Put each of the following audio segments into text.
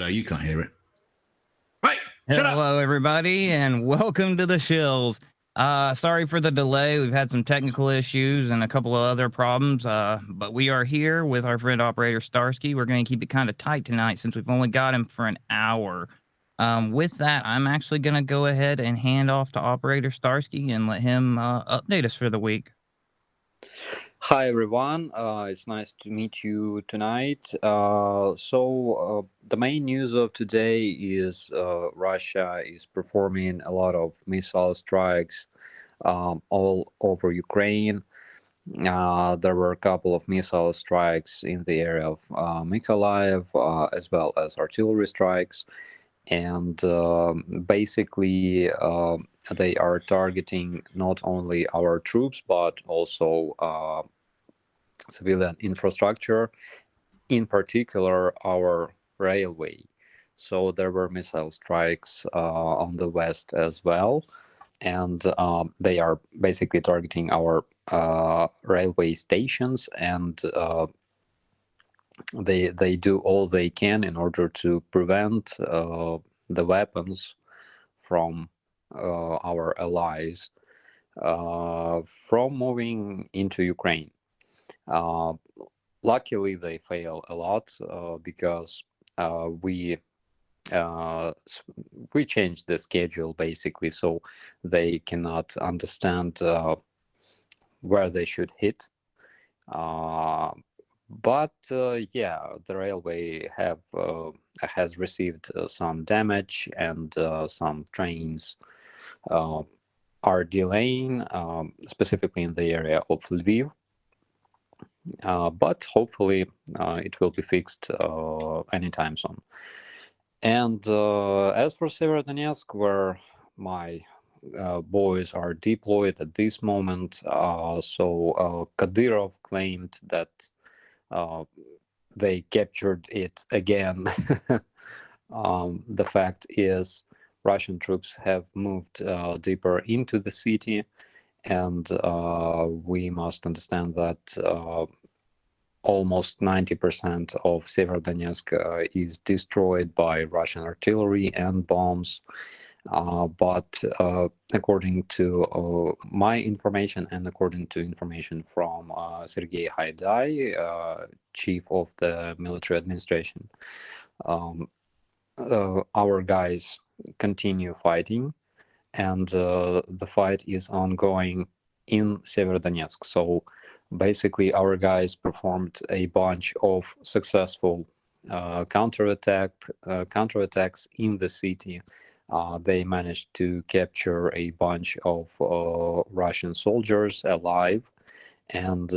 you can't hear it. Right, shut up. Hello, everybody, and welcome to the Shills. Sorry for the delay. We've had some technical issues and a couple of other problems, but we are here with our friend Operator Starsky. We're going to keep it kind of tight tonight since we've only got him for an hour. With that, I'm actually going to go ahead and hand off to Operator Starsky and let him update us for the week. Hi everyone, it's nice to meet you tonight. The main news of today is Russia is performing a lot of missile strikes all over Ukraine. There were a couple of missile strikes in the area of Mykolaiv, as well as artillery strikes. And basically, they are targeting not only our troops, but also civilian infrastructure, in particular our railway. So there were missile strikes on the west as well. And they are basically targeting our railway stations, and they do all they can in order to prevent the weapons from our allies from moving into Ukraine. Luckily, they fail a lot because we changed the schedule basically, so they cannot understand where they should hit. But yeah, the railway has received some damage, and some trains are delaying, specifically in the area of Lviv. But hopefully it will be fixed anytime soon. And as for Severodonetsk, where my boys are deployed at this moment, Kadyrov claimed that they captured it again. The fact is, Russian troops have moved deeper into the city, and we must understand that almost 90% of Severodonetsk is destroyed by Russian artillery and bombs. But according to my information, and according to information from Sergei Haidai, chief of the military administration, our guys continue fighting, and the fight is ongoing in Severodonetsk. So basically, our guys performed a bunch of successful counterattacks in the city. They managed to capture a bunch of Russian soldiers alive, and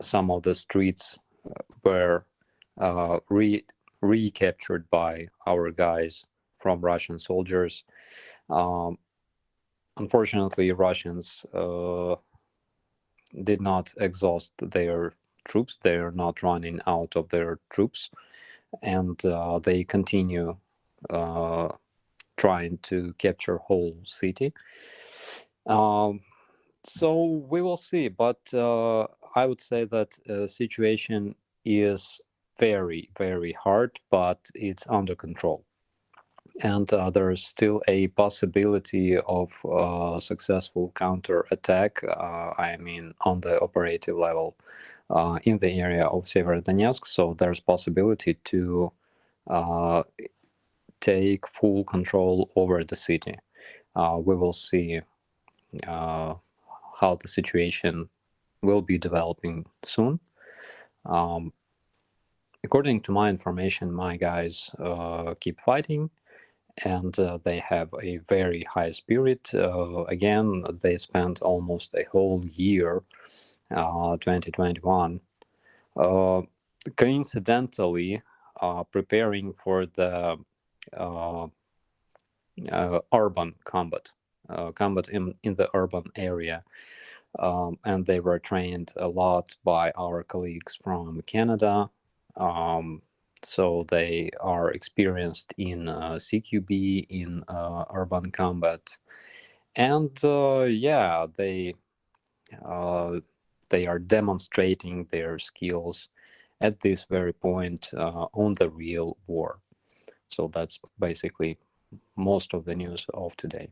some of the streets were recaptured by our guys from Russian soldiers. Unfortunately, Russians did not exhaust their troops. They are not running out of their troops, and they continue trying to capture whole city. So we will see, but I would say that the situation is very, very hard, but it's under control. And there is still a possibility of successful counterattack, I mean, on the operative level in the area of Severodonetsk. So there's possibility to take full control over the city. We will see how the situation will be developing soon. According to my information, my guys keep fighting, and they have a very high spirit. Again, they spent almost a whole year, 2021, coincidentally preparing for the urban combat in the urban area, and they were trained a lot by our colleagues from Canada. So they are experienced in CQB, in urban combat, and yeah, they are demonstrating their skills at this very point on the real war. So that's basically most of the news of today.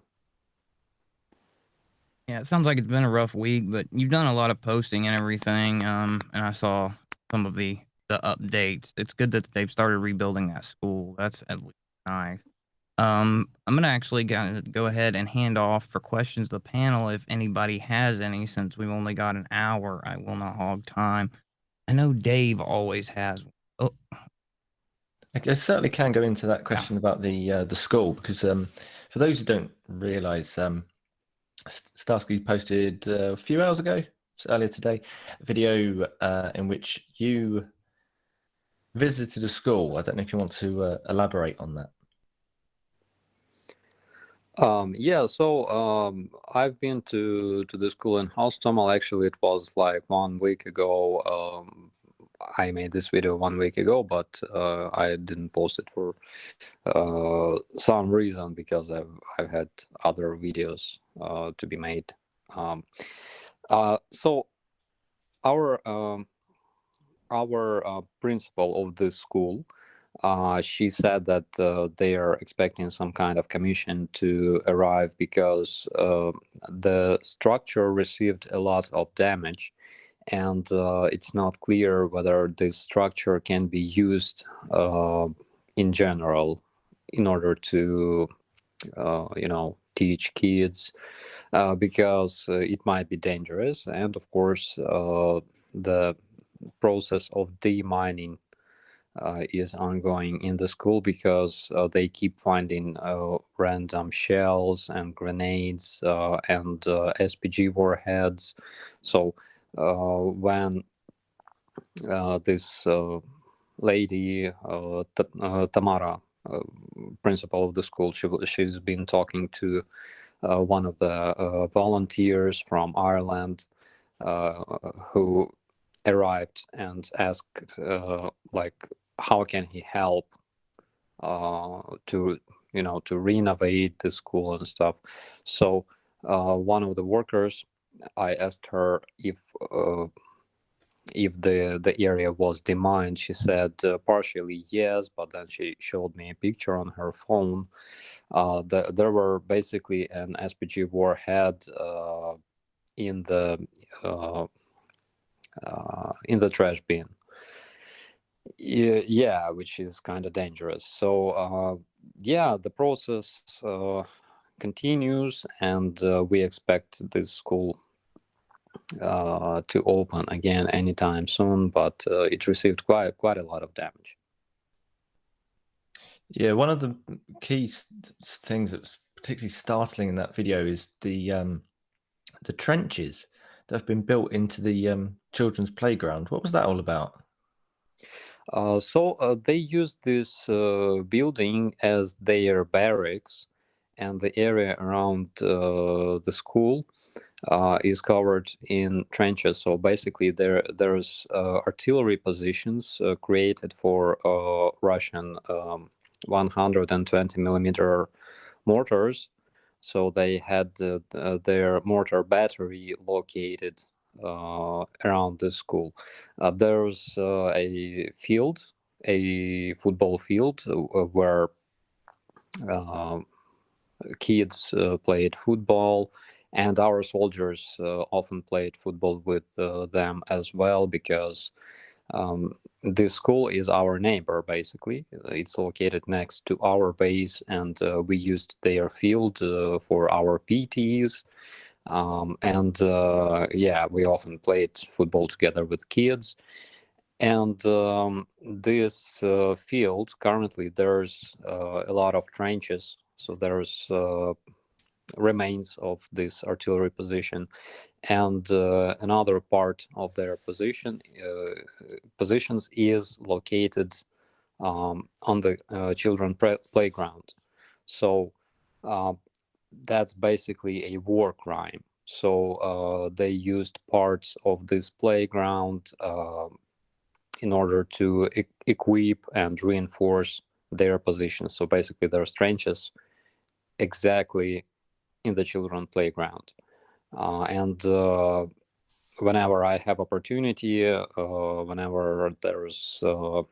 Yeah, it sounds like it's been a rough week, but you've done a lot of posting and everything. And I saw some of the updates. It's good that they've started rebuilding that school. That's at least nice. I'm gonna actually go ahead and hand off for questions to the panel if anybody has any. Since we've only got an hour, I will not hog time. I know Dave always has. Oh, I certainly can go into that question about the school, because for those who don't realise, Starsky posted a few hours ago, earlier today, a video in which you visited a school. I don't know if you want to elaborate on that. Yeah, so I've been to the school in Hostomel. Actually, it was like 1 week ago. I made this video 1 week ago, but I didn't post it for some reason, because I've had other videos to be made. So our principal of this school, she said that they are expecting some kind of commission to arrive, because the structure received a lot of damage, and it's not clear whether this structure can be used in general in order to teach kids, because it might be dangerous. And of course the process of demining is ongoing in the school, because they keep finding random shells and grenades and SPG warheads. So when this lady Tamara, principal of the school, she's been talking to one of the volunteers from Ireland who arrived and asked like, how can he help to renovate the school and stuff. So one of the workers, I asked her if the area was demined. She said partially yes, but then she showed me a picture on her phone. There were basically an SPG warhead in the trash bin. Yeah, which is kind of dangerous. So yeah, the process continues, and we expect this school to open again anytime soon, but it received quite a lot of damage. Yeah, one of the key things that's particularly startling in that video is the trenches that have been built into the children's playground. What was that all about? So they used this building as their barracks, and the area around the school is covered in trenches. So basically there's artillery positions created for Russian 120 millimeter mortars. So they had their mortar battery located around the school. There's a field, a football field, where kids played football, and our soldiers often played football with them as well, because this school is our neighbor. Basically, it's located next to our base, and we used their field for our PTs. And yeah, we often played football together with kids. And this field, currently there's a lot of trenches, so there's remains of this artillery position, and another part of their positions is located on the children playground. So that's basically a war crime. So they used parts of this playground in order to equip and reinforce their positions. So basically there's trenches exactly in the children playground, and whenever I have opportunity, whenever there's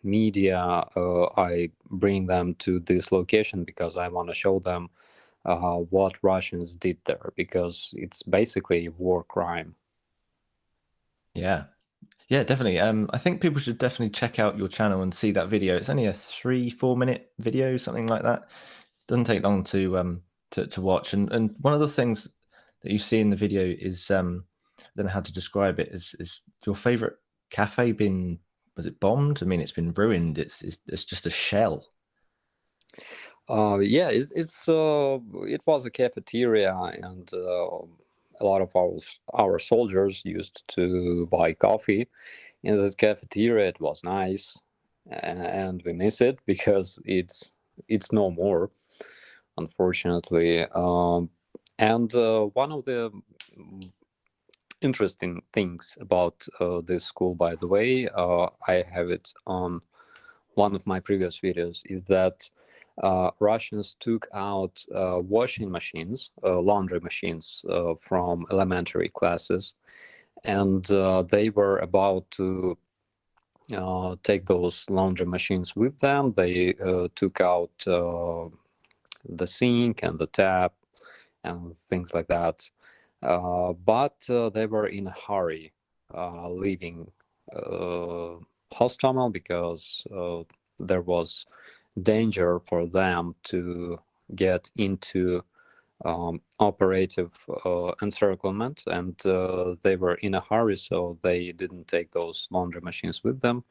media, I bring them to this location because I want to show them what Russians did there, because it's basically a war crime. Yeah, definitely. I think people should definitely check out your channel and see that video. It's only a 3-4 minute video, something like that. Doesn't take long to watch. And one of the things that you see in the video is I don't know how to describe it. Is your favorite cafe was it bombed? I mean, it's been ruined. It's just a shell. Yeah, it was a cafeteria, and a lot of our soldiers used to buy coffee in this cafeteria. It was nice, and we miss it because it's no more, unfortunately. And one of the interesting things about this school, by the way, I have it on one of my previous videos, is that Russians took out washing machines, laundry machines from elementary classes, and they were about to take those laundry machines with them. They took out the sink and the tap and things like that. But they were in a hurry leaving Hostomel because there was danger for them to get into operative encirclement, and they were in a hurry, so they didn't take those laundry machines with them.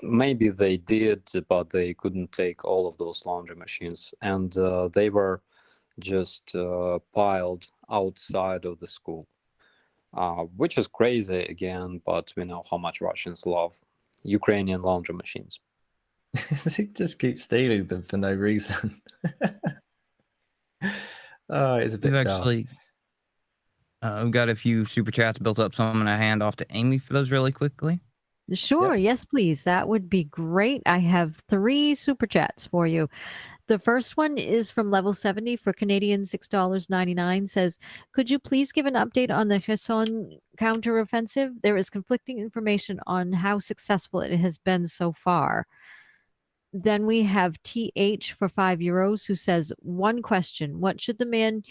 Maybe they did, but they couldn't take all of those laundry machines, and they were just piled outside of the school, which is crazy again, but we know how much Russians love Ukrainian laundry machines. They just keep stealing them for no reason. Oh, it's a bit We've daft. actually we've got a few super chats built up, so I'm going to hand off to Aimee for those really quickly. Sure. Yes, please. That would be great. I have 3 super chats for you. The first one is from Level 70 for Canadian $6.99. Says, could you please give an update on the Kherson counteroffensive? There is conflicting information on how successful it has been so far. Then we have TH for €5 who says, one question. What should the men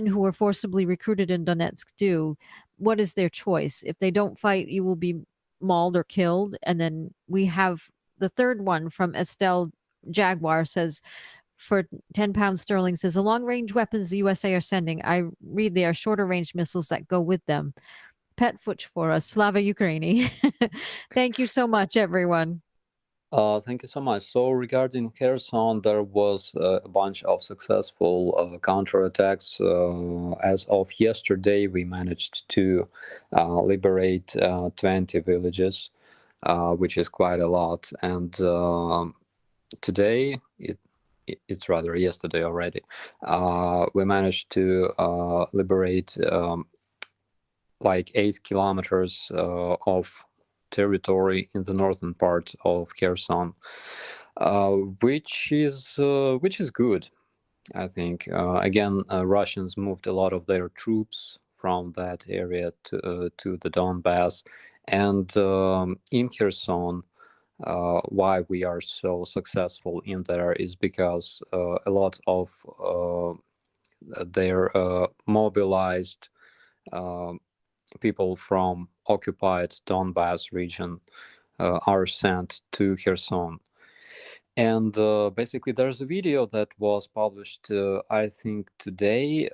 who were forcibly recruited in Donetsk do? What is their choice? If they don't fight, you will be mauled or killed. And then we have the third one from Estelle Jaguar, says, for £10 says, the long-range weapons the USA are sending, I read they are shorter-range missiles that go with them. Pet foot for us. Slava Ukraini. Thank you so much, everyone. Thank you so much. So regarding Kherson, there was a bunch of successful counterattacks. As of yesterday, we managed to liberate 20 villages, which is quite a lot. And today, it's rather yesterday already, we managed to liberate like 8 kilometers of territory in the northern part of Kherson, which is good, I think. Again, Russians moved a lot of their troops from that area to the Donbass, and in Kherson, why we are so successful in there is because a lot of their mobilized people from occupied Donbass region are sent to Kherson. And basically there's a video that was published, I think today.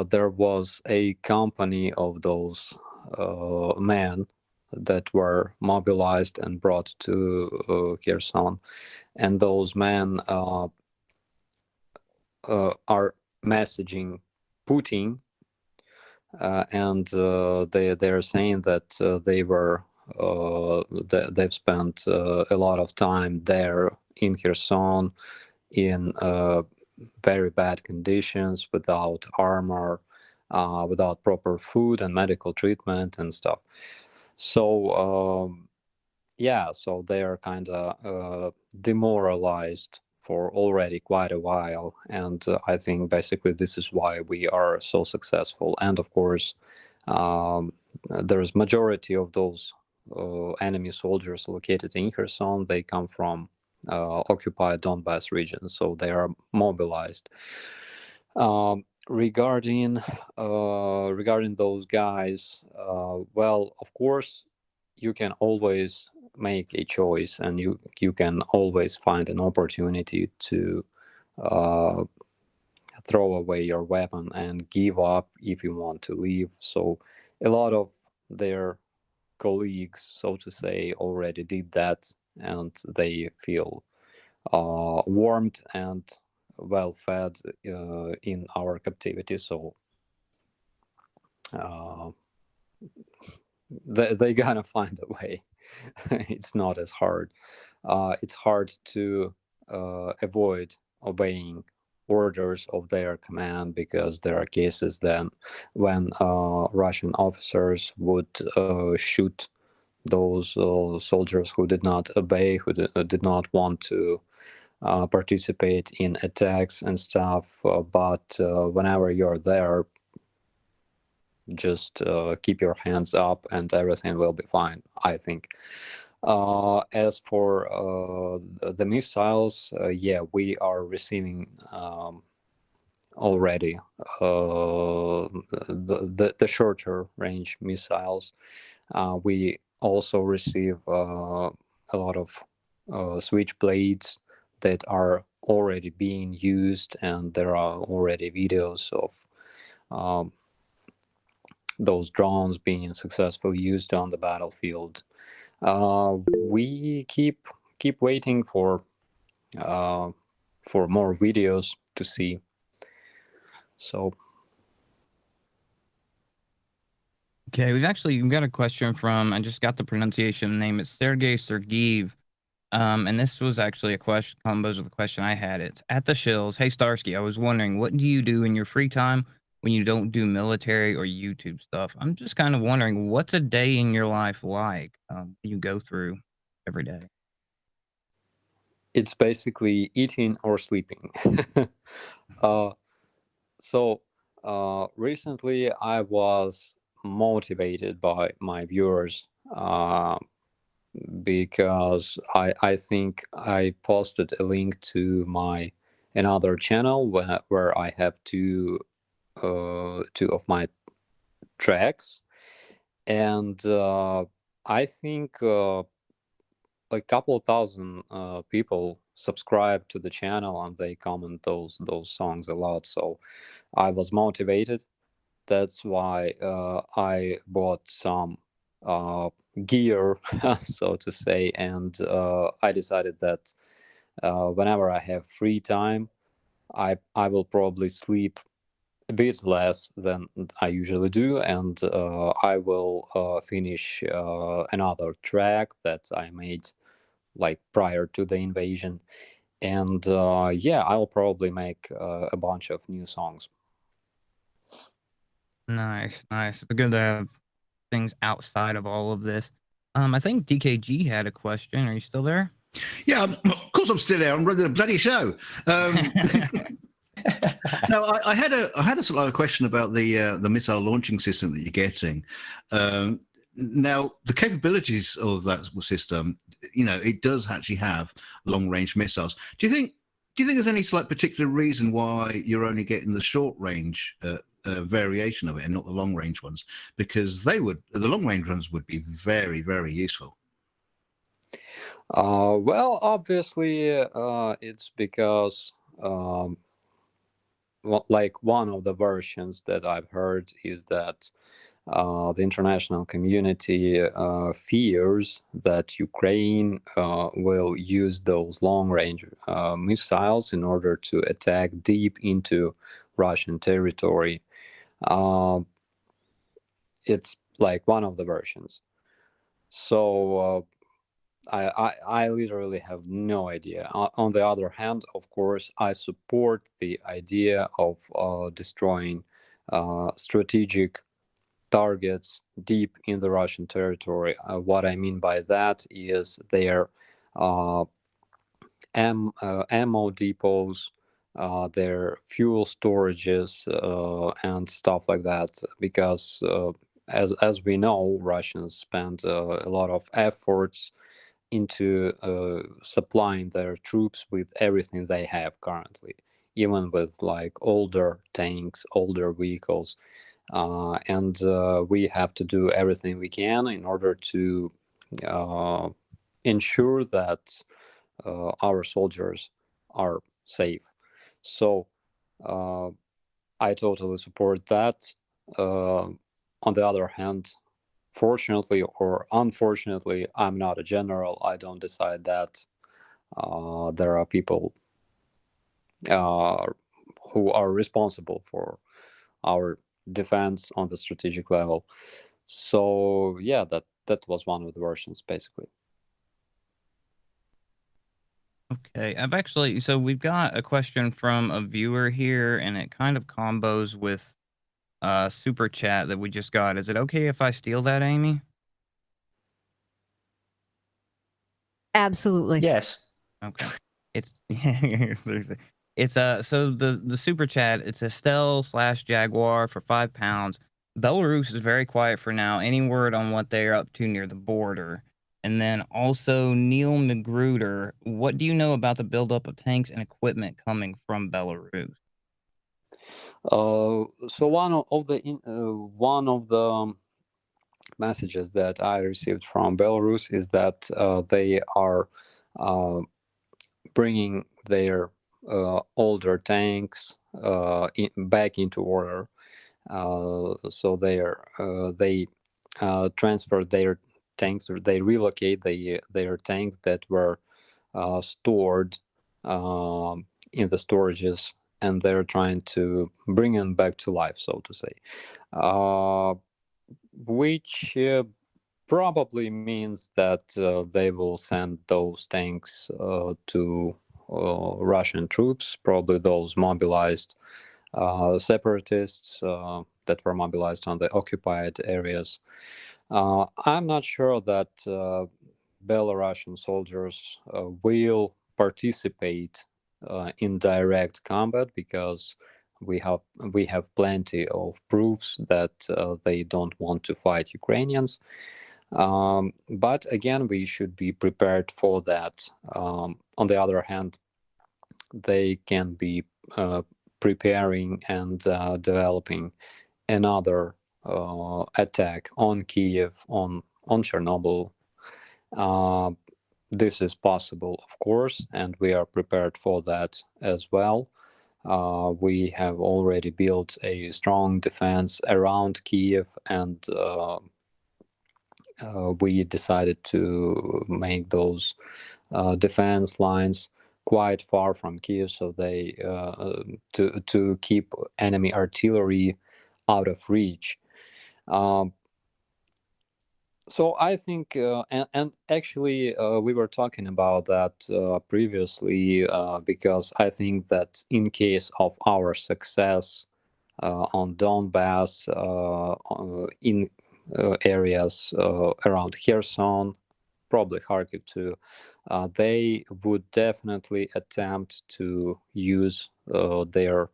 There was a company of those men that were mobilized and brought to Kherson. And those men are messaging Putin, and they're saying that they've spent a lot of time there in Kherson in very bad conditions, without armor, without proper food and medical treatment and stuff. So yeah, so they are kind of demoralized for already quite a while, and I think basically this is why we are so successful. And of course, there's majority of those enemy soldiers located in Kherson. They come from occupied Donbass region, so they are mobilized. Regarding those guys, well, of course, you can always make a choice, and you can always find an opportunity to throw away your weapon and give up if you want to leave. So a lot of their colleagues, so to say, already did that, and they feel warmed and well fed in our captivity. So they gonna find a way. It's not as hard. It's hard to avoid obeying orders of their command, because there are cases then when Russian officers would shoot those soldiers who did not obey, who did not want to participate in attacks and stuff. But whenever you're there, just keep your hands up and everything will be fine, I think. As for the missiles, yeah, we are receiving already the shorter range missiles. We also receive a lot of switchblades that are already being used, and there are already videos of those drones being successfully used on the battlefield. We keep waiting for more videos to see. So Okay, we've got a question from, I just got the pronunciation name, it's Sergei Sergeev. And this was actually a question, combos with a question I had. It's at the Shills. Hey Starsky, I was wondering, what do you do in your free time when you don't do military or YouTube stuff? I'm just kind of wondering, what's a day in your life like you go through every day? it's basically eating or sleeping. So recently I was motivated by my viewers because I think I posted a link to my another channel where I have two of my tracks, and I think a couple thousand people subscribe to the channel and they comment those songs a lot. So I was motivated. That's why I bought some gear, so to say, and I decided that whenever I have free time, I will probably sleep a bit less than I usually do, and I will finish another track that I made like prior to the invasion, and yeah, I'll probably make a bunch of new songs. Nice. It's good to have things outside of all of this. I think DKG had a question. Are you still there? Yeah, of course I'm still there. I'm running the bloody show. No, I had a sort of a question about the missile launching system that you're getting. Now, the capabilities of that system, it does actually have long range missiles. Do you think there's any slight particular reason why you're only getting the short range variation of it and not the long range ones? Because the long range ones would be very, very useful. Well, obviously, it's because like one of the versions that I've heard is that the international community fears that Ukraine will use those long-range missiles in order to attack deep into Russian territory. It's like one of the versions. So I literally have no idea. On the other hand, of course, I support the idea of destroying strategic targets deep in the Russian territory. What I mean by that is their ammo depots, their fuel storages, and stuff like that. Because as we know, Russians spend a lot of efforts into supplying their troops with everything they have currently, even with like older tanks, older vehicles, and we have to do everything we can in order to ensure that our soldiers are safe. So I totally support that. On the other hand, fortunately or unfortunately, I'm not a general. I don't decide that. There are people who are responsible for our defense on the strategic level. So yeah, that was one of the versions basically. Okay, so we've got a question from a viewer here, and it kind of combos with super chat that we just got. Is it okay if I steal that, Aimee? Absolutely. Yes. Okay. It's it's so the super chat, it's Estelle/Jaguar for £5. Belarus is very quiet for now. Any word on what they're up to near the border? And then also Neil Magruder, what do you know about the buildup of tanks and equipment coming from Belarus? So one of the messages that I received from Belarus is that they are bringing their older tanks back into order. So they transferred their tanks, or they relocate their tanks that were stored in the storages, and they're trying to bring them back to life, so to say, which probably means that they will send those tanks to Russian troops, probably those mobilized separatists that were mobilized on the occupied areas. I'm not sure that Belarusian soldiers will participate in direct combat, because we have plenty of proofs that they don't want to fight Ukrainians. But again, we should be prepared for that. On the other hand, they can be preparing and developing another attack on Kiev, on Chernobyl. This is possible, of course, and we are prepared for that as well. We have already built a strong defense around Kiev, and we decided to make those defense lines quite far from Kiev, so they to keep enemy artillery out of reach. So I think, and actually, we were talking about that previously, because I think that in case of our success on Donbass, in areas around Kherson, probably Kharkiv too, they would definitely attempt to use their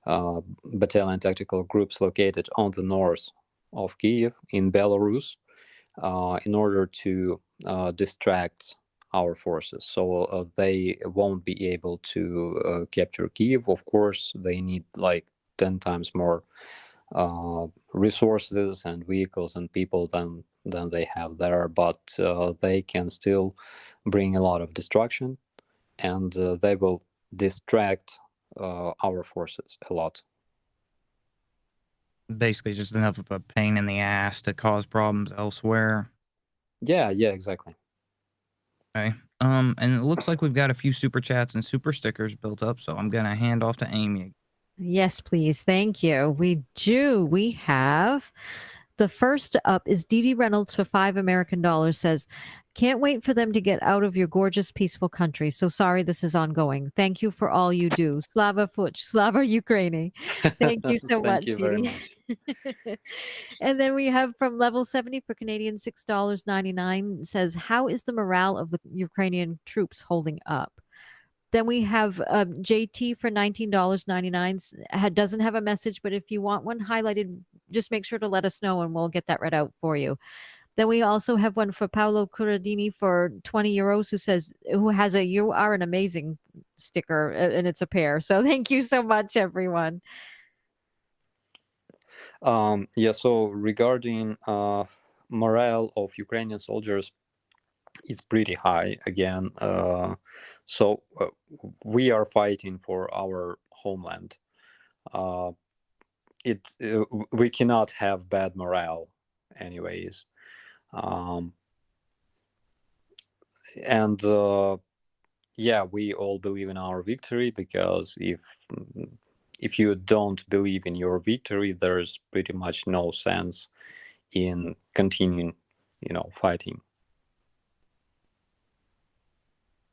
battalion tactical groups located on the north of Kiev in Belarus, in order to distract our forces. So they won't be able to capture Kiev. Of course, they need like 10 times more resources and vehicles and people than they have there, but they can still bring a lot of destruction, and they will distract our forces a lot. Basically, just enough of a pain in the ass to cause problems elsewhere. Yeah, exactly. Okay. And it looks like we've got a few super chats and super stickers built up, so I'm gonna hand off to Aimee. Yes, please. Thank you. We do. We have the first up is Dee Reynolds for $5 says, can't wait for them to get out of your gorgeous, peaceful country. So sorry this is ongoing. Thank you for all you do. Slava Fuch, Slava Ukraini. Thank you so much, Thank you very Dee. much. And then we have from Level 70 for Canadian $6.99 says, how is the morale of the Ukrainian troops holding up? Then we have JT for $19.99. Doesn't have a message, but if you want one highlighted, just make sure to let us know and we'll get that read out for you. Then we also have one for Paolo Corradini for 20 euros who has a "You are an amazing" sticker, and it's a pair. So thank you so much, everyone. Yeah, so regarding morale of Ukrainian soldiers, it's pretty high again. So we are fighting for our homeland. We cannot have bad morale anyways. And yeah, we all believe in our victory, because if you don't believe in your victory, there's pretty much no sense in continuing, fighting.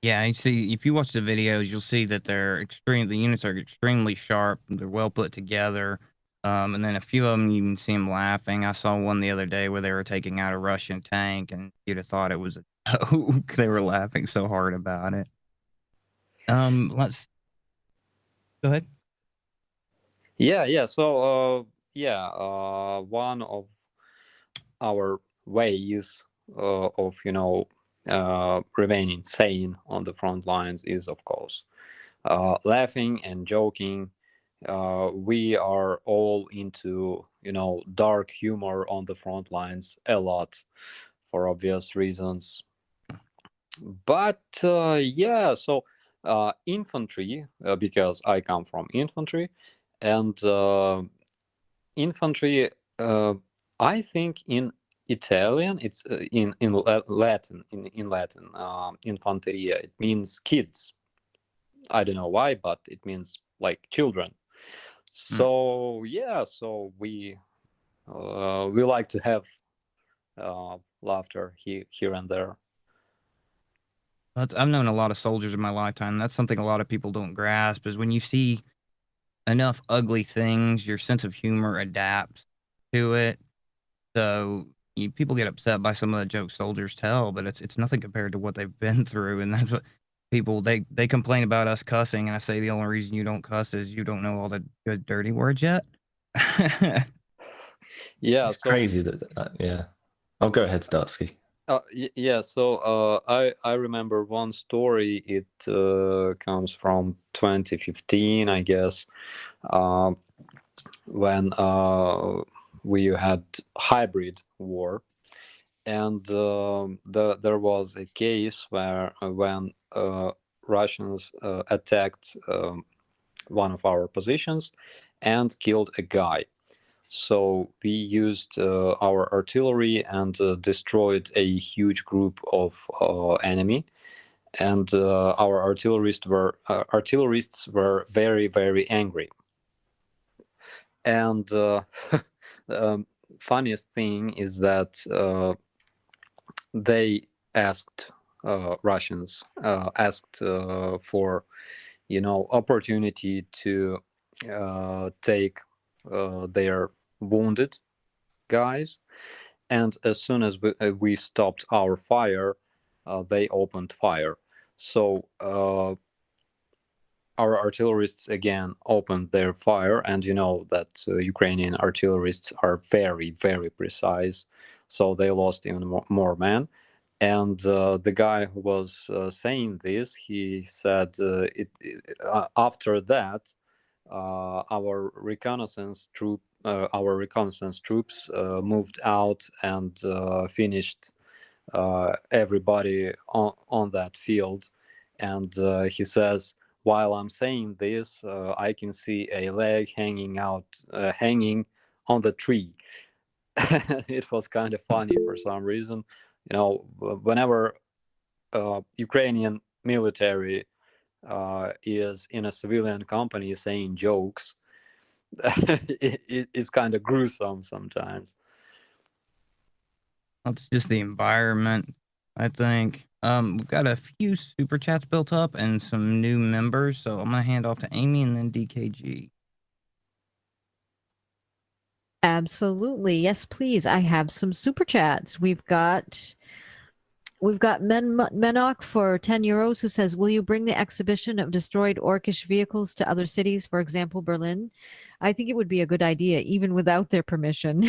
Yeah, you see, if you watch the videos, you'll see that the units are extremely sharp. They're well put together. And then a few of them, you can see them laughing. I saw one the other day where they were taking out a Russian tank, and you'd have thought it was a joke. They were laughing so hard about it. Let's go ahead. Yeah. So one of our ways of remaining sane on the front lines is, of course, laughing and joking. We are all into dark humor on the front lines a lot, for obvious reasons. But yeah, so infantry, because I come from infantry, and infantry, I think in Italian, it's in Latin, in Latin, infanteria, it means kids. I don't know why, but it means like children. So yeah, so we like to have laughter here and there. I've known a lot of soldiers in my lifetime. That's something a lot of people don't grasp, is when you see enough ugly things, your sense of humor adapts to it. So people get upset by some of the jokes soldiers tell, but it's nothing compared to what they've been through. And that's what people, they complain about us cussing. And I say the only reason you don't cuss is you don't know all the good dirty words yet. Yeah, it's crazy that yeah. I'll go ahead, Starsky. Yeah, so I remember one story. It comes from 2015, I guess, when we had hybrid war, and there was a case where when Russians attacked one of our positions and killed a guy. So we used our artillery and destroyed a huge group of enemy, and our artillerists were very, very angry. And funniest thing is that they asked Russians asked for opportunity to take their wounded guys, and as soon as we stopped our fire, they opened fire. So our artillerists again opened their fire, and you know that Ukrainian artillerists are very, very precise, so they lost even more men. And the guy who was saying this, he said after that our reconnaissance troops moved out and finished everybody on that field. And he says, while I'm saying this, I can see a leg hanging on the tree. It was kind of funny for some reason. Whenever Ukrainian military is in a civilian company saying jokes, it's kind of gruesome sometimes. It's just the environment, I think. We've got a few super chats built up and some new members, so I'm gonna hand off to Aimee and then DKG. Absolutely. Yes, please. I have some super chats. We've got We've got Menok for 10 euros who says, will you bring the exhibition of destroyed orcish vehicles to other cities, for example, Berlin? I think it would be a good idea, even without their permission.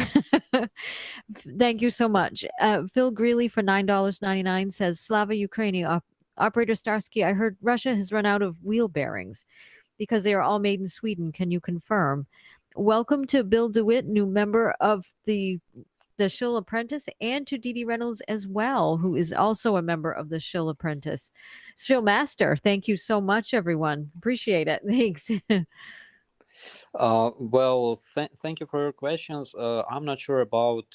Thank you so much. Phil Greeley for $9.99 says, Slava Ukraini, Operator Starsky, I heard Russia has run out of wheel bearings because they are all made in Sweden. Can you confirm? Welcome to Bill DeWitt, new member of the Shill Apprentice, and to Dee Dee Reynolds as well, who is also a member of the Shill Apprentice. Shill Master, thank you so much, everyone. Appreciate it. Thanks. Well, thank you for your questions. I'm not sure about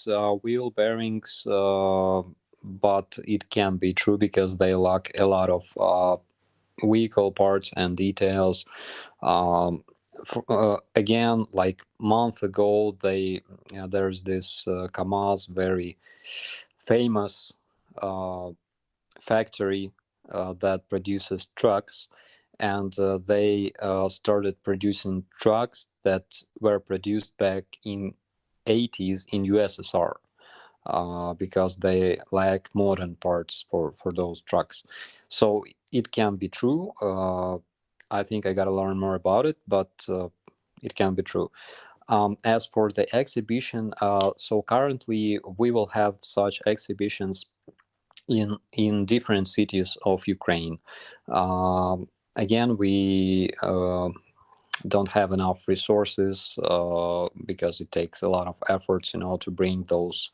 wheel bearings, but it can be true because they lack a lot of vehicle parts and details. Again, like month ago, there's this KAMAZ, very famous factory that produces trucks, and they started producing trucks that were produced back in 80s in USSR because they lack modern parts for those trucks. So it can be true. I think I gotta learn more about it, but it can be true. As for the exhibition, so currently we will have such exhibitions in different cities of Ukraine. Again, we don't have enough resources because it takes a lot of efforts, to bring those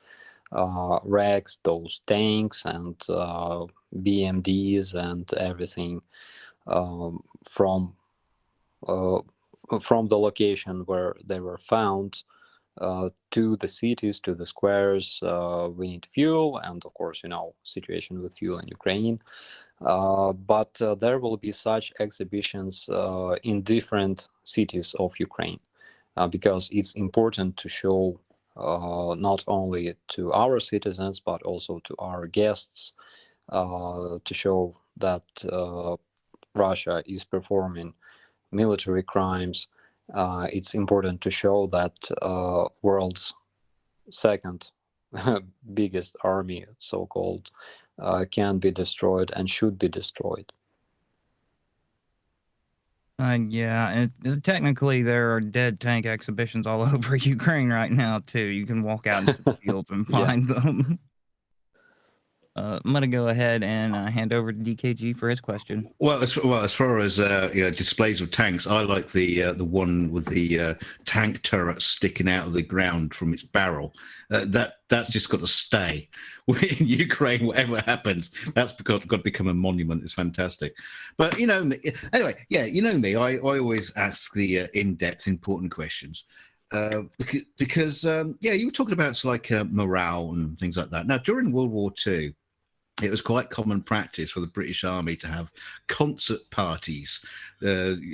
racks, those tanks, and BMDs and everything from the location where they were found to the cities, to the squares. We need fuel, and of course, situation with fuel in Ukraine. But there will be such exhibitions in different cities of Ukraine because it's important to show not only to our citizens but also to our guests to show that Russia is performing military crimes. It's important to show that world's second biggest army, so-called, can be destroyed and should be destroyed. Yeah, and technically there are dead tank exhibitions all over Ukraine right now too. You can walk out into the fields and find them. I'm gonna go ahead and hand over to DKG for his question. Well, as far as displays of tanks, I like the one with the tank turret sticking out of the ground from its barrel. That's just got to stay in Ukraine. Whatever happens, that's got to become a monument. It's fantastic. But anyway, me. I always ask the in-depth, important questions. Because you were talking about like morale and things like that. Now, during World War II, it was quite common practice for the British Army to have concert parties.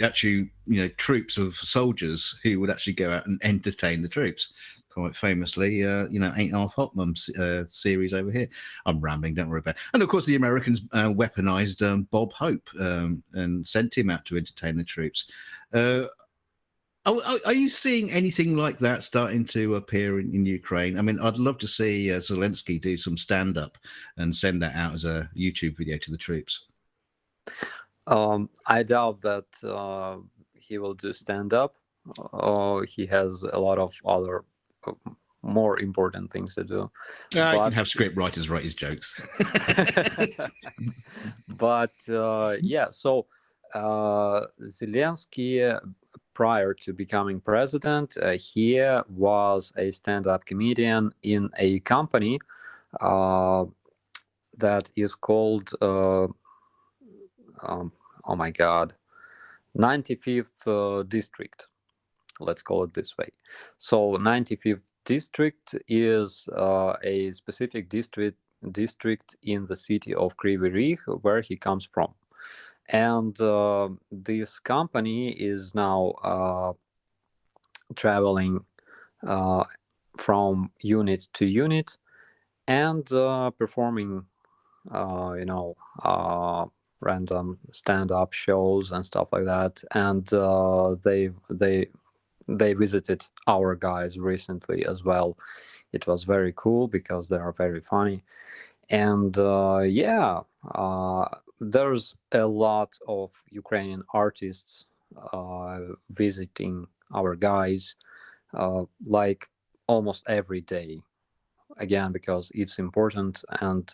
Actually, troops of soldiers who would actually go out and entertain the troops. Quite famously, Ain't Half Hot Mum series over here. I'm rambling, don't worry about it. And of course, the Americans weaponized Bob Hope and sent him out to entertain the troops. Are you seeing anything like that starting to appear in Ukraine? I mean, I'd love to see Zelensky do some stand-up and send that out as a YouTube video to the troops. I doubt that he will do stand-up. He has a lot of other more important things to do. I can have script writers write his jokes. But so Zelensky, prior to becoming president, he was a stand-up comedian in a company that is called 95th District. Let's call it this way. So 95th District is a specific district in the city of Kryvyi Rih, where he comes from. And this company is now traveling from unit to unit and performing, random stand-up shows and stuff like that. And they visited our guys recently as well. It was very cool because they are very funny. And yeah, there's a lot of Ukrainian artists visiting our guys, like almost every day. Again, because it's important, and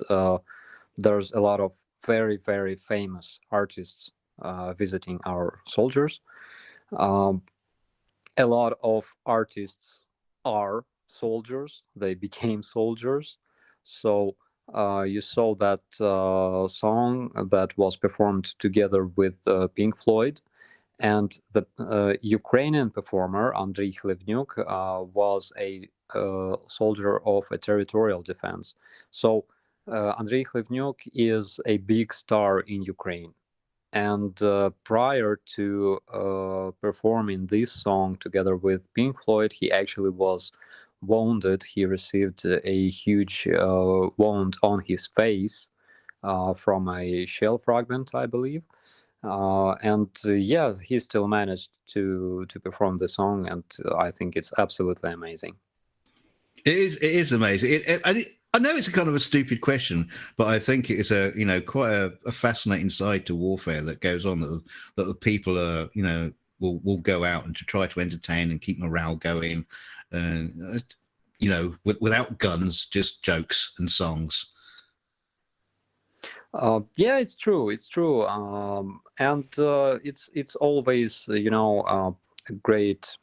there's a lot of very, very famous artists visiting our soldiers. A lot of artists are soldiers. They became soldiers. So you saw that song that was performed together with Pink Floyd, and the Ukrainian performer Andriy Khlevnyuk was a soldier of a territorial defense. So Andriy Khlevnyuk is a big star in Ukraine. And prior to performing this song together with Pink Floyd, he actually was wounded. He received a huge wound on his face from a shell fragment, I believe. And yeah, he still managed to perform the song, and I think it's absolutely amazing. It is amazing. I know it's a kind of a stupid question, but I think it is quite a fascinating side to warfare that goes on, that the people are, will go out and to try to entertain and keep morale going, and without guns, just jokes and songs. Yeah, it's true. It's true. And it's always, great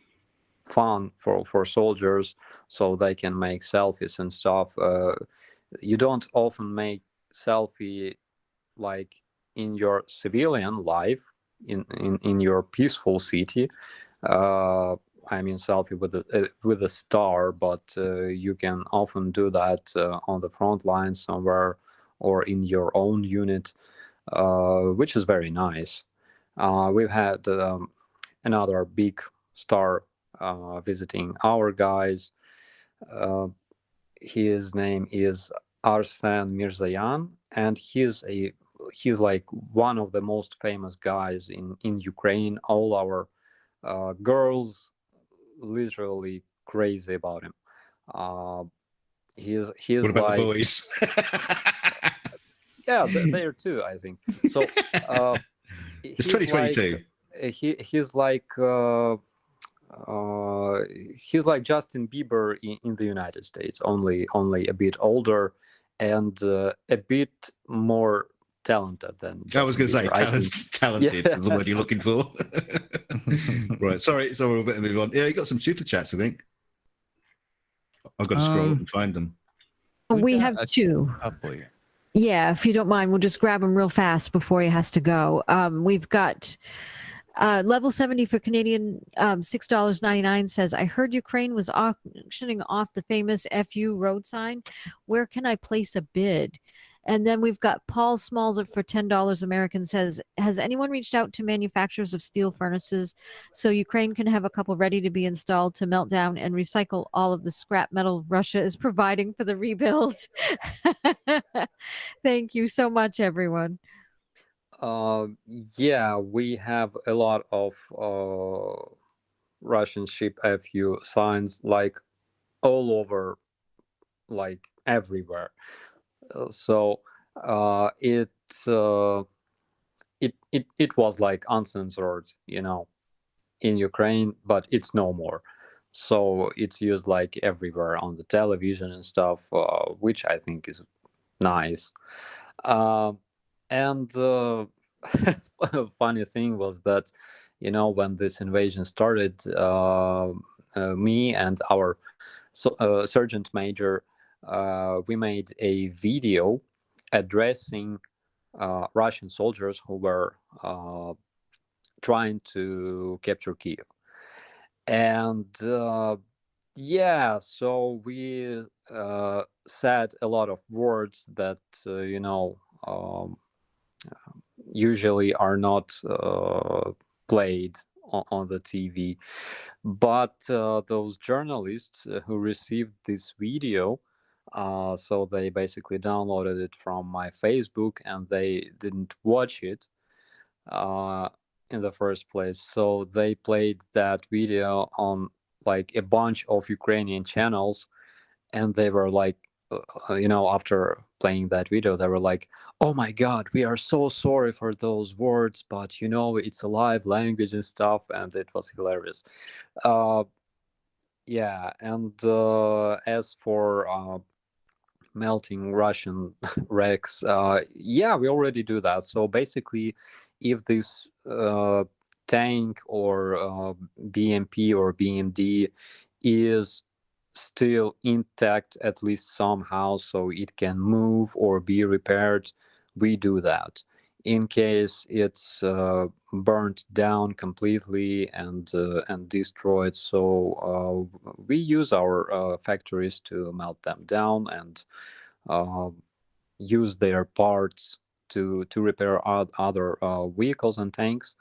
fun for soldiers, so they can make selfies and stuff. You don't often make selfie like in your civilian life, in your peaceful city. I mean, selfie with a star, but you can often do that on the front line somewhere, or in your own unit, which is very nice. We've had another big star visiting our guys. His name is Arsen Mirzayan, and he's like one of the most famous guys in Ukraine. All our girls literally crazy about him. He's What about like the boys? Yeah, there too, I think. So it's 2022. He's like Justin Bieber in the United States, only a bit older and a bit more talented than Justin I was going to say talented Yeah. is the word you're looking for. Right. Sorry, we'll better move on. Yeah, you got some super chats, I think. I've got to scroll up and find them. We got have a two. couple here. Yeah, if you don't mind, we'll just grab them real fast before he has to go. We've got level 70 for Canadian, $6.99 says, I heard Ukraine was auctioning off the famous FU road sign. Where can I place a bid? And then we've got Paul Smalls for $10 American says, has anyone reached out to manufacturers of steel furnaces so Ukraine can have a couple ready to be installed to melt down and recycle all of the scrap metal Russia is providing for the rebuild? Thank you so much, everyone. Yeah, we have a lot of Russian ship FU signs, like all over, like everywhere. So it was like uncensored, in Ukraine, but it's no more. So it's used like everywhere on the television and stuff, which I think is nice. And funny thing was that, when this invasion started, me and our sergeant major, we made a video addressing Russian soldiers who were trying to capture Kiev. And yeah, so we said a lot of words that, usually are not played on the TV. But those journalists who received this video, so they basically downloaded it from my Facebook and they didn't watch it in the first place. So they played that video on like a bunch of Ukrainian channels, and they were like, after playing that video, they were like, "Oh my God, we are so sorry for those words, but you know, it's a live language and stuff," and it was hilarious. Yeah, and as for melting Russian wrecks, yeah, we already do that. So basically, if this tank or BMP or BMD is still intact, at least somehow, so it can move or be repaired, we do that. In case it's burnt down completely and destroyed, so we use our factories to melt them down and use their parts to repair other vehicles and tanks.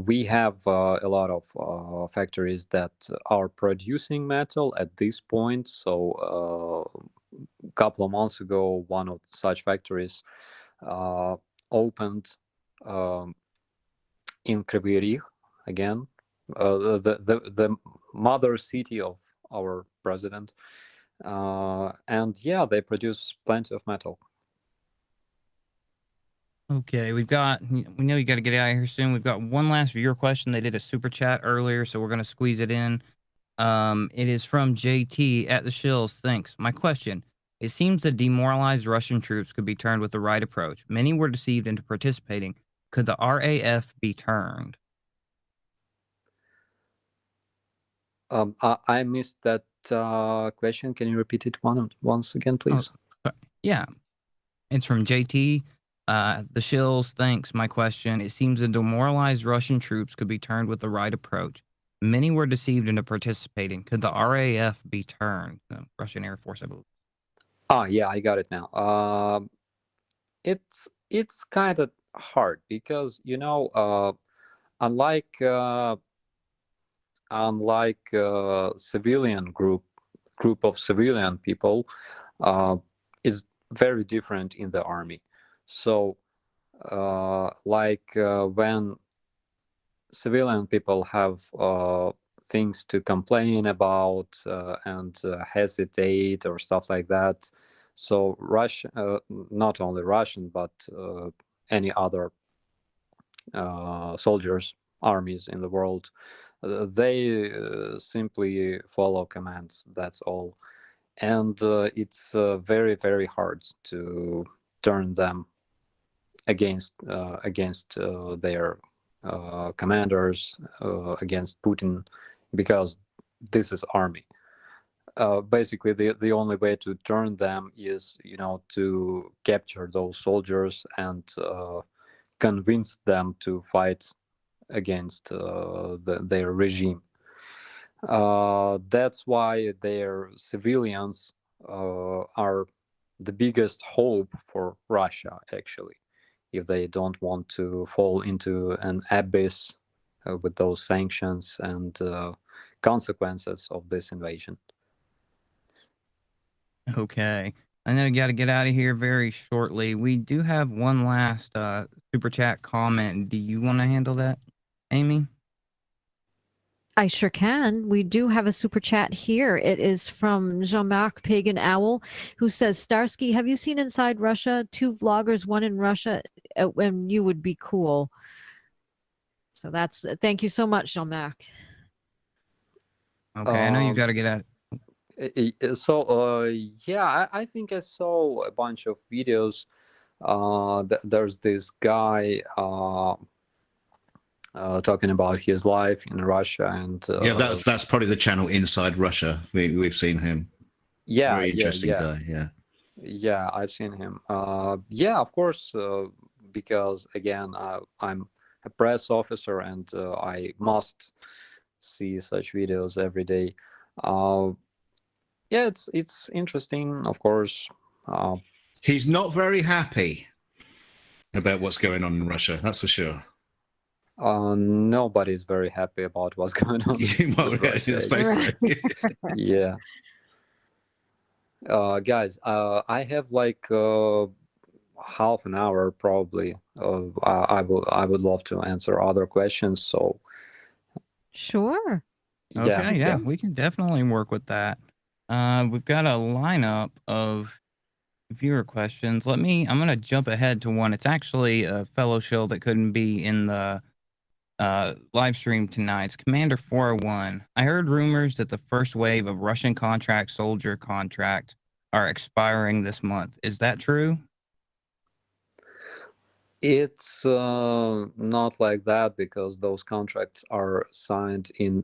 We have a lot of factories that are producing metal at this point. So a couple of months ago, one of such factories opened in Kryvyi Rih again, the mother city of our president. And yeah, they produce plenty of metal. Okay, we know you got to get out of here soon. We've got one last viewer question. They did a super chat earlier, so we're going to squeeze it in. It is from JT at the Shills. Thanks. My question: it seems that demoralized Russian troops could be turned with the right approach. Many were deceived into participating. Could the RAF be turned? I missed that question. Can you repeat it once again, please? Yeah, it's from JT. The Shills, thanks. My question: it seems that demoralized Russian troops could be turned with the right approach. Many were deceived into participating. Could the RAF be turned? The Russian Air Force, I believe. Yeah, I got it now. It's kind of hard because, you know, unlike civilian group of civilian people, is very different in the army. So when civilian people have things to complain about and hesitate or stuff like that, so Russia, not only Russian but any other soldiers, armies in the world, they simply follow commands. That's all. And it's very, very hard to turn them against their commanders, against Putin, because this is army. Basically, the only way to turn them is, you know, to capture those soldiers and convince them to fight against their regime. That's why their civilians are the biggest hope for Russia, actually, if they don't want to fall into an abyss with those sanctions and consequences of this invasion. Okay. I know you got to get out of here very shortly. We do have one last super chat comment. Do you want to handle that, Aimee? I sure can. We do have a super chat here. It is from Jean-Marc Pagan Owl, who says, Starsky, have you seen Inside Russia? 2 vloggers, one in Russia, and you would be cool. So that's, thank you so much, Jean-Marc. Okay, I know you got to get out. So yeah, I think I saw a bunch of videos. There's this guy talking about his life in Russia, and yeah, that's probably the channel Inside Russia. We've seen him. Yeah, very interesting guy. Yeah, I've seen him. Yeah, of course, because again, I'm a press officer and I must see such videos every day. Yeah, it's interesting, of course. He's not very happy about what's going on in Russia, that's for sure. Nobody's very happy about what's going on. Yeah. Guys, I have like half an hour probably. I would love to answer other questions. So. Sure. Okay, yeah, we can definitely work with that. We've got a lineup of viewer questions. I'm going to jump ahead to one. It's actually a fellow shill that couldn't be in the live stream tonight. It's Commander 401. I heard rumors that the first wave of Russian contract soldier contract are expiring this month. Is that true? It's not like that, because those contracts are signed in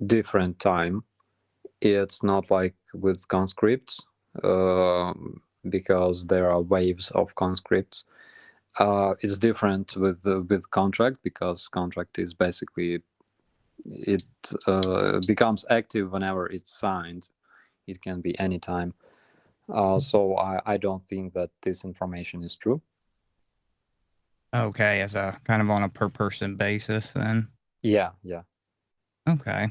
different time. It's not like with conscripts, because there are waves of conscripts. It's different with contract, because contract is basically, it becomes active whenever it's signed. It can be anytime. So I don't think that this information is true. Okay, as a kind of on a per person basis then. Yeah. Okay.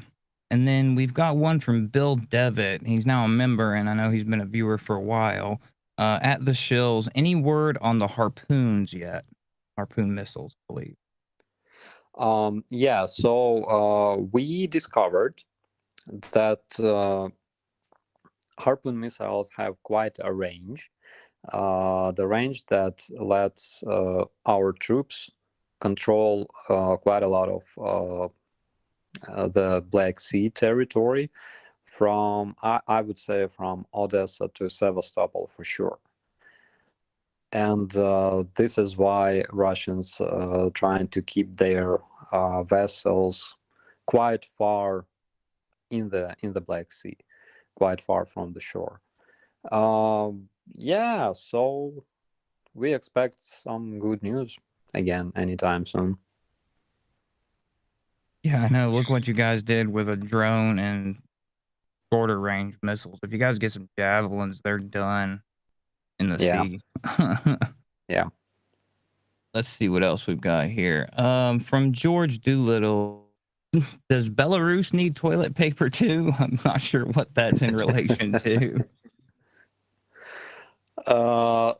And then we've got one from Bill Devitt. He's now a member, and I know he's been a viewer for a while. At the Shills, any word on the harpoons yet? Harpoon missiles, I believe. Yeah, so we discovered that harpoon missiles have quite a range. The range that lets our troops control quite a lot of the Black Sea territory, from I would say from Odessa to Sevastopol for sure. And this is why Russians trying to keep their vessels quite far in the Black Sea, quite far from the shore. Yeah, so we expect some good news again anytime soon. Yeah, I know. Look what you guys did with a drone and shorter range missiles. If you guys get some javelins, they're done in the sea. Yeah. Let's see what else we've got here. From George Doolittle. Does Belarus need toilet paper too? I'm not sure what that's in relation to.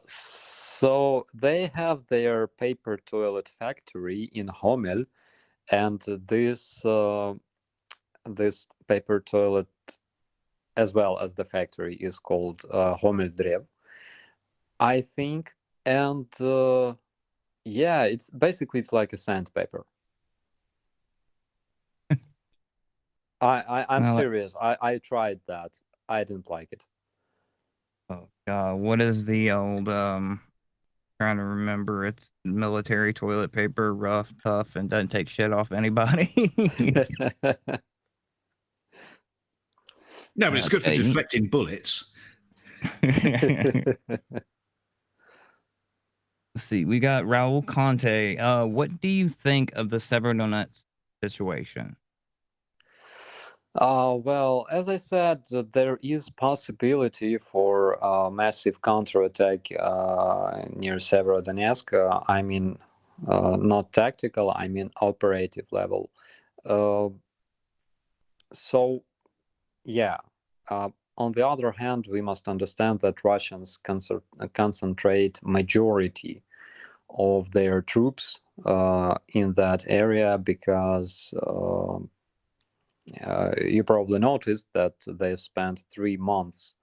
So they have their paper toilet factory in Homel, and this paper toilet, as well as the factory, is called Homeldrev, I think. And yeah, it's basically, it's like a sandpaper. I'm Well, serious. I tried that. I didn't like it. oh god, what is the old trying to remember? It's military toilet paper, rough, tough, and doesn't take shit off anybody. No, but it's good for Okay. deflecting bullets. Let's see. We got Raul Conte. What do you think of the Severodonetsk situation? Well, as I said, there is possibility for a massive counterattack near Severodonetsk. I mean, not tactical, I mean operative level. So, yeah. On the other hand, we must understand that Russians concentrate majority of their troops in that area, because you probably noticed that they've spent 3 months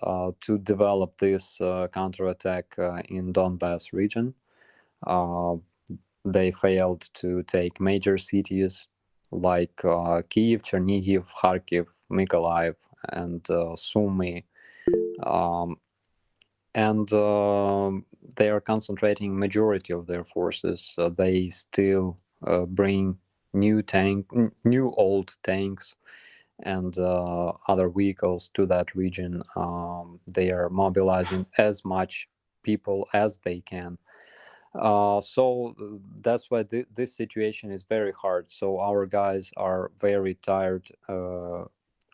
to develop this counterattack in Donbass region. They failed to take major cities like Kyiv, Chernihiv, Kharkiv, Mykolaiv, and Sumy. And they are concentrating majority of their forces. They still bring new old tanks and other vehicles to that region. They are mobilizing as much people as they can. So that's why this situation is very hard. So our guys are very tired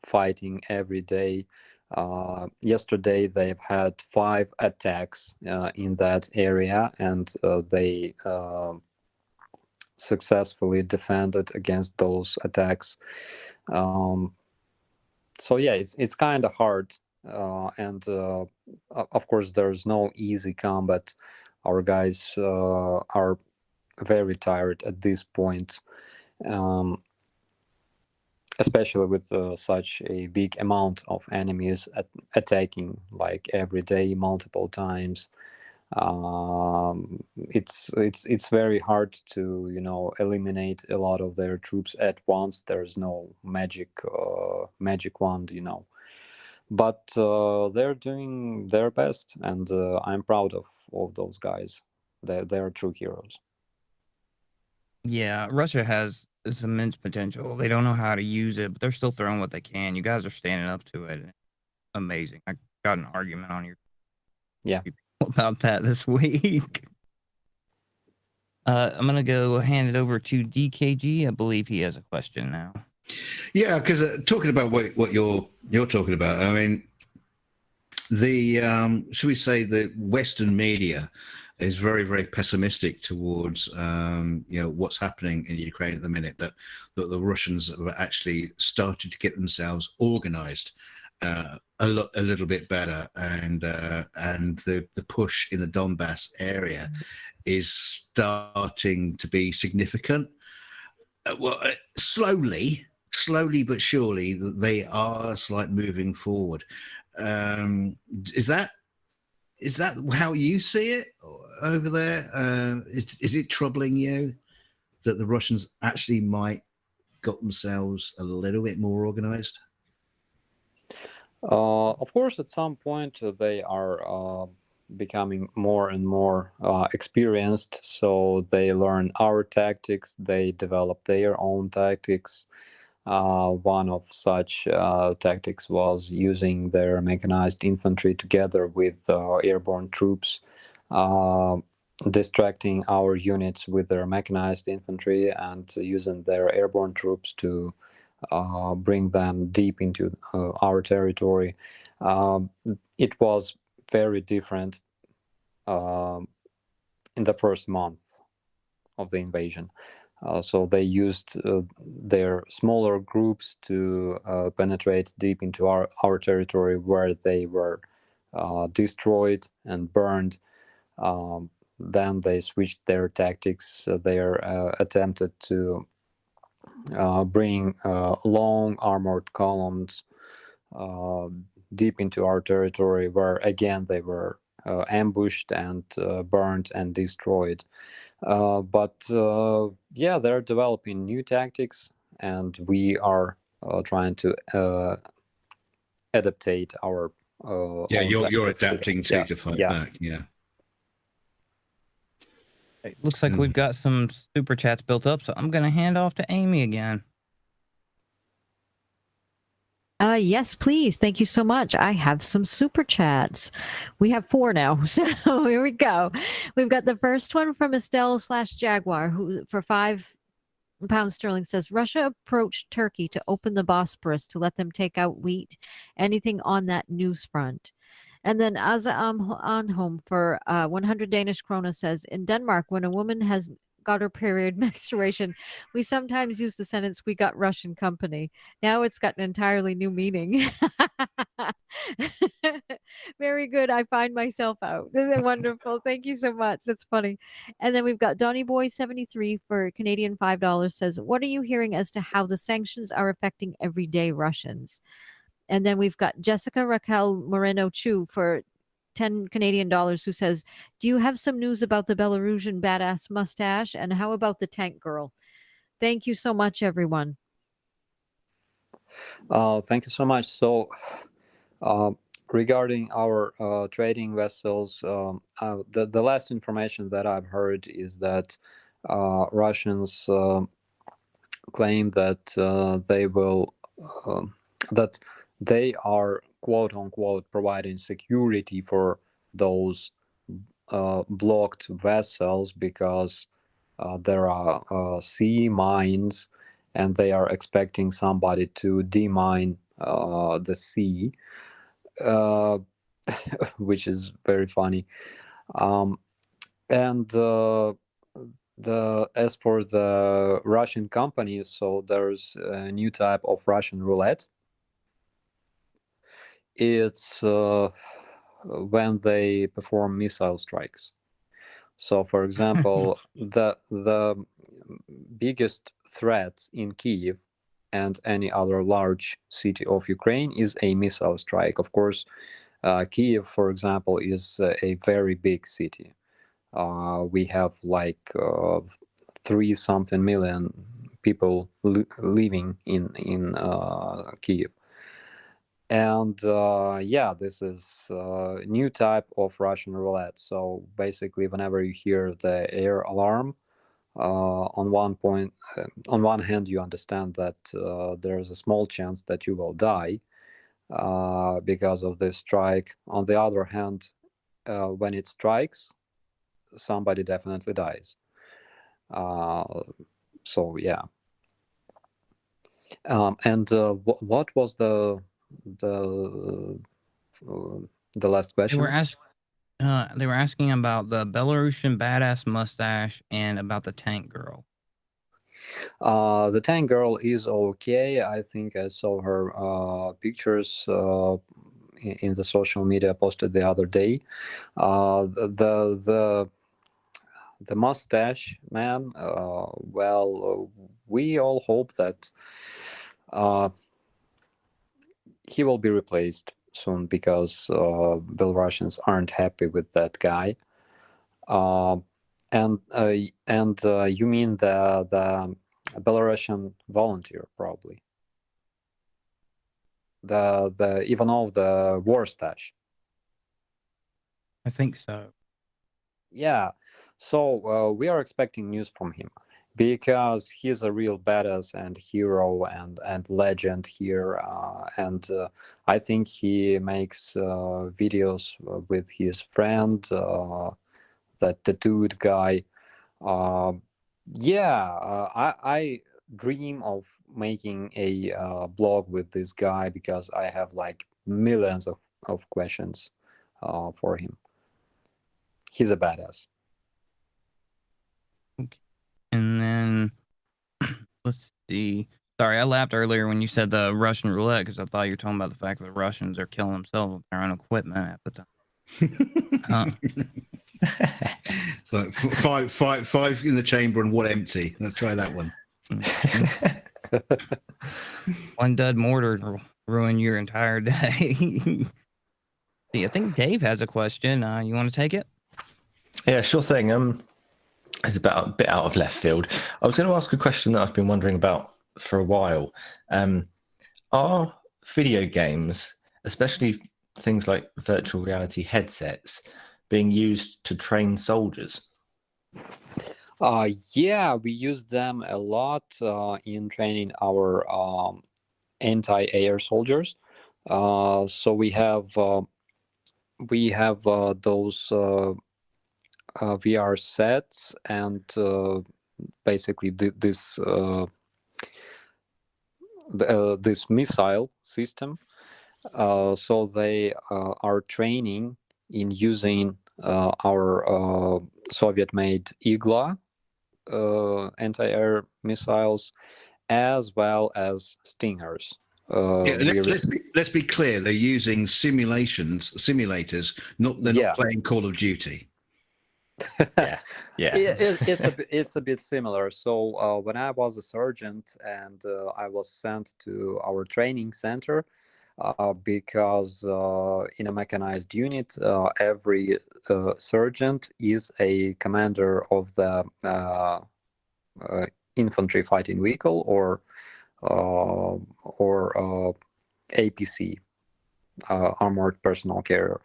fighting every day. Yesterday they've had 5 attacks in that area, and they successfully defended against those attacks. So yeah, it's kind of hard, and of course there's no easy combat. Our guys are very tired at this point. especially with such a big amount of enemies attacking like every day, multiple times. It's very hard to eliminate a lot of their troops at once. There's no magic wand, but they're doing their best, and I'm proud of those guys. They're true heroes. Yeah, Russia has this immense potential. They don't know how to use it, but they're still throwing what they can. You guys are standing up to it. Amazing. I got an argument on your about that this week. I'm gonna go hand it over to DKG. I believe he has a question now. Yeah, because talking about what you're talking about, I mean, the should we say the Western media is very, very pessimistic towards what's happening in Ukraine at the minute. That the Russians have actually started to get themselves organized a little bit better, and the push in the Donbass area is starting to be significant. Slowly but surely, they are moving forward. Is that how you see it over there? Is it troubling you that the Russians actually might got themselves a little bit more organized? Of course, at some point they are becoming more and more experienced, so they learn our tactics, they develop their own tactics. One of such tactics was using their mechanized infantry together with airborne troops, distracting our units with their mechanized infantry and using their airborne troops to bring them deep into our territory. It was very different in the first month of the invasion. So they used their smaller groups to penetrate deep into our territory, where they were destroyed and burned. Then they switched their tactics. They attempted to bring long armored columns deep into our territory, where again they were ambushed and burned and destroyed. But they're developing new tactics, and we are trying to adaptate our you're adapting to fight back. It looks like we've got some super chats built up, so I'm gonna hand off to Aimee again. Yes, please. Thank you so much. I have some super chats. We have 4 now. So here we go. We've got the first one from Estelle/Jaguar, who for £5 sterling says, Russia approached Turkey to open the Bosporus to let them take out wheat. Anything on that news front? And then Asa on home for 100 Danish krona says, in Denmark, when a woman has got her period menstruation, we sometimes use the sentence, we got Russian company. Now it's got an entirely new meaning. Very good. I find myself out. Wonderful. Thank you so much. That's funny. And then we've got Donny Boy 73 for Canadian $5 says, what are you hearing as to how the sanctions are affecting everyday Russians? And then we've got Jessica Raquel Moreno Chu for 10 Canadian dollars who says, do you have some news about the Belarusian badass mustache? And how about the tank girl? Thank you so much, everyone. Thank you so much. So regarding our trading vessels, the last information that I've heard is that Russians claim that they will that they are quote unquote providing security for those blocked vessels because there are sea mines, and they are expecting somebody to demine the sea, which is very funny. And as for the Russian companies, so there's a new type of Russian roulette. It's when they perform missile strikes. So, for example, the biggest threat in Kyiv and any other large city of Ukraine is a missile strike. Of course, Kiev, for example, is a very big city. We have like 3-something million people living in Kiev. And yeah, this is a new type of Russian roulette. So basically, whenever you hear the air alarm, on one hand, you understand that there's a small chance that you will die because of this strike. On the other hand, when it strikes, somebody definitely dies. So yeah. And what was the last question? They were asking about the Belarusian badass mustache and about the tank girl. The tank girl is okay. I think I saw her pictures in the social media posted the other day. The mustache man. Well, we all hope that he will be replaced soon because Belarusians aren't happy with that guy. And you mean the Belarusian volunteer, probably the Ivanov, the war stash. I think so. Yeah, so we are expecting news from him because he's a real badass and hero and legend here, and I think he makes videos with his friend, that tattooed guy. I dream of making a blog with this guy because I have like millions of questions for him. He's a badass. Okay. And then let's see. Sorry, I laughed earlier when you said the Russian roulette because I thought you were talking about the fact that the Russians are killing themselves with their own equipment at the time. It's like five in the chamber and one empty. Let's try that one. One dead mortar will ruin your entire day. See, I think Dave has a question. You want to take it? Yeah, sure thing. It's about a bit out of left field. I was going to ask a question that I've been wondering about for a while. Are video games, especially things like virtual reality headsets, being used to train soldiers? Yeah, we use them a lot in training our anti-air soldiers. So we have those VR sets, and basically this missile system. So they are training in using our Soviet-made Igla anti-air missiles, as well as Stingers. Let's be clear. They're using simulators. They're not playing Call of Duty. Yeah. It's a bit similar. So when I was a sergeant and I was sent to our training center, because in a mechanized unit, every sergeant is a commander of the infantry fighting vehicle or APC, armored personnel carrier.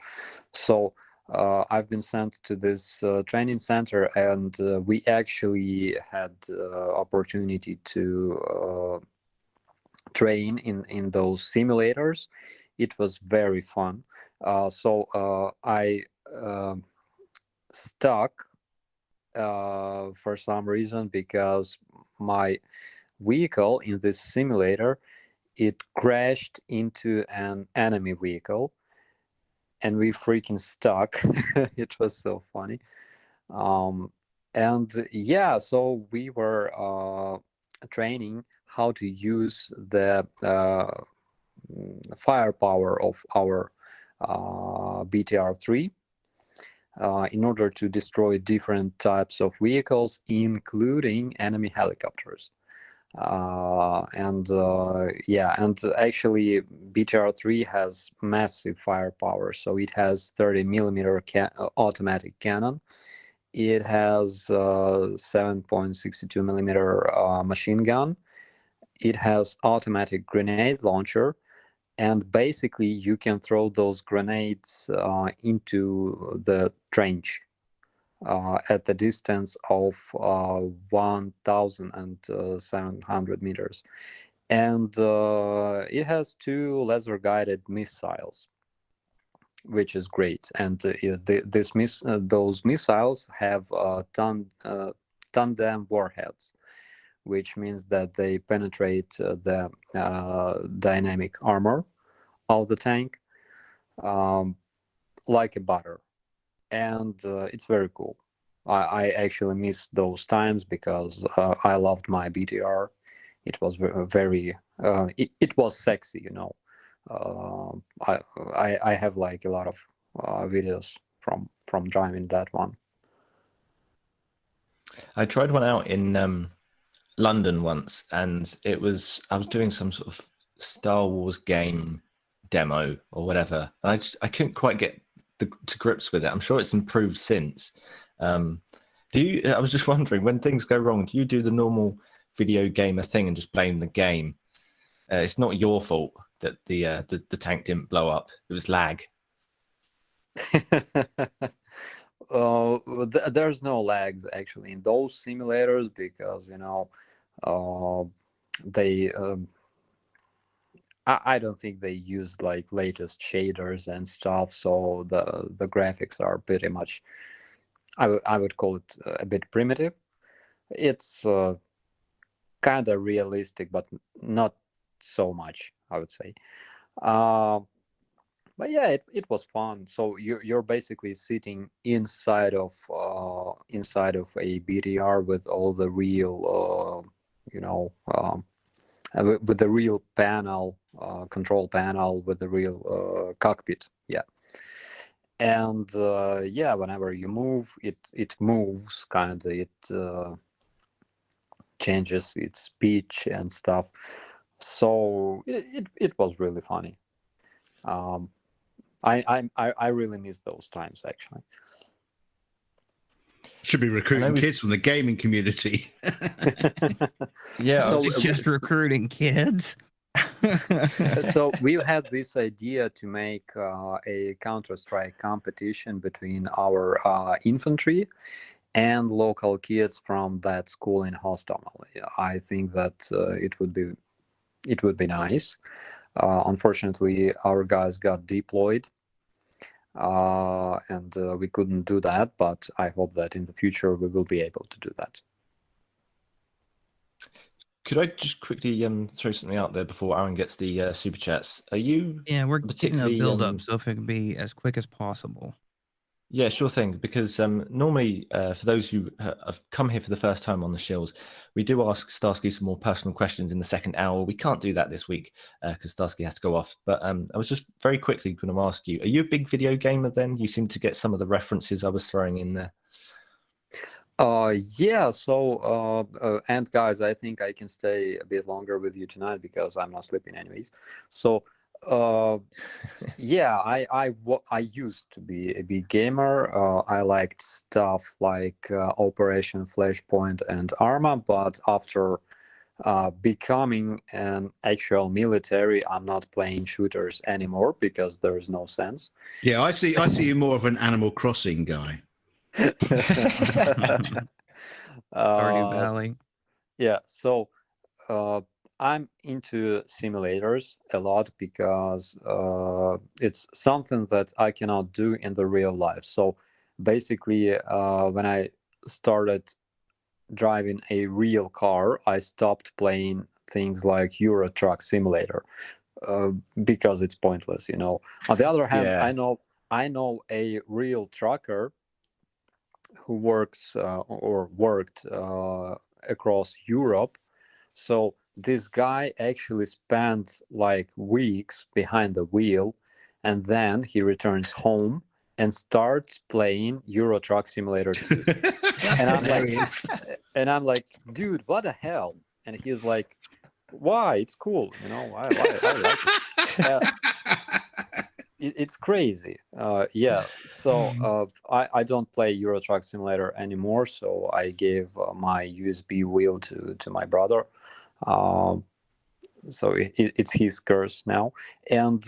So I've been sent to this training center, and we actually had opportunity to train in those simulators. It was very fun. So I stuck for some reason because my vehicle in this simulator, it crashed into an enemy vehicle, and we freaking stuck. It was so funny. And yeah, so we were training how to use the firepower of our BTR-3 in order to destroy different types of vehicles, including enemy helicopters. And actually BTR-3 has massive firepower. So it has 30 millimeter automatic cannon. It has 7.62 millimeter machine gun. It has automatic grenade launcher, and basically you can throw those grenades into the trench at the distance of 1,700 meters. And it has 2 laser guided missiles, which is great. And those missiles have tandem warheads, which means that they penetrate the dynamic armor of the tank like a butter. And it's very cool. I actually miss those times because I loved my BTR. It was very it was sexy, you know. I have like a lot of videos from driving that one. I tried one out in London once, and I was doing some sort of Star Wars game demo or whatever, and I couldn't quite get to grips with it. I'm sure it's improved since. I was just wondering, when things go wrong, do you do the normal video gamer thing and just blame the game? It's not your fault that the tank didn't blow up. It was lag. There's no lags actually in those simulators because, you know, they I don't think they use like latest shaders and stuff, so the graphics are pretty much, I would call it a bit primitive. It's kind of realistic, but not so much, I would say. But yeah, it was fun. So you're basically sitting inside of a BTR with all the real with the real panel, control panel, with the real cockpit. Yeah. And whenever you move, it moves kind of, it changes its pitch and stuff. So it was really funny. I really miss those times actually. Should be recruiting kids from the gaming community. Yeah, so just recruiting kids. So we had this idea to make a Counter-Strike competition between our infantry and local kids from that school in Hostomel. I think that it would be nice. Unfortunately, our guys got deployed, and we couldn't do that. But I hope that in the future we will be able to do that. Could I just quickly throw something out there before Aaron gets the super chats? Are you? Yeah, we're getting a particularly build up, so if it can be as quick as possible. Yeah, sure thing. Because normally, for those who have come here for the first time on the Shills, we do ask Starsky some more personal questions in the second hour. We can't do that this week because Starsky has to go off. But I was just very quickly going to ask you, are you a big video gamer then? You seem to get some of the references I was throwing in there. Yeah, so and guys, I think I can stay a bit longer with you tonight because I'm not sleeping anyways. So yeah, I used to be a big gamer. I liked stuff like Operation Flashpoint and Arma, but after becoming an actual military, I'm not playing shooters anymore because there is no sense. Yeah, I see you more of an Animal Crossing guy. Stardew Valley. Yeah, so I'm into simulators a lot because it's something that I cannot do in the real life. So basically, when I started driving a real car, I stopped playing things like Euro Truck Simulator because it's pointless, you know. On the other hand, Yeah. I know a real trucker who works or worked across Europe. So this guy actually spent like weeks behind the wheel, and then he returns home and starts playing Euro Truck Simulator 2. And I'm like, dude, what the hell? And he's like, why? It's cool, you know. I like it. It's crazy. Yeah. So I don't play Euro Truck Simulator anymore. So I gave my USB wheel to my brother. So it's his curse now. And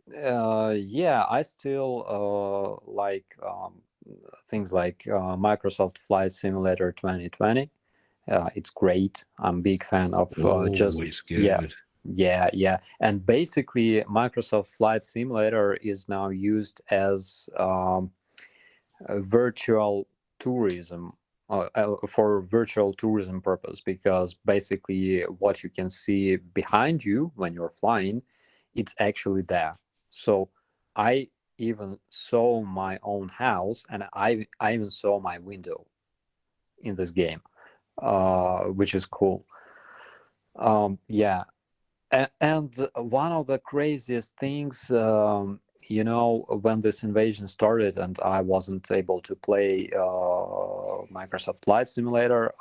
yeah, I still like things like Microsoft Flight Simulator 2020. It's great. I'm a big fan of it's good. Yeah. And basically, Microsoft Flight Simulator is now used as a virtual tourism for virtual tourism purpose, because basically what you can see behind you when you're flying, it's actually there. So I even saw my own house, and I even saw my window in this game, which is cool. Yeah. And one of the craziest things, you know, when this invasion started and I wasn't able to play Microsoft Flight Simulator,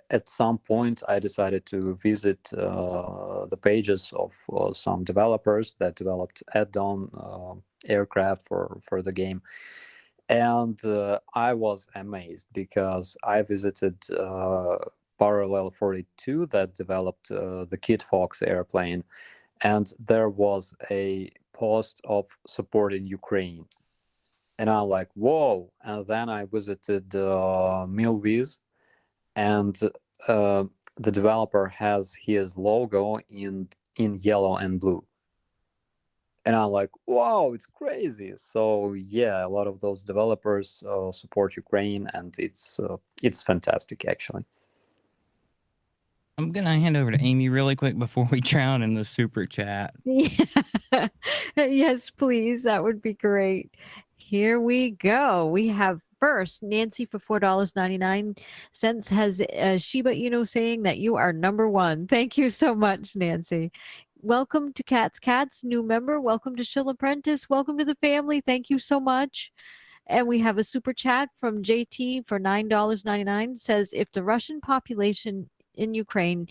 at some point I decided to visit the pages of some developers that developed add-on aircraft for the game. And I was amazed because I visited Parallel 42 that developed the Kit Fox airplane, and there was a post of supporting Ukraine, and I'm like, whoa. And then I visited Milviz, and the developer has his logo in yellow and blue, and I'm like, wow, it's crazy. So yeah, a lot of those developers support Ukraine, and it's fantastic, actually. I'm gonna hand over to Aimee really quick before we drown in the super chat. Yeah. Yes, please. That would be great. Here we go. We have first Nancy for $4.99 has Shiba Inu saying that you are number one. Thank you so much, Nancy. Welcome to Cats, new member. Welcome to Shill Apprentice. Welcome to the family. Thank you so much. And we have a super chat from JT for $9.99. Says, if the Russian population in Ukraine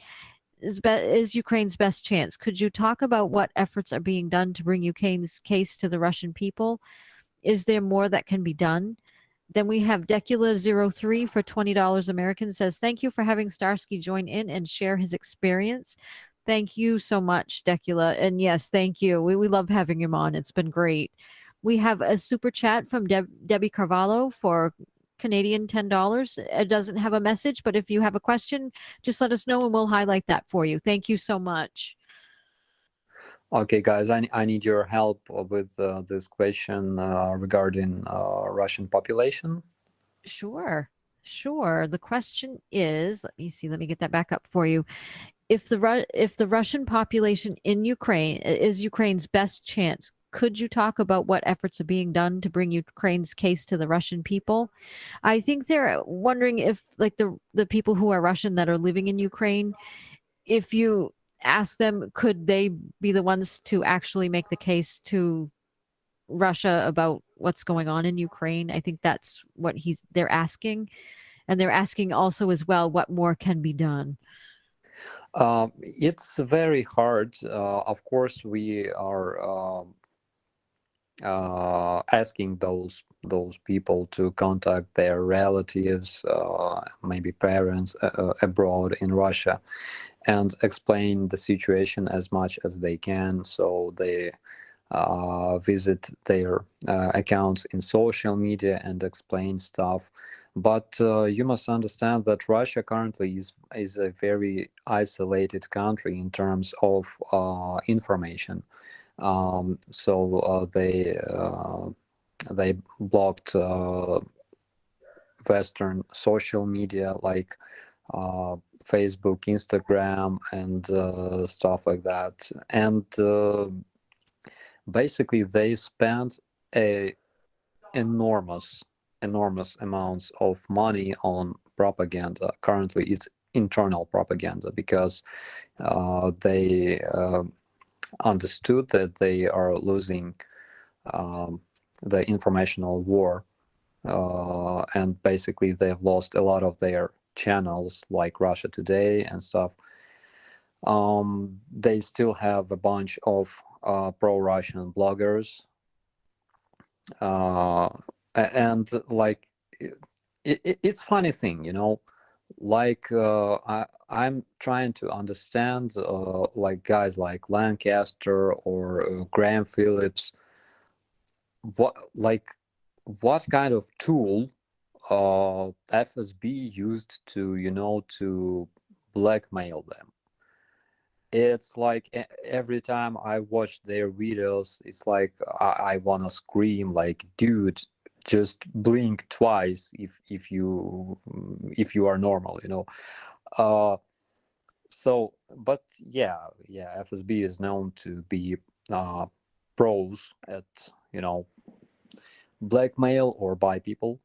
is Ukraine's best chance, could you talk about what efforts are being done to bring Ukraine's case to the Russian people? Is there more that can be done? Then we have Decula03 for $20 American. Says, thank you for having Starsky join in and share his experience. Thank you so much, Decula. And yes, thank you. We love having him on. It's been great. We have a super chat from Debbie Carvalho for Canadian $10. It doesn't have a message, but if you have a question, just let us know and we'll highlight that for you. Thank you so much. Okay, guys, I need your help with this question regarding Russian population. Sure. The question is, let me see, let me get that back up for you. If the Russian population in Ukraine is Ukraine's best chance, could you talk about what efforts are being done to bring Ukraine's case to the Russian people? I think they're wondering if, like, the people who are Russian that are living in Ukraine, if you ask them, could they be the ones to actually make the case to Russia about what's going on in Ukraine? I think that's what they're asking. And they're asking also as well, what more can be done? It's very hard. Of course, we are asking those people to contact their relatives, maybe parents abroad in Russia, and explain the situation as much as they can. So they visit their accounts in social media and explain stuff. But you must understand that Russia currently is a very isolated country in terms of information. So they blocked Western social media like Facebook, Instagram, and stuff like that. And basically, they spent enormous amounts of money on propaganda. Currently, it's internal propaganda because they understood that they are losing the informational war, and basically they've lost a lot of their channels like Russia Today and stuff, they still have a bunch of pro-Russian bloggers, and like it's funny thing, you know, like I'm trying to understand like guys like Lancaster or Graham Phillips, what kind of tool FSB used to, you know, to blackmail them. It's like every time I watch their videos, it's like I want to scream, like, dude, just blink twice if you are normal, you know. So, but yeah, FSB is known to be pros at, you know, blackmail or buy people.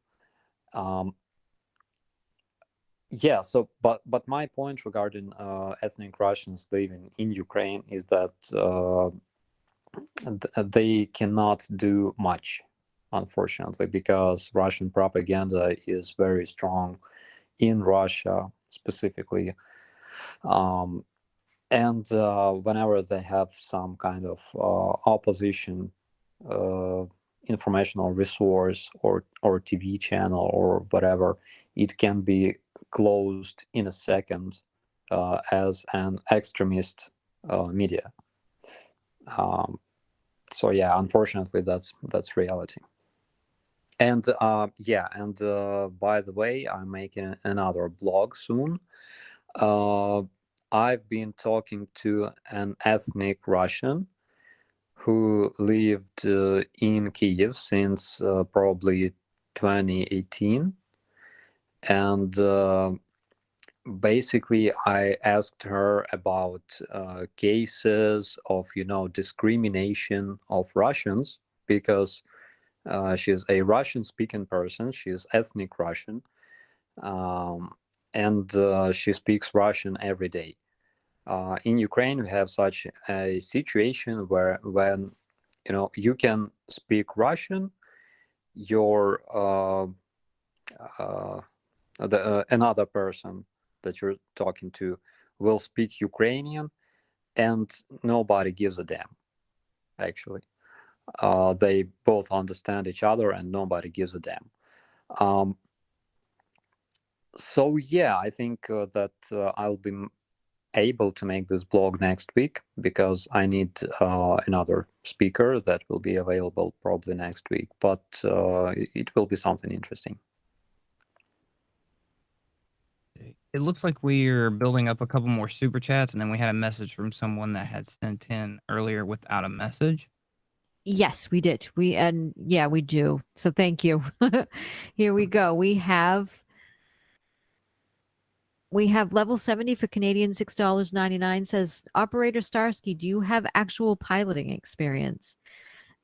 Yeah, so but my point regarding ethnic Russians living in Ukraine is that they cannot do much, unfortunately, because Russian propaganda is very strong in Russia specifically. And whenever they have some kind of opposition informational resource or TV channel or whatever, it can be closed in a second as an extremist media. So yeah, unfortunately, that's reality. And yeah, and by the way, I'm making another blog soon. I've been talking to an ethnic Russian who lived in Kiev since probably 2018. And basically, I asked her about cases of, you know, discrimination of Russians, because she's a Russian-speaking person. She's ethnic Russian, and she speaks Russian every day. In Ukraine, we have such a situation where, when, you know, you can speak Russian, your another person that you're talking to will speak Ukrainian, and nobody gives a damn. Actually, they both understand each other, and nobody gives a damn. So yeah, I think that I'll be able to make this blog next week, because I need another speaker that will be available probably next week, but it will be something interesting. It looks like we're building up a couple more super chats, and then we had a message from someone that had sent in earlier without a message. Yes, we did. We do. So thank you. Here we go. We have level 70 for Canadian $6.99, says, Operator Starsky, do you have actual piloting experience?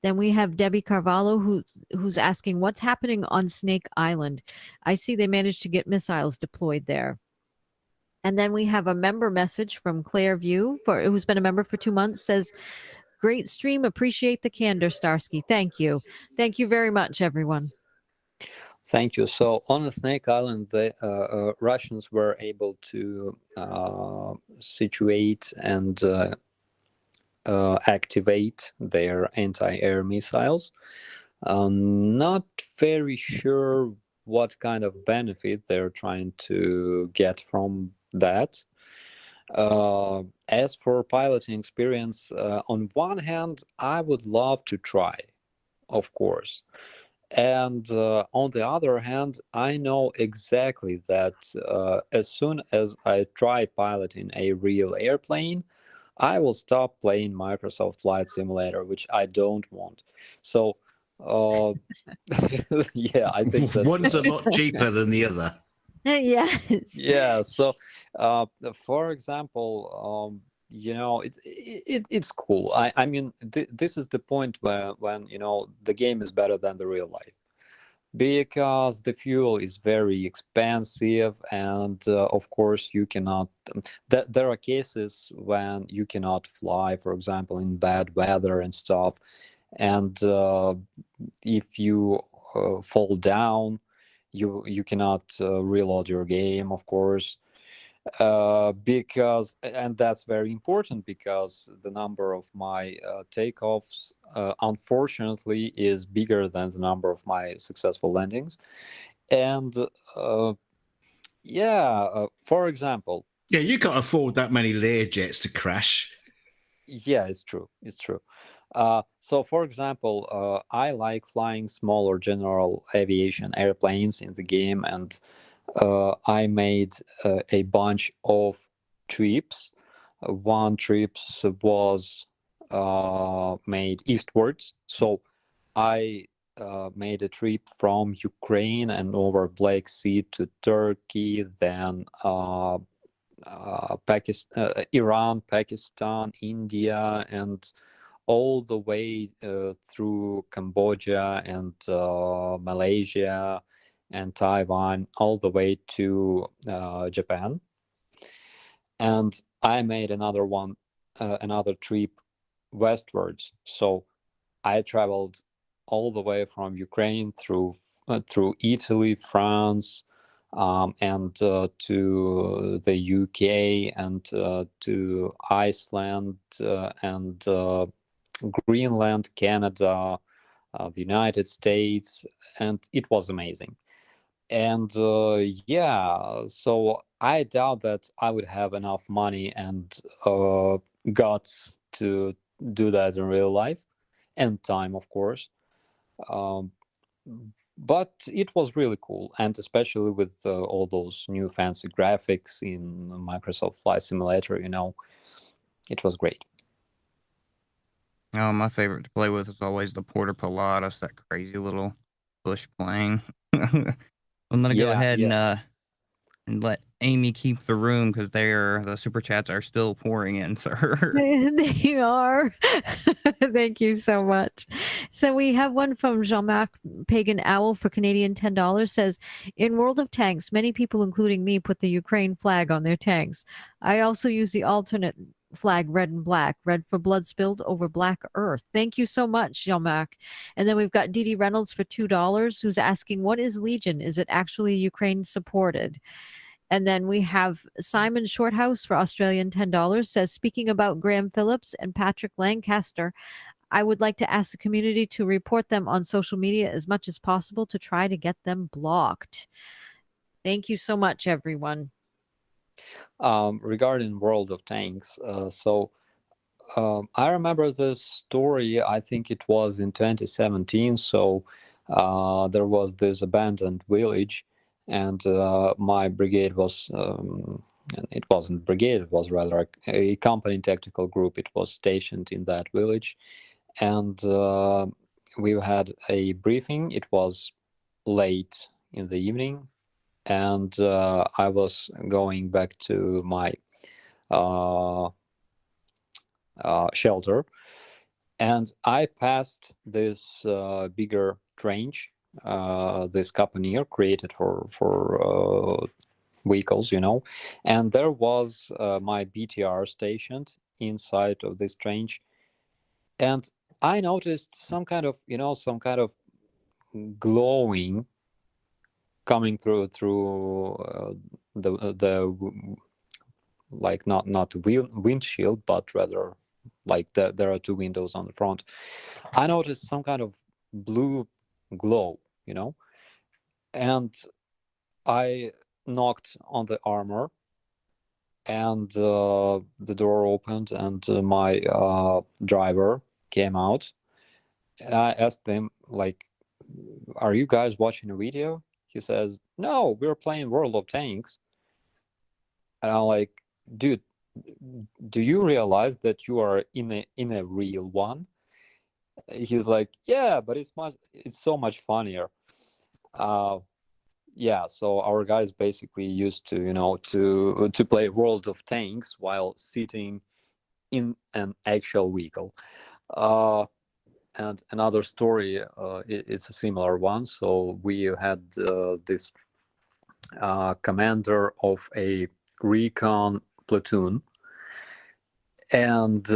Then we have Debbie Carvalho, who's asking, what's happening on Snake Island? I see they managed to get missiles deployed there. And then we have a member message from Claire View, who's been a member for 2 months, says, great stream, appreciate the candor, Starsky. Thank you. Thank you very much, everyone. Thank you. So on Snake Island, the Russians were able to situate and activate their anti-air missiles. Not very sure what kind of benefit they're trying to get from that. As for piloting experience, on one hand, I would love to try, of course. And on the other hand, I know exactly that as soon as I try piloting a real airplane, I will stop playing Microsoft Flight Simulator, which I don't want. So, yeah, I think that one's a lot cheaper than the other. Yes. Yeah. So, for example, you know, it's cool. I mean, this is the point where, when, you know, the game is better than the real life, because the fuel is very expensive, and of course you cannot. There are cases when you cannot fly, for example, in bad weather and stuff, and if you fall down, you cannot reload your game, of course, because, and that's very important, because the number of my takeoffs unfortunately is bigger than the number of my successful landings. And for example, Yeah, you can't afford that many Learjets to crash. yeah, it's true, so for example, I like flying smaller general aviation airplanes in the game, and I made a bunch of trips. One trip was made eastwards, so I made a trip from Ukraine and over Black Sea to Turkey, then Iran, Pakistan, India, and all the way through Cambodia and Malaysia and Taiwan, all the way to Japan. And I made another trip westwards. So I traveled all the way from Ukraine through Italy, France, and to the UK, and to Iceland, and Greenland, Canada, the United States, and it was amazing. And so I doubt that I would have enough money and guts to do that in real life, and time, of course. But it was really cool, and especially with all those new fancy graphics in Microsoft Flight Simulator, it was great. Oh, my favorite to play with is always the Porter Pilatus, that crazy little bush plane. I'm gonna go ahead and let Aimee keep the room, because the super chats are still pouring in, sir. They are. Thank you so much. So we have one from Jean-Marc Pagan Owl for Canadian $10, says, in World of Tanks, many people, including me, put the Ukraine flag on their tanks. I also use the alternate flag, red and black, red for blood spilled over black earth. Thank you so much, Jean-Marc. And then we've got Dee Reynolds for $2, who's asking, what is Legion? Is it actually Ukraine supported? And then we have Simon Shorthouse for Australian $10, says, speaking about Graham Phillips and Patrick Lancaster, I would like to ask the community to report them on social media as much as possible to try to get them blocked. Thank you so much, everyone. Regarding World of Tanks, I remember this story, I think it was in 2017, so there was this abandoned village, and my brigade was, it wasn't brigade, it was rather a company tactical group. It was stationed in that village, and we had a briefing. It was late in the evening, and I was going back to my shelter, and I passed this bigger trench, this caponnier created for vehicles, and there was my BTR stationed inside of this trench, and I noticed some kind of glowing coming through the like not windshield, but rather like there are two windows on the front. I noticed some kind of blue glow, and I knocked on the armor, and the door opened, and my driver came out, and I asked him, like, are you guys watching a video? He says, no, we're playing World of Tanks. And I'm like, dude, do you realize that you are in a real one? He's like, yeah, but it's so much funnier. So our guys basically used to to play World of Tanks while sitting in an actual vehicle. And another story, it's a similar one. So we had this commander of a recon platoon, and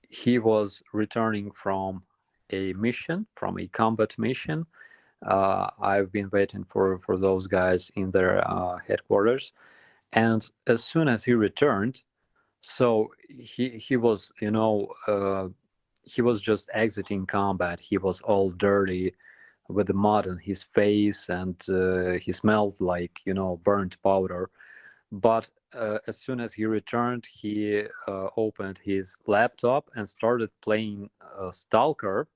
he was returning from a mission, from a combat mission, I've been waiting for those guys in their headquarters, and as soon as he returned, so he was, you know, he was just exiting combat. He was all dirty with the mud on his face, and he smelled like, you know, burnt powder. But as soon as he returned, he opened his laptop and started playing Stalker,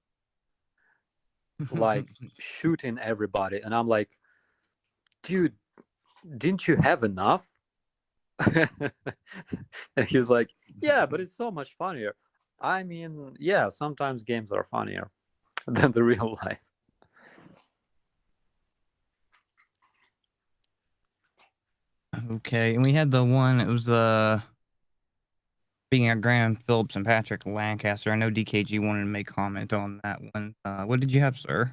like shooting everybody. And I'm like, dude, didn't you have enough? And he's like, yeah, but it's so much funnier. I mean, yeah, sometimes games are funnier than the real life. Okay, and we had the one. It was the being at Graham Phillips and Patrick Lancaster. I know DKG wanted to make comment on that one. What did you have, sir?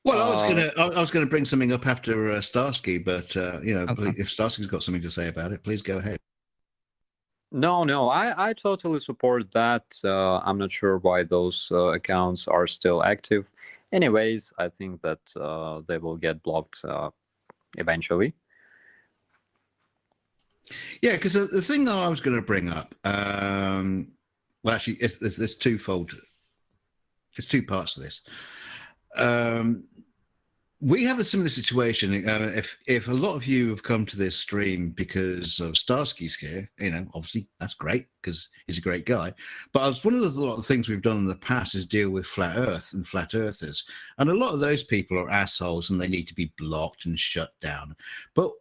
Well, I was gonna bring something up after Starsky, but you know, Okay. if Starsky's got something to say about it, please go ahead. No, I totally support that. I'm not sure why those accounts are still active. Anyways, I think that they will get blocked eventually. Yeah, because the thing that I was going to bring up, well, actually, there's twofold. There's two parts to this. We have a similar situation. If a lot of you have come to this stream because of Starsky's here, you know, obviously that's great because he's a great guy. But one of the lot of things we've done in the past is deal with flat Earth and flat Earthers, and a lot of those people are assholes and they need to be blocked and shut down. But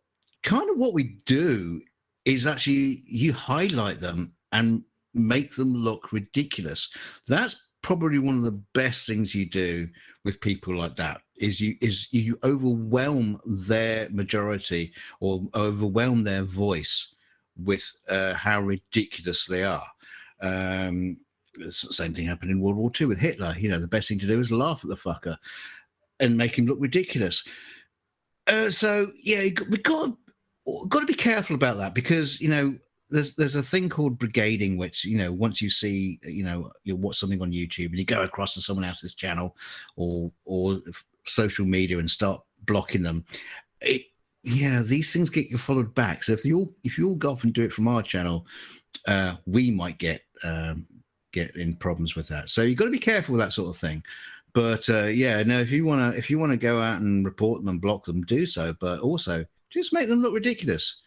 kind of what we do is actually you highlight them and make them look ridiculous. That's probably one of the best things you do with people like that is you overwhelm their majority or overwhelm their voice with how ridiculous they are. The same thing happened in World War II with Hitler. You know, the best thing to do is laugh at the fucker and make him look ridiculous. So yeah, we've got to be careful about that because, you know, there's a thing called brigading, which, you know, once you see, you know, you watch something on YouTube and you go across to someone else's channel or social media and start blocking them, these things get you followed back. So if you all go off and do it from our channel, we might get in problems with that. So you've got to be careful with that sort of thing. But if you wanna go out and report them and block them, do so. But also just make them look ridiculous.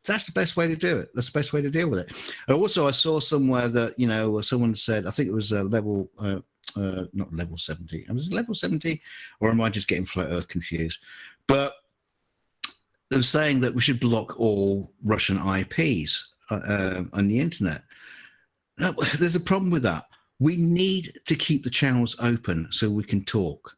That's the best way to do it. That's the best way to deal with it. And also, I saw somewhere that, you know, someone said, I think it was not level 70. Was it level 70? Or am I just getting Flat Earth confused? But they were saying that we should block all Russian IPs on the internet. Now, there's a problem with that. We need to keep the channels open so we can talk.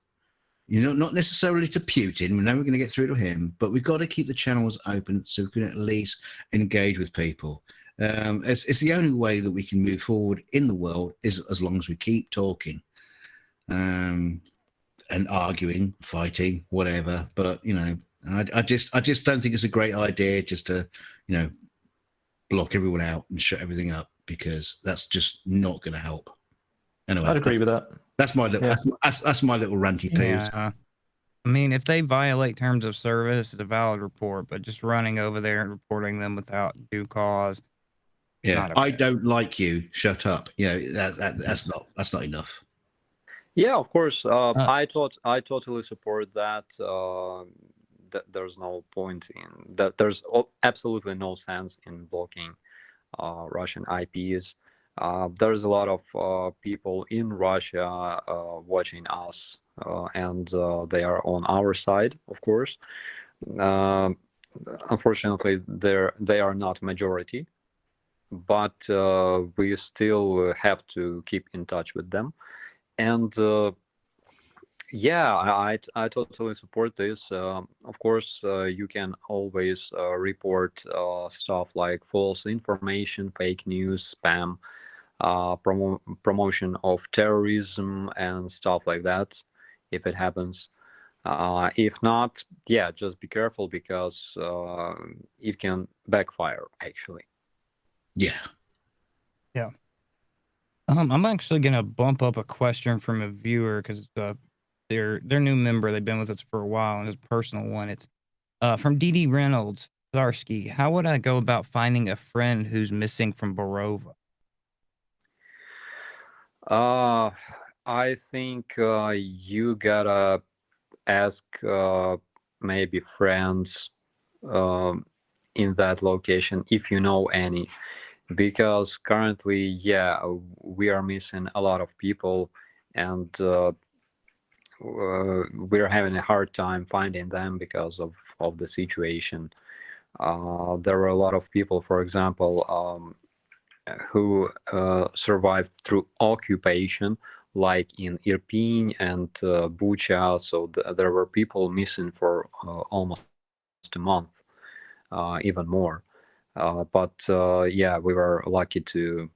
You know, not necessarily to Putin. We know we're going to get through to him, but we've got to keep the channels open so we can at least engage with people. It's the only way that we can move forward in the world is as long as we keep talking and arguing, fighting, whatever. But, you know, I just don't think it's a great idea just to, you know, block everyone out and shut everything up because that's just not going to help. Anyway, I'd agree with that. That's my little that's my little ranty poo. Yeah. I mean, if they violate terms of service, it's a valid report, but just running over there and reporting them without due cause. Yeah, I don't like you. Shut up. You know, that's not enough. Yeah, of course. I totally support that. There's no point in that. There's absolutely no sense in blocking Russian IPs. There's a lot of people in Russia watching us, and they are on our side, of course. Unfortunately, they are not majority, but we still have to keep in touch with them. And I totally support this. Of course, you can always report stuff like false information, fake news, spam, promotion of terrorism and stuff like that if it happens. If not, just be careful because it can backfire actually. Yeah. I'm actually gonna bump up a question from a viewer because they're new member. They've been with us for a while, and it's a personal one. It's from DD Reynolds. Starsky, how would I go about finding a friend who's missing from Borova? I think you gotta ask maybe friends in that location if you know any, because currently, yeah, we are missing a lot of people, and we're having a hard time finding them because of the situation. There were a lot of people, for example, who survived through occupation, like in Irpin and Bucha. So there were people missing for almost a month, even more. But yeah, we were lucky to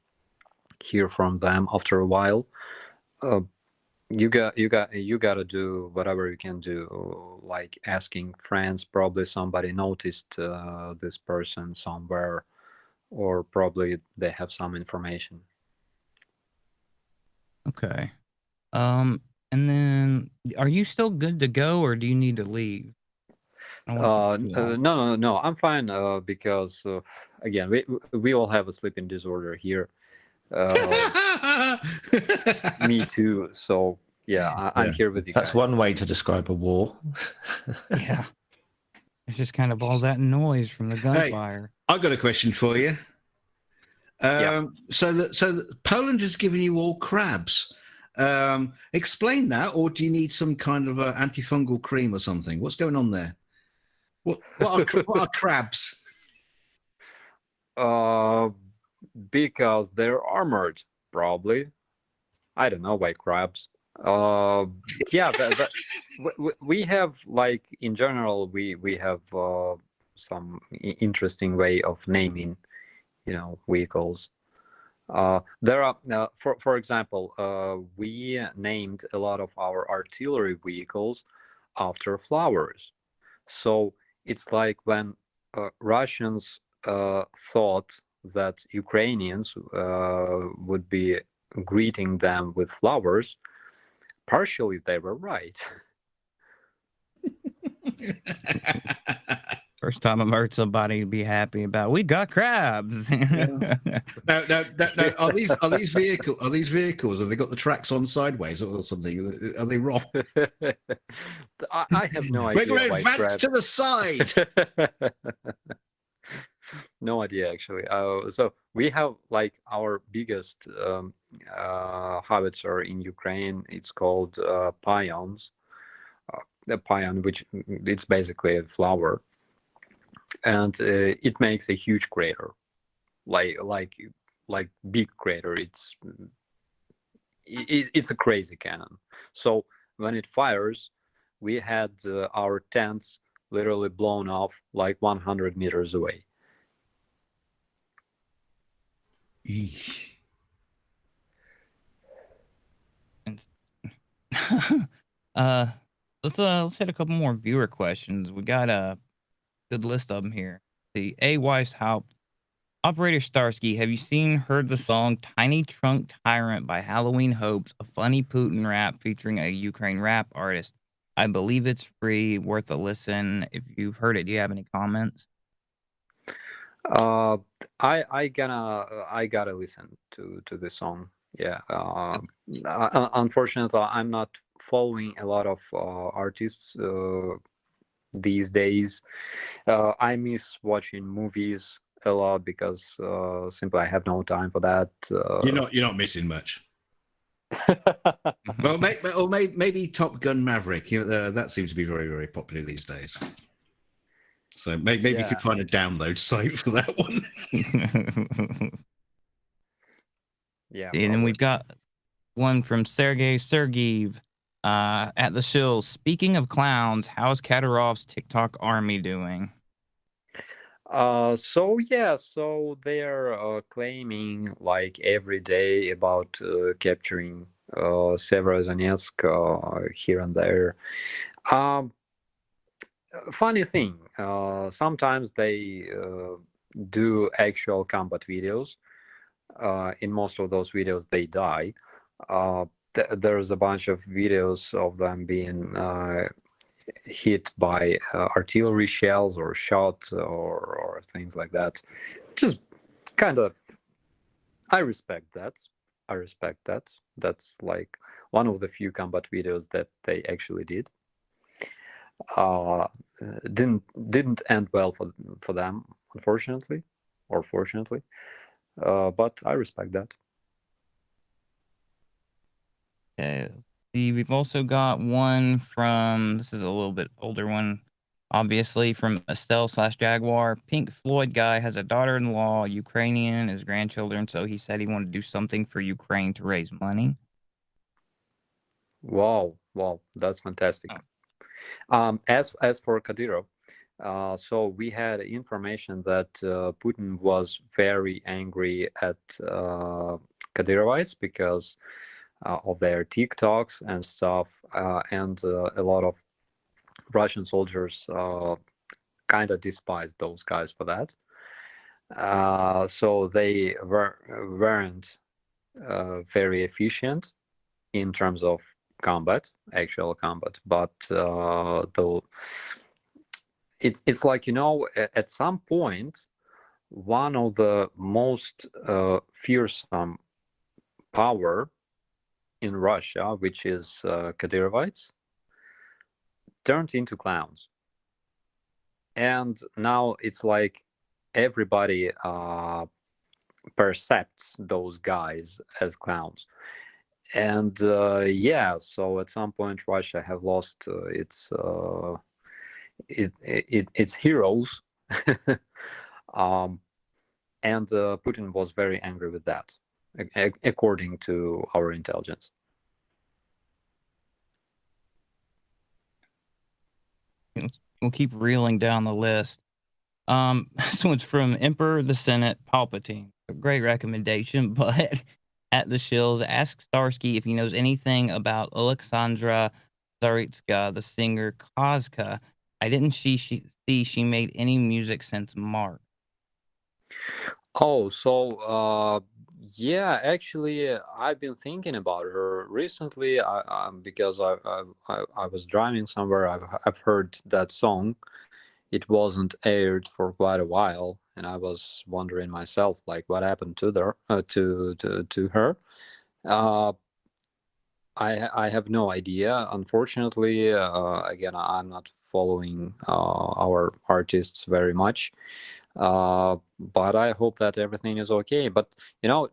hear from them after a while. You got to do whatever you can do, like asking friends. Probably somebody noticed this person somewhere, or probably they have some information. Okay. And then are you still good to go, or do you need to leave? I don't wanna keep you too long. No, I'm fine because again, we all have a sleeping disorder here. Me too. So yeah, I'm Yeah. here with you That's guys. one way to describe a war. Yeah. It's just kind of all that noise from the gunfire. I've got a question for you. Yeah. So Poland has given you all crabs. Explain that, or do you need some kind of antifungal cream or something? What's going on there? What are crabs? Because they're armored, probably. I don't know why crabs. Yeah, we have, like, in general, we have some interesting way of naming, vehicles. There are, for example, we named a lot of our artillery vehicles after flowers. So it's like when Russians thought that Ukrainians would be greeting them with flowers, partially they were right. First time I've heard somebody be happy about we got crabs. No. Are these vehicles? Have they got the tracks on sideways or something? Are they wrong? I have no We're idea going why back crabs. to the side. No idea, actually. So we have, like, our biggest howitzer in Ukraine. It's called pions. The pion, which it's basically a flower, and it makes a huge crater, like big crater. It's a crazy cannon. So when it fires, we had our tents literally blown off like 100 meters away. Let's hit a couple more viewer questions. We got a good list of them here. The A Weiss Haupt. Operator Starsky, have you heard the song Tiny Trunk Tyrant by Halloween Hopes, a funny Putin rap featuring a Ukraine rap artist? I believe it's free, worth a listen. If you've heard it, do you have any comments? I gotta listen to this song. Yeah. Unfortunately, I'm not following a lot of artists these days. I miss watching movies a lot because simply I have no time for that. You're not missing much. Well, maybe Top Gun Maverick. That seems to be very, very popular these days. So maybe you could find a download site for that one. Yeah. And then we've got one from Sergey Sergeev at the Shills. Speaking of clowns, how's Kadyrov's TikTok army doing? So they're claiming, like, every day about capturing Severodonetsk here and there. Funny thing, sometimes they do actual combat videos, in most of those videos they die. There's a bunch of videos of them being hit by artillery shells or shot or things like that. Just kind of, I respect that. That's like one of the few combat videos that they actually did. Didn't end well for them, unfortunately, or fortunately. But I respect that. Okay. We've also got one from, this is a little bit older one, obviously, from Estelle/Jaguar. Pink Floyd guy has a daughter-in-law, Ukrainian, his grandchildren, so he said he wanted to do something for Ukraine to raise money. Wow, that's fantastic. As for Kadyrov, so we had information that Putin was very angry at Kadyrovites because of their TikToks and stuff, and a lot of Russian soldiers kind of despised those guys for that. So they weren't very efficient in terms of actual combat, but though it's like, at some point, one of the most fearsome power in Russia, which is Kadyrovites, turned into clowns. And now it's like everybody perceives those guys as clowns. And yeah, so at some point Russia have lost its heroes. And Putin was very angry with that, according to our intelligence. We'll keep reeling down the list. This one's from Emperor of the Senate, Palpatine. A great recommendation, but at the Shills, ask Starsky if he knows anything about Alexandra Zaritska, the singer Kozka. I didn't see she made any music since March. Oh, so yeah, actually, I've been thinking about her recently. Because I was driving somewhere. I've heard that song. It wasn't aired for quite a while, and I was wondering myself, like, what happened to her? I have no idea. Unfortunately, again, I'm not following our artists very much. But I hope that everything is okay. But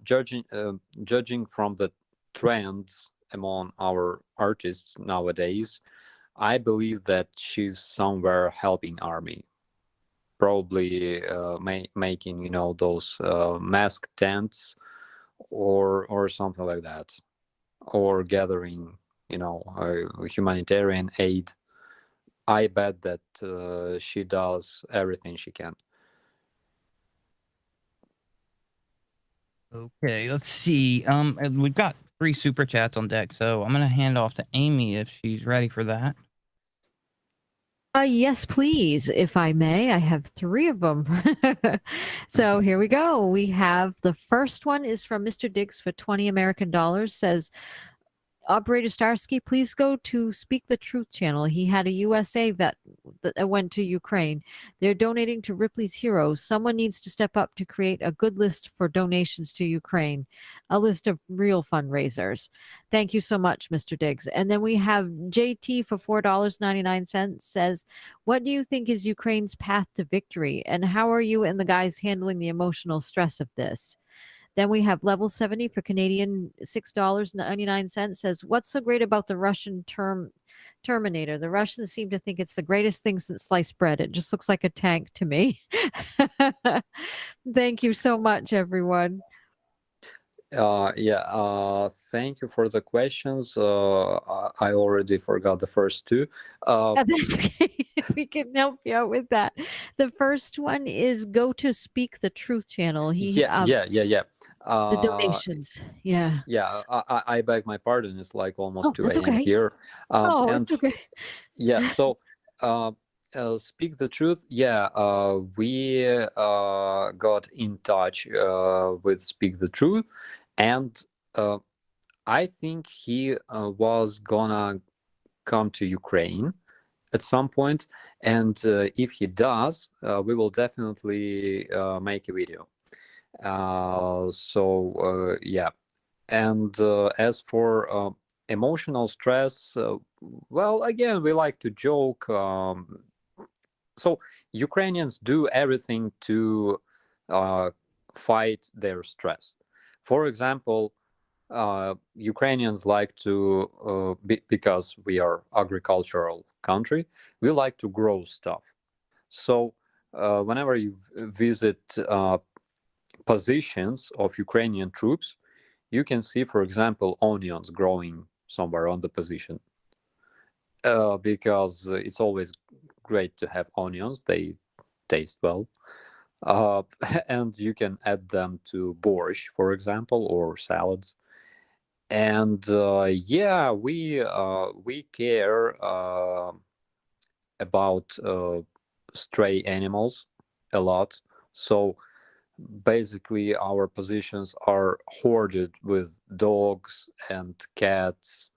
judging from the trends among our artists nowadays, I believe that she's somewhere helping army, probably making those mask tents or something like that, or gathering humanitarian aid. I bet that she does everything she can. Okay, let's see. We've got 3 super chats on deck, so I'm gonna hand off to Aimee if she's ready for that. Yes, please, if I may. I have 3 of them. So here we go. We have the first one is from Mr. Diggs for 20 American dollars. Says, Operator Starsky, please go to Speak the Truth channel. He had a USA vet that went to Ukraine. They're donating to Ripley's Heroes. Someone needs to step up to create a good list for donations to Ukraine, a list of real fundraisers. Thank you so much, Mr. Diggs. And then we have JT for $4.99 says, what do you think is Ukraine's path to victory? And how are you and the guys handling the emotional stress of this? Then we have Level 70 for Canadian $6.99 says, what's so great about the Russian Terminator? The Russians seem to think it's the greatest thing since sliced bread. It just looks like a tank to me. Thank you so much, everyone. Yeah, thank you for the questions. I already forgot the first 2. That's okay. We can help you out with that. The first one is go to Speak the Truth channel. Yeah. The donations. Yeah. Yeah, I beg my pardon. It's like almost 2 a.m. okay. here. Oh, and it's okay. yeah, so Speak the truth. Yeah, we got in touch with Speak the Truth, and I think he was gonna come to Ukraine at some point, and if he does, we will definitely make a video. Yeah, and as for emotional stress, well, again, we like to joke. So Ukrainians do everything to fight their stress. For example, Ukrainians like to, because we are agricultural country, we like to grow stuff. So whenever you visit positions of Ukrainian troops, you can see, for example, onions growing somewhere on the position. Because it's always great to have onions. They taste well. And you can add them to borscht, for example, or salads. And yeah, we care about stray animals a lot. So basically, our positions are hoarded with dogs and cats.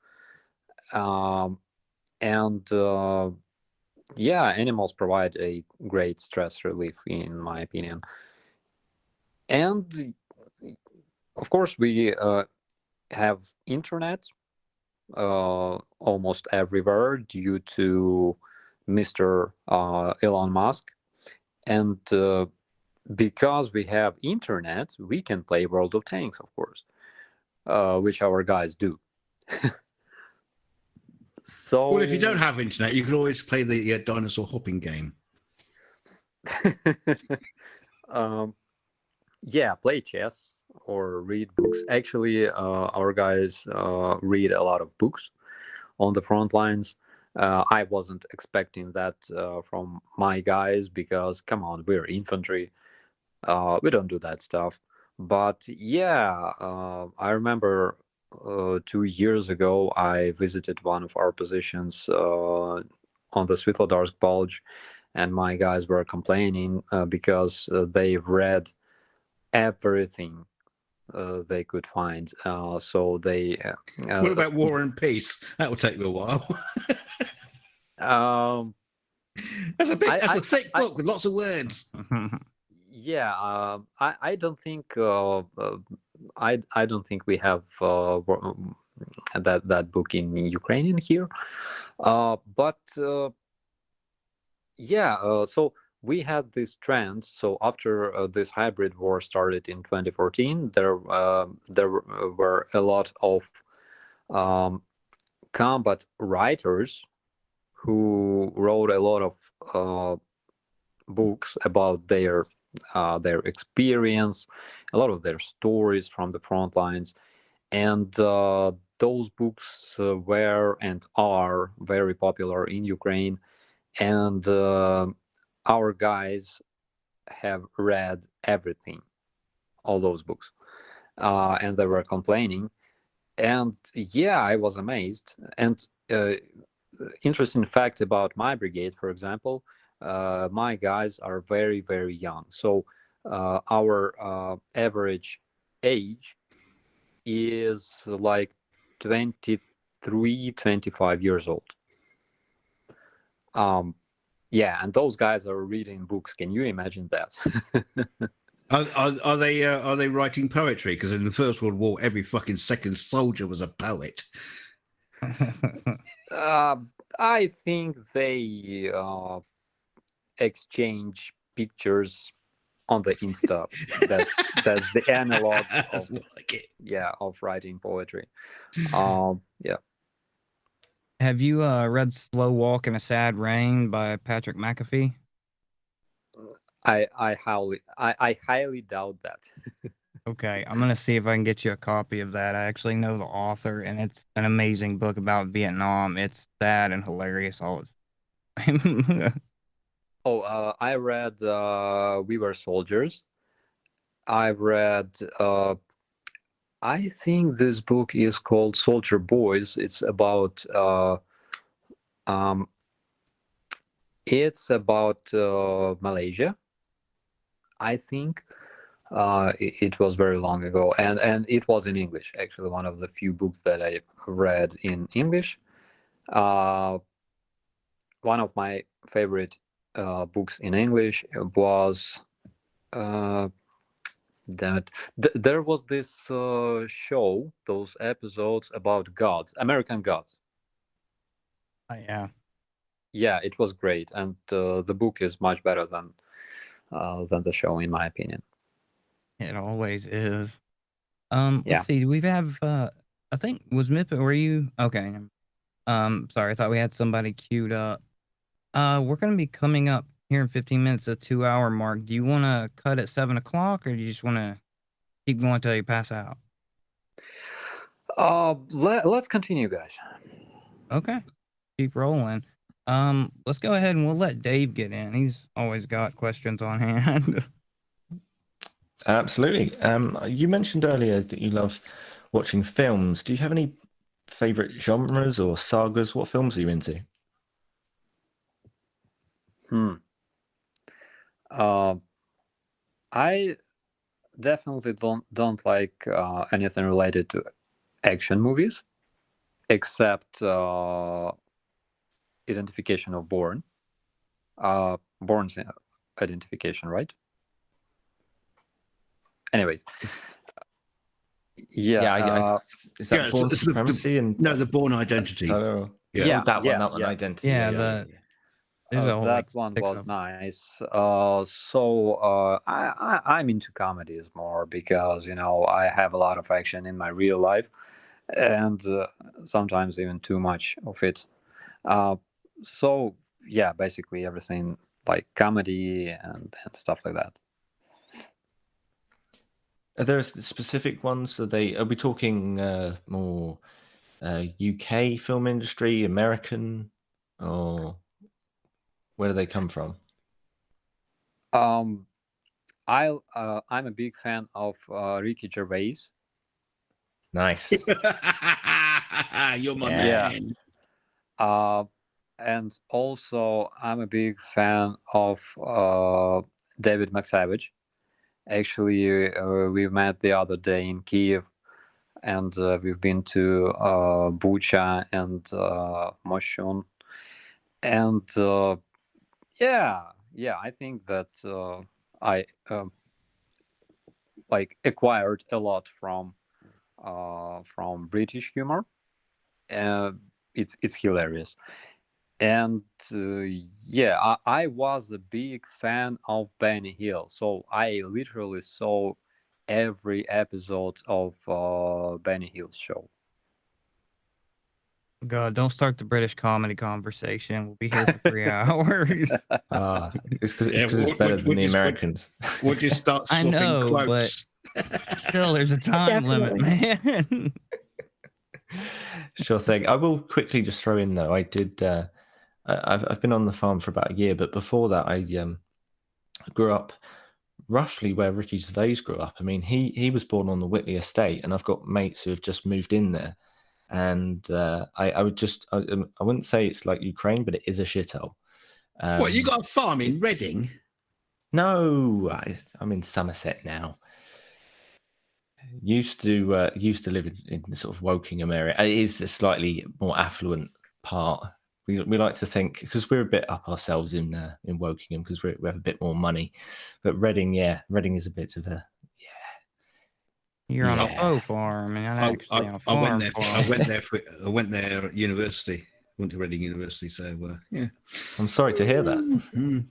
And yeah, animals provide a great stress relief, in my opinion. And of course, we have internet almost everywhere due to Mr. Elon Musk. And because we have internet, we can play World of Tanks, of course, which our guys do. So, well, if you don't have internet, you can always play the dinosaur hopping game. Yeah, play chess or read books. Actually, our guys read a lot of books on the front lines. I wasn't expecting that from my guys because, come on, we're infantry. We don't do that stuff. But yeah, I remember 2 years ago, I visited one of our positions on the Svetlodarsk Bulge, and my guys were complaining because they read everything they could find. So they. What about War and Peace? That will take you a while. That's a thick book with lots of words. Yeah, I don't think I don't think we have that book in Ukrainian here, but yeah. So we had this trend. So after this hybrid war started in 2014, there were a lot of combat writers who wrote a lot of books about their experience, a lot of their stories from the front lines, and those books were and are very popular in Ukraine, and our guys have read everything, all those books, and they were complaining, and yeah, I was amazed. And interesting fact about my brigade, for example, my guys are very, very young. So our average age is like 23, 25 years old. Yeah, and those guys are reading books. Can you imagine that? Are they writing poetry? Because in the First World War, every fucking second soldier was a poet. I think they exchange pictures on the Insta. That's the analog of, of writing poetry. Yeah. Have you read Slow Walk in a Sad Rain by Patrick McAfee? I highly doubt that. Okay, I'm gonna see if I can get you a copy of that. I actually know the author, and it's an amazing book about Vietnam. It's sad and hilarious all at the time. Oh, I read We Were Soldiers. I've read I think this book is called Soldier Boys. It's about It's about Malaysia, I think. It was very long ago, and it was in English. Actually, one of the few books that I read in English. One of my favorite books in English was that there was this show, those episodes about gods, American gods. Yeah. Yeah, it was great, and the book is much better than the show, in my opinion. It always is. Yeah. Let's see. Do we have? I think was Mipet. Were you okay? Sorry, I thought we had somebody queued up. We're gonna be coming up here in 15 minutes, a 2-hour mark. Do you want to cut at 7 o'clock, or do you just want to keep going till you pass out? Let's continue, guys. Okay, keep rolling. Let's go ahead and we'll let Dave get in. He's always got questions on hand. Absolutely. You mentioned earlier that you love watching films. Do you have any favorite genres or sagas? What films are you into? I definitely don't like anything related to action movies, except Identification of Bourne. Bourne's Identification, right? Anyways, yeah. Is that Bourne Supremacy? The Bourne Identity. Yeah, that one, Identity. That one was nice. I'm into comedies more because I have a lot of action in my real life, and sometimes even too much of it. So yeah, basically everything like comedy and stuff like that. Are there specific ones? Are we talking more UK film industry, American, or where do they come from? I'm a big fan of Ricky Gervais. Nice. You're my man. And also I'm a big fan of David McSavage. Actually, we met the other day in Kiev, and we've been to Bucha and Moshun, and I think that I acquired a lot from British humor. It's hilarious. And I was a big fan of Benny Hill, so I literally saw every episode of Benny Hill's show. God, don't start the British comedy conversation. We'll be here for 3 hours. It's because it's better than the Americans. Would you start swapping quotes? But still, there's a time limit, man. Sure thing. I will quickly just throw in though. I did. I've been on the farm for about a year, but before that, I grew up roughly where Ricky Gervais grew up. I mean, he was born on the Whitley estate, and I've got mates who have just moved in there. And I wouldn't say it's like Ukraine, but it is a shithole. What, you got a farm in Reading? No, I'm in Somerset now. Used to live in the sort of Wokingham area. It is a slightly more affluent part. We like to think, because we're a bit up ourselves in Wokingham, because we have a bit more money. But Reading is a bit of a You're on a faux farm, and I went there at university. Went to Reading University, so yeah. I'm sorry to hear that. No,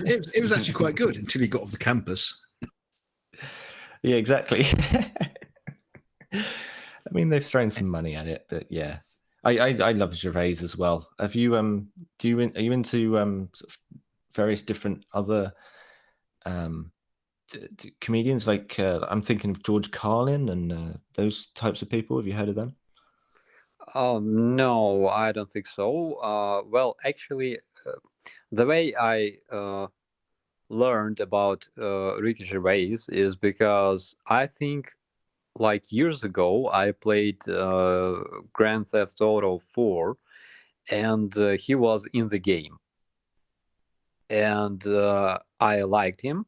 it was actually quite good until you got off the campus. Yeah, exactly. I mean, they've thrown some money at it, but yeah, I love Gervais as well. Have you are you into sort of various different other comedians? Like I'm thinking of George Carlin and those types of people. Have you heard of them? Oh no, I don't think so. Well, actually, the way I learned about Ricky Gervais is because I think like years ago I played Grand Theft Auto 4, and he was in the game. and I liked him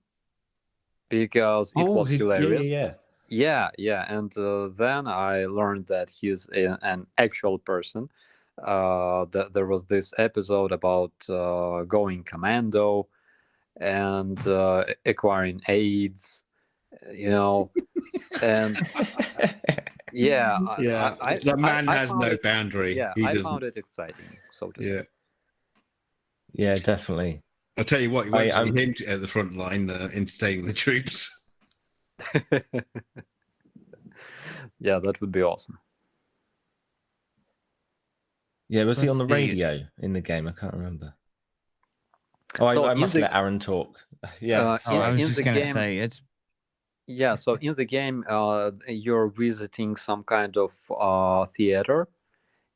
because it was hilarious. Yeah. And then I learned that he's an actual person. There was this episode about going commando and acquiring AIDS, and yeah, the man I has found no it, boundary. yeah, He I doesn't. found it exciting, so to say. Yeah, definitely. I'll tell you what, you won't see him at the front line entertaining the troops. Yeah, that would be awesome. Yeah, was he on the Let's see. radio in the game? I can't remember. So I in must the- let Aaron talk. Yeah, Oh, I was in just the gonna game, say it's yeah. So in the game, you're visiting some kind of theater,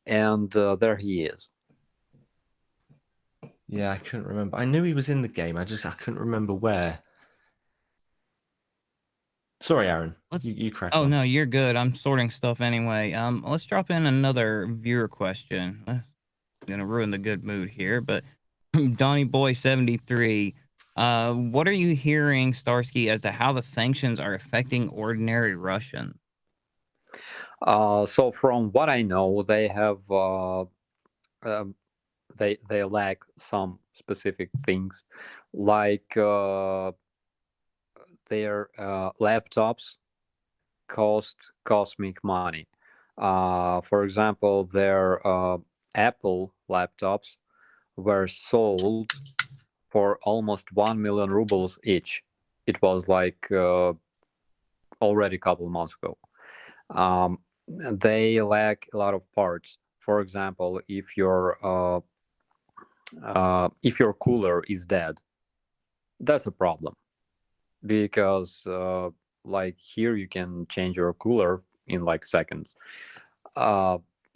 and there he is. yeah, I couldn't remember. I knew he was in the game. I couldn't remember where. Sorry, Aaron. You crack Oh on. no, you're good. I'm sorting stuff anyway. Let's drop in another viewer question. I'm gonna ruin the good mood here, but Donny Boy 73. What are you hearing, Starsky, as to how the sanctions are affecting ordinary Russians? So from what I know, they have they lack some specific things, like their laptops cost cosmic money. For example, their Apple laptops were sold for almost 1 million rubles each. It was like already a couple of months ago. They lack a lot of parts. For example, if your cooler is dead, that's a problem, because like here you can change your cooler in like seconds.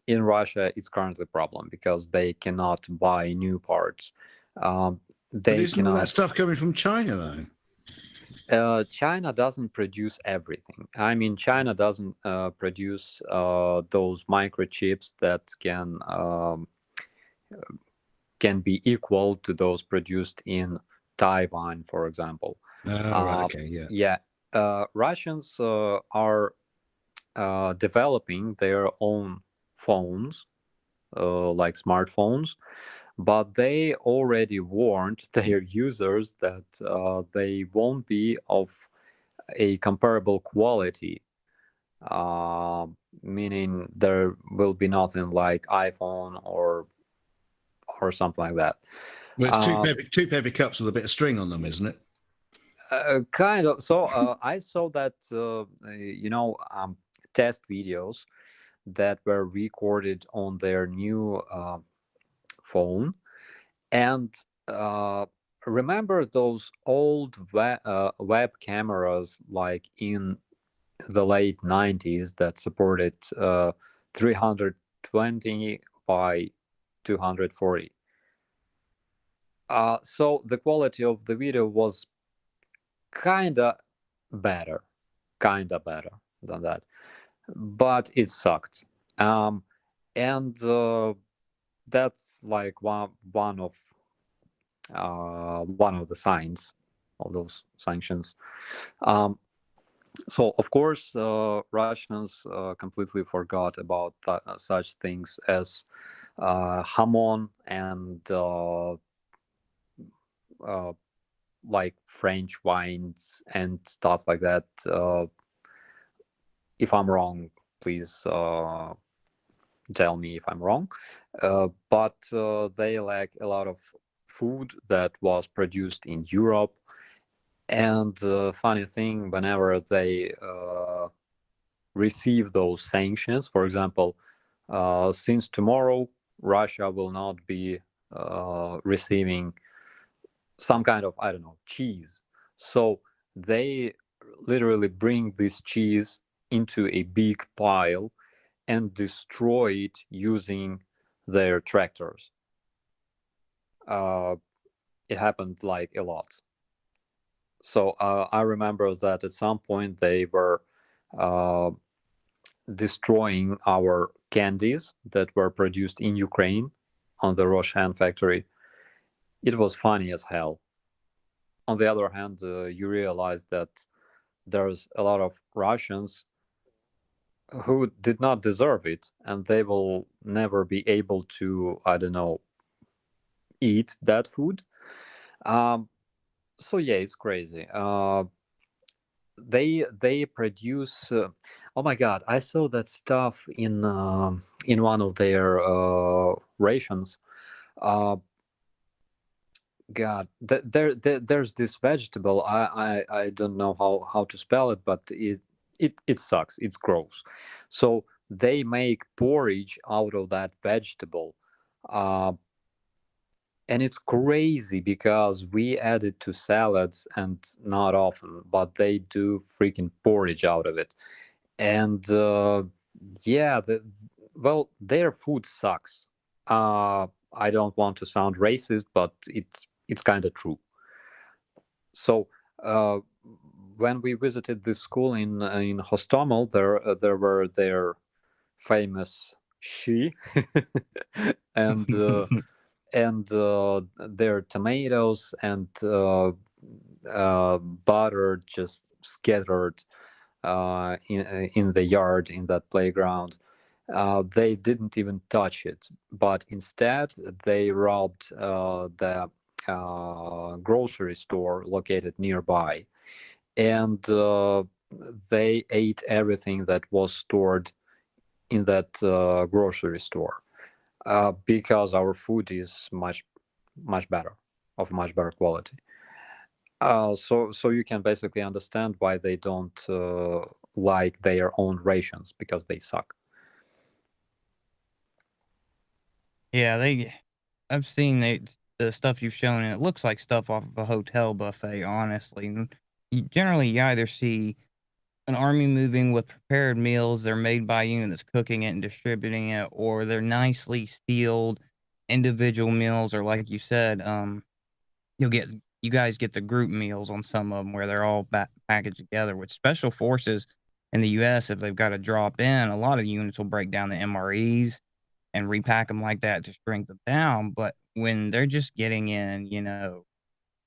In Russia, it's currently a problem because they cannot buy new parts. But They isn't all cannot. that stuff coming from China, though? China doesn't produce everything. I mean, China doesn't produce those microchips that can be equal to those produced in Taiwan, for example. Right, okay, yeah. Yeah. Russians are developing their own phones, like smartphones, but they already warned their users that they won't be of a comparable quality, meaning there will be nothing like iPhone or something like that. Well, it's two paper cups with a bit of string on them, isn't it? Kind of. So I saw that test videos that were recorded on their new phone, and remember those old web cameras, like in the late 90s, that supported 320 by 240. So the quality of the video was kinda better than that, but it sucked. And that's like one of the signs of those sanctions. So of course, Russians completely forgot about such things as hamon and like French wines and stuff like that. If I'm wrong, please tell me if I'm wrong. But they lack a lot of food that was produced in Europe. And funny thing, whenever they receive those sanctions, for example, since tomorrow, Russia will not be receiving some kind of, I don't know, cheese. So they literally bring this cheese into a big pile and destroy it using their tractors. It happened like a lot. So I remember that at some point they were destroying our candies that were produced in Ukraine on the Roshan factory. it was funny as hell. On the other hand, you realize that there's a lot of Russians who did not deserve it, and they will never be able to, I don't know, eat that food. So yeah, it's crazy. They produce. Oh my god, I saw that stuff in one of their rations. God, there's this vegetable. I don't know how to spell it, but it sucks. It's gross. So they make porridge out of that vegetable, and it's crazy because we add it to salads and not often, but they do freaking porridge out of it. And yeah, well, their food sucks. I don't want to sound racist, but it's kind of true. So when we visited this school in Hostomel, there were their famous she and their tomatoes and butter just scattered in the yard, in that playground. They didn't even touch it, but instead they robbed the grocery store located nearby, and they ate everything that was stored in that grocery store, because our food is much better, of much better quality. So you can basically understand why they don't like their own rations, because they suck. Yeah, I've seen the stuff you've shown, and it looks like stuff off of a hotel buffet, honestly. And generally, you either see an army moving with prepared meals, they're made by you that's cooking it and distributing it, or they're nicely sealed individual meals, or like you said, you guys get the group meals on some of them where they're all packaged together. With special forces in the U.S., if they've got to drop in, a lot of units will break down the MREs and repack them like that to shrink them down. But when they're just getting in,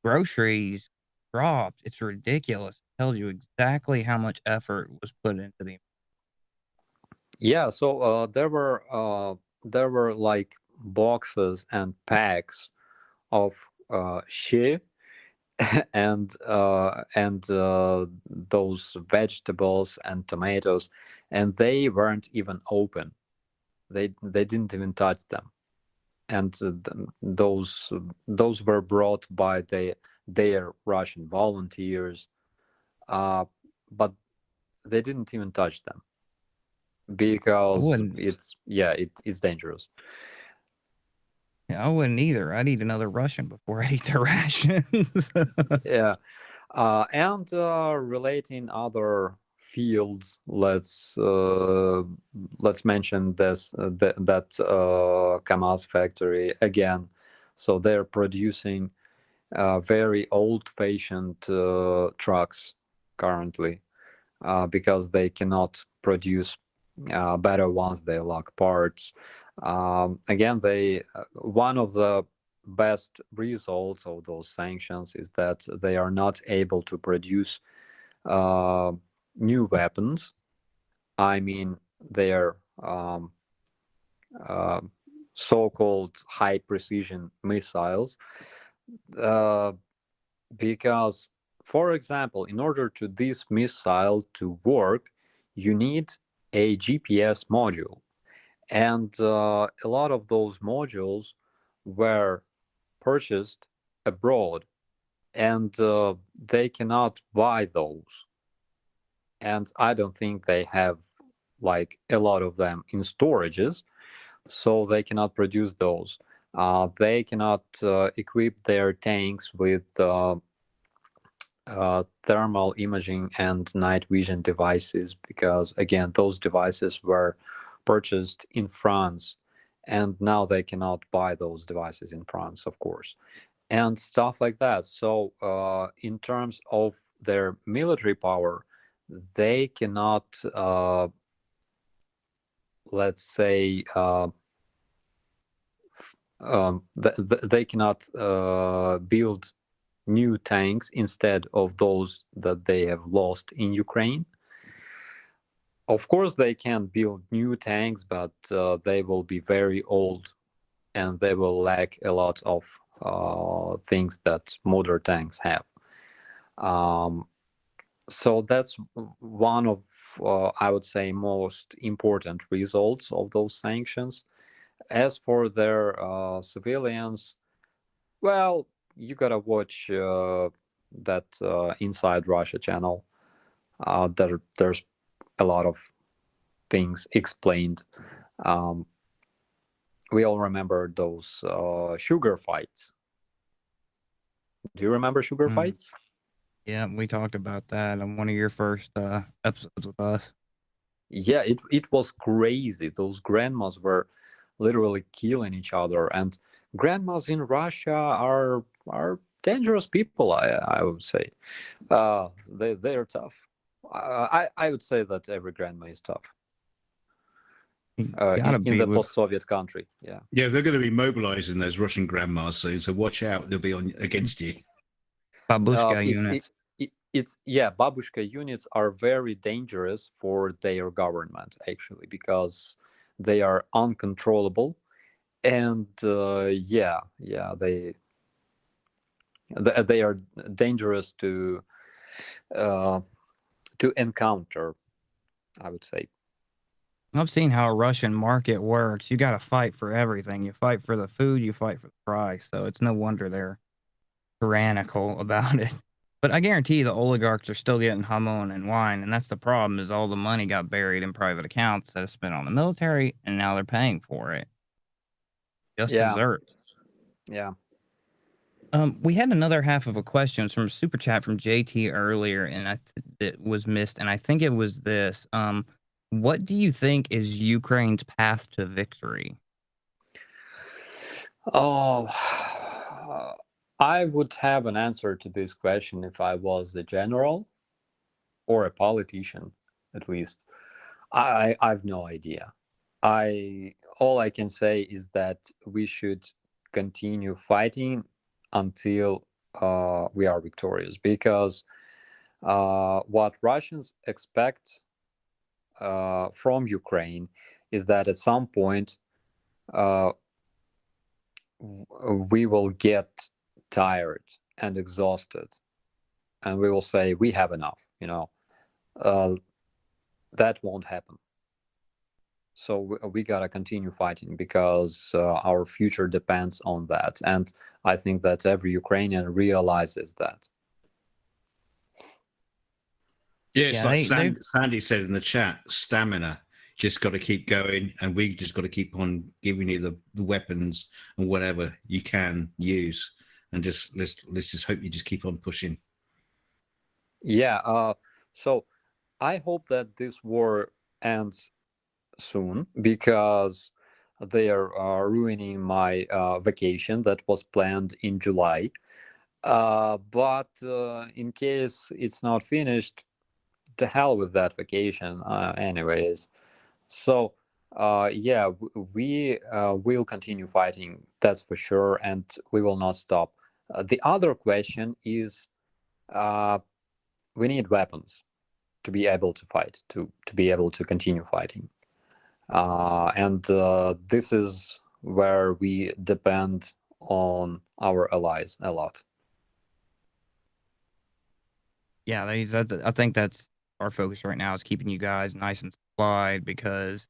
groceries dropped, it's ridiculous. It tells you exactly how much effort was put into the. Yeah, so there were like boxes and packs of shit and those vegetables and tomatoes, and they weren't even open. They didn't even touch them, and those were brought by their Russian volunteers, but they didn't even touch them because it's dangerous. Yeah, I wouldn't either. I'd eat another Russian before I eat the rations. Yeah, and relating other fields, let's mention that Kamaz factory again. So they're producing very old-fashioned trucks currently, because they cannot produce better ones. They lack parts. Again, one of the best results of those sanctions is that they are not able to produce new weapons. I mean, their so-called high precision missiles, because, for example, in order to this missile to work, you need a GPS module, and a lot of those modules were purchased abroad, and they cannot buy those, and I don't think they have like a lot of them in storages, so they cannot produce those. They cannot equip their tanks with thermal imaging and night vision devices, because again, those devices were purchased in France, and now they cannot buy those devices in France, of course, and stuff like that. So in terms of their military power, they cannot, let's say, they cannot build new tanks instead of those that they have lost in Ukraine. Of course, they can build new tanks, but they will be very old, and they will lack a lot of things that modern tanks have. So that's one of, I would say, most important results of those sanctions. As for their civilians, well, you gotta watch that Inside Russia channel. There's a lot of things explained. We all remember those sugar fights. Do you remember sugar fights? Yeah, we talked about that on one of your first episodes with us. Yeah, it was crazy. Those grandmas were literally killing each other, and grandmas in Russia are dangerous people. I would say they are tough. I would say that every grandma is tough in the post-Soviet country. Yeah, they're going to be mobilizing those Russian grandmas soon, so watch out. They'll be on against you. Babushka units. Babushka units are very dangerous for their government, actually, because they are uncontrollable, and they are dangerous to encounter, I would say. I've seen how a Russian market works. You got to fight for everything. You fight for the food, you fight for the price. So it's no wonder they're tyrannical about it. But I guarantee the oligarchs are still getting hamon and wine, and that's the problem. Is all the money got buried in private accounts that is spent on the military, and now they're paying for it. Just desserts. Yeah. We had another half of a question from a super chat from JT earlier, and it was missed, and I think it was this. What do you think is Ukraine's path to victory? Oh, I would have an answer to this question if I was a general or a politician, at least. I've no idea. All I can say is that we should continue fighting until we are victorious, because what Russians expect from Ukraine is that at some point we will get tired and exhausted, and we will say we have enough. That won't happen. So we gotta continue fighting, because our future depends on that, and I think that every Ukrainian realizes that. Yeah, it's like Sandy said in the chat, stamina. Just got to keep going, and we just got to keep on giving you the weapons and whatever you can use, and just let's just hope you just keep on pushing. Yeah. So I hope that this war ends soon, because they are ruining my vacation that was planned in July. But in case it's not finished, to hell with that vacation. Anyways. So, we will continue fighting, that's for sure, and we will not stop. The other question is, we need weapons to be able to fight, to be able to continue fighting. And this is where we depend on our allies a lot. Yeah, I think that's our focus right now, is keeping you guys nice and supplied, because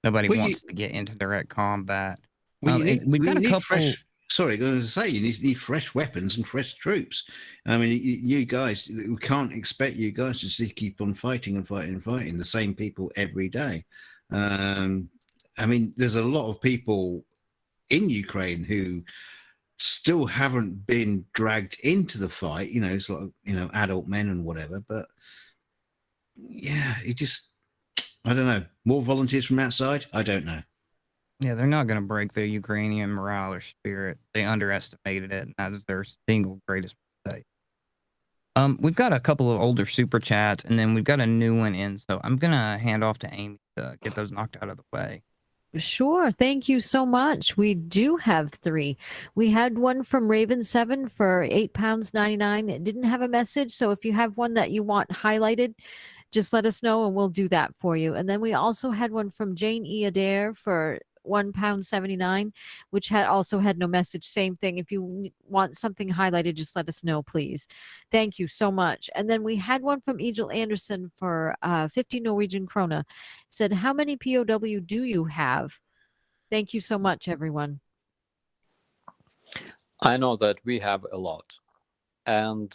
nobody wants to get into direct combat. We've got a couple. Sorry, I was going to say, you need fresh weapons and fresh troops. I mean, you guys, we can't expect you guys to just keep on fighting and fighting and fighting the same people every day. I mean, there's a lot of people in Ukraine who still haven't been dragged into the fight. It's like, adult men and whatever. But yeah, I don't know. More volunteers from outside? I don't know. Yeah, they're not going to break the Ukrainian morale or spirit. They underestimated it, and that is their single greatest mistake. We've got a couple of older super chats, and then we've got a new one in. So I'm going to hand off to Aimee to get those knocked out of the way. Sure. Thank you so much. We do have 3. We had one from Raven7 for £8.99. It didn't have a message. So if you have one that you want highlighted, just let us know and we'll do that for you. And then we also had one from Jane E. Adair for £1.79, which also had no message. Same thing. If you want something highlighted, just let us know, please. Thank you so much. And then we had one from Egil Anderson for 50 Norwegian krona. Said, how many POW do you have? Thank you so much, everyone. I know that we have a lot, and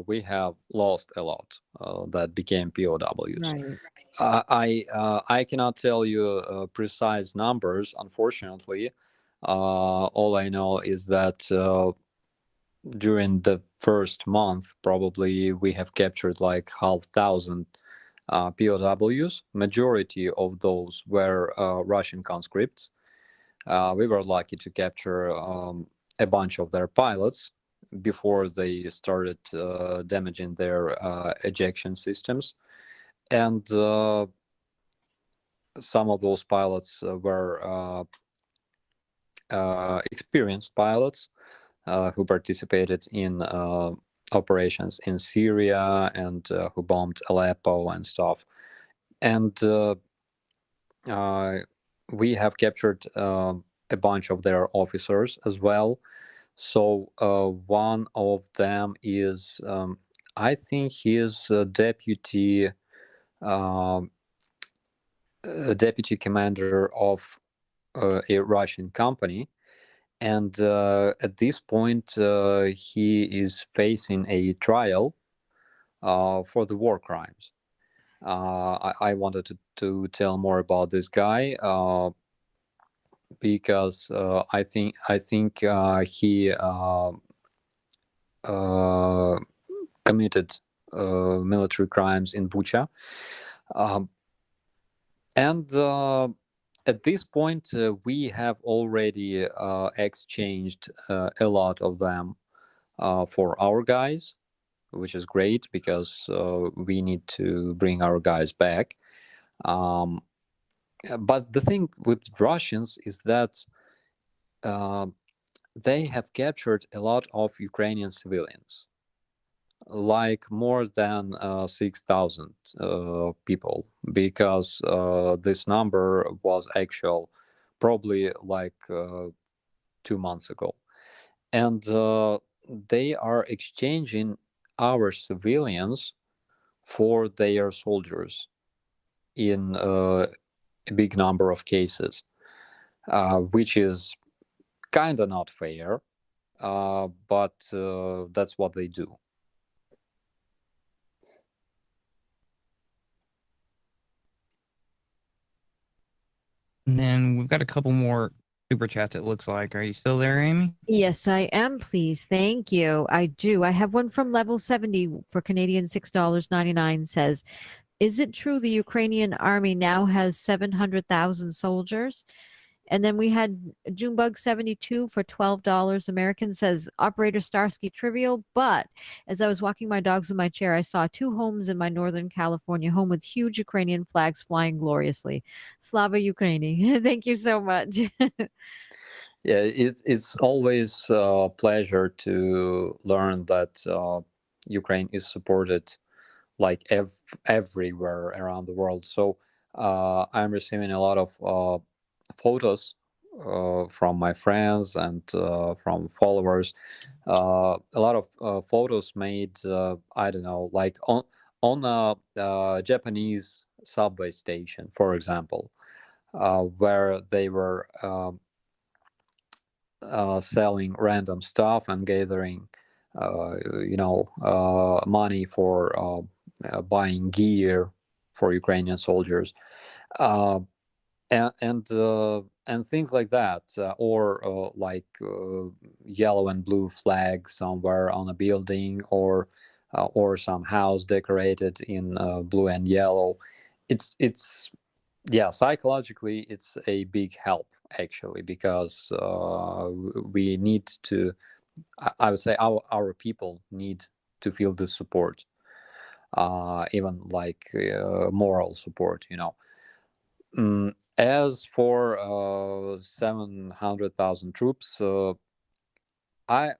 we have lost a lot that became POWs. Right. I cannot tell you precise numbers, unfortunately. All I know is that during the first month, probably we have captured like 500 POWs. Majority of those were Russian conscripts. We were lucky to capture a bunch of their pilots before they started damaging their ejection systems. And some of those pilots were experienced pilots who participated in operations in Syria and who bombed Aleppo and stuff. And we have captured a bunch of their officers as well. So one of them is, I think he is a deputy commander of a Russian company. And at this point, he is facing a trial for the war crimes. I wanted to tell more about this guy because I think he committed military crimes in Bucha, and at this point we have already exchanged a lot of them for our guys, which is great because we need to bring our guys back. But the thing with Russians is that they have captured a lot of Ukrainian civilians, like more than 6,000 people, because this number was actual probably like 2 months ago. And they are exchanging our civilians for their soldiers in a big number of cases, which is kind of not fair, but that's what they do. And then we've got a couple more super chats, it looks like. Are you still there, Aimee? Yes, I am, please. Thank you. I do. I have one from level 70 for Canadian $6.99. Says, is it true the Ukrainian army now has 700,000 soldiers? And then we had Junebug 72 for $12 American. Says, Operator Starsky, trivial, but as I was walking my dogs in my chair, I saw 2 homes in my Northern California home with huge Ukrainian flags flying gloriously. Slava Ukraini. Thank you so much. Yeah, it's always a pleasure to learn that Ukraine is supported like everywhere around the world. So I'm receiving a lot of photos from my friends and from followers. A lot of photos made, I don't know, like on a Japanese subway station, for example, where they were selling random stuff and gathering, money for buying gear for Ukrainian soldiers, and things like that, or like yellow and blue flag somewhere on a building, or some house decorated in blue and yellow. It's yeah, psychologically it's a big help actually, because we need to, I would say our people need to feel this support, even like moral support, As for 700,000 troops, I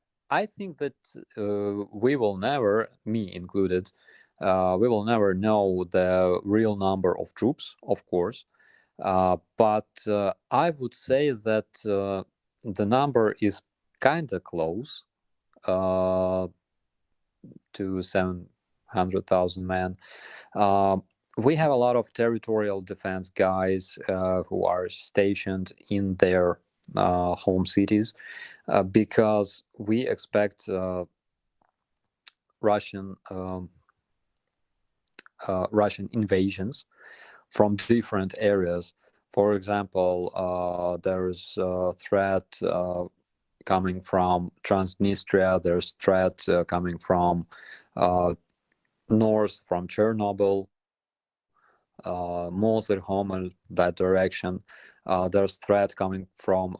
think that we will never, me included, we will never know the real number of troops, of course. But I would say that the number is kind of close to 700,000 men. We have a lot of territorial defense guys who are stationed in their home cities because we expect Russian Russian invasions from different areas. For example, there's a threat coming from Transnistria. There's threat coming from north, from Chernobyl, Mosul, Homel, that direction. There's threat coming from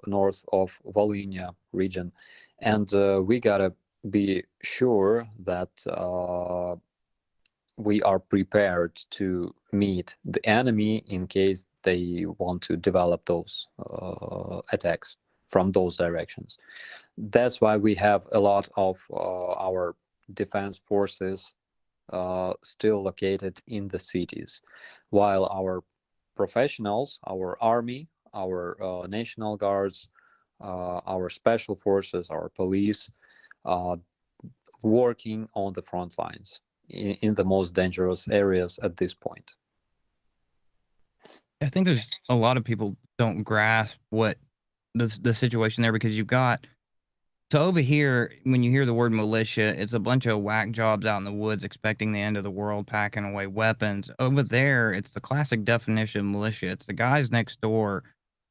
north of Volhynia region, and we gotta be sure that we are prepared to meet the enemy in case they want to develop those attacks from those directions. That's why we have a lot of our defense forces still located in the cities, while our professionals, our army, our national guards, our special forces, our police, working on the front lines in the most dangerous areas at this point. I think there's a lot of people don't grasp what the situation there, because you've got, so over here, when you hear the word militia, it's a bunch of whack jobs out in the woods expecting the end of the world, packing away weapons. Over there, it's the classic definition of militia. It's the guys next door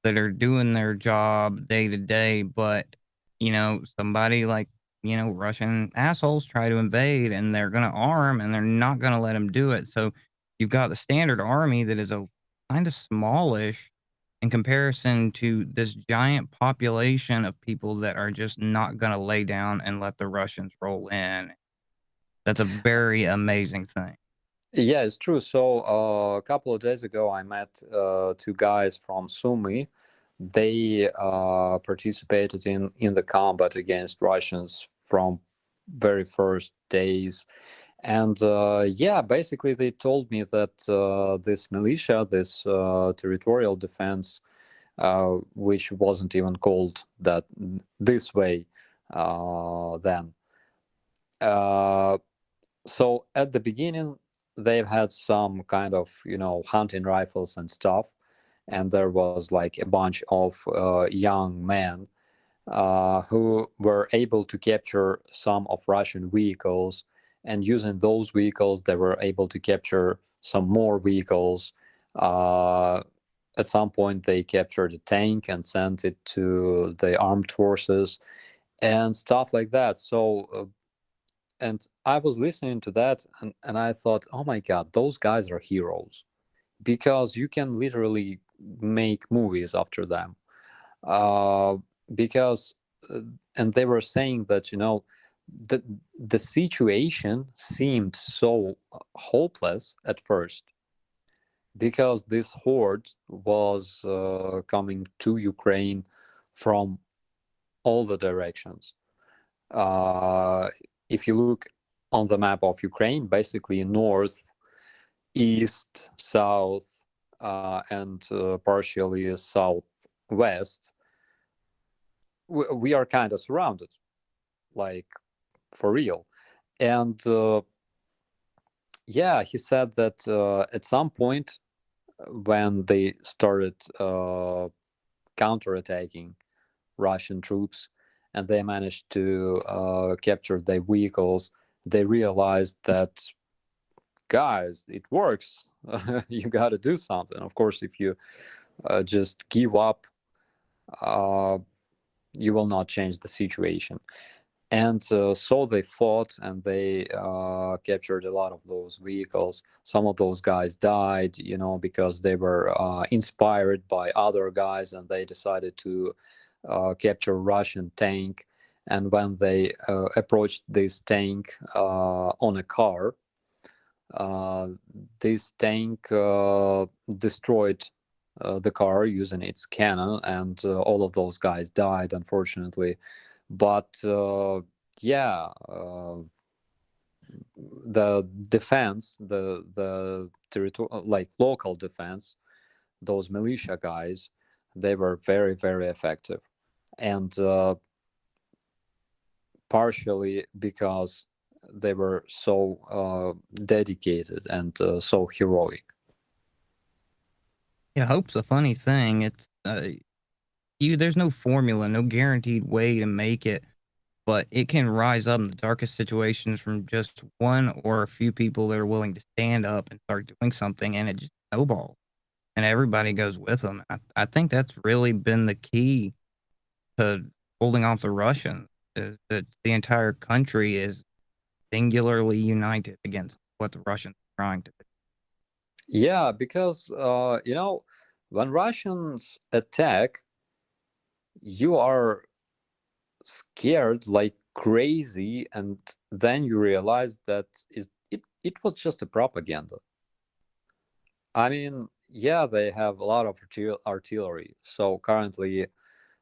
that are doing their job day to day, but, you know, somebody like, you know, Russian assholes try to invade and they're going to arm and they're not going to let them do it. So you've got the standard army that is a kind of smallish in comparison to this giant population of people that are just not going to lay down and let the Russians roll in. That's a very amazing thing. Yeah, it's true. So a couple of days ago, I met two guys from Sumy. They participated in the combat against Russians from very first days. And yeah, basically they told me that this militia, this territorial defense, which wasn't even called that this way then. So at the beginning, they've had some kind of, you know, hunting rifles and stuff. And there was like a bunch of young men who were able to capture some of Russian vehicles. And using those vehicles, they were able to capture some more vehicles. At some point, they captured a tank and sent it to the armed forces and stuff like that. So, and I was listening to that and I thought, oh my God, those guys are heroes, because you can literally make movies after them. Because, and they were saying that, you know, the situation seemed so hopeless at first, because this horde was coming to Ukraine from all the directions. If you look on the map of Ukraine, basically north, east, south, and partially southwest, we are kind of surrounded, like for real. And yeah, he said that at some point when they started counterattacking Russian troops and they managed to capture their vehicles, they realized that, guys, it works. You got to do something. Of course, if you just give up, you will not change the situation. And so they fought and they captured a lot of those vehicles. Some of those guys died, you know, because they were inspired by other guys and they decided to capture Russian tank. And when they approached this tank on a car, this tank destroyed the car using its cannon, and all of those guys died, unfortunately. But yeah, the defense, the territorial, like local defense, those militia guys, they were very, very effective, and partially because they were so dedicated and so heroic. Yeah, hope's a funny thing. It's there's no formula, no guaranteed way to make it, but it can rise up in the darkest situations from just one or a few people that are willing to stand up and start doing something, and it just snowballs, and everybody goes with them. I think that's really been the key to holding off the Russians, is that the entire country is singularly united against what the Russians are trying to do. Yeah, because when Russians attack, you are scared like crazy, and then you realize that it was just a propaganda. I mean, yeah, they have a lot of artillery. So currently,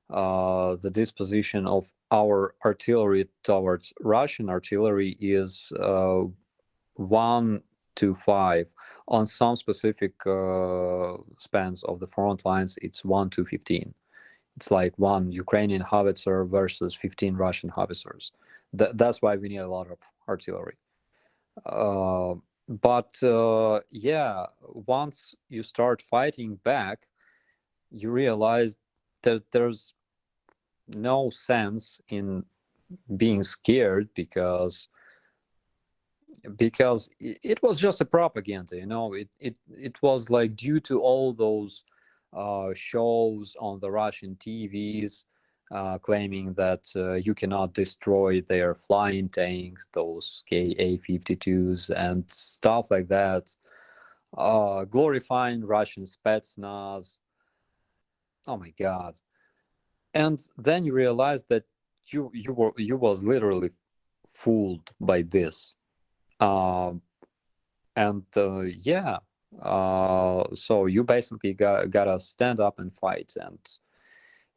the disposition of our artillery towards Russian artillery is 1-5. On some specific spans of the front lines, it's 1-15. It's like one Ukrainian howitzer versus 15 Russian howitzers. That's why we need a lot of artillery. But yeah, once you start fighting back, you realize that there's no sense in being scared, because it was just a propaganda. It was like, due to all those shows on the Russian TVs claiming that you cannot destroy their flying tanks, those Ka-52s and stuff like that, glorifying Russian Spetsnaz. Oh my God. And then you realize that you was literally fooled by this. Yeah, so you basically gotta stand up and fight, and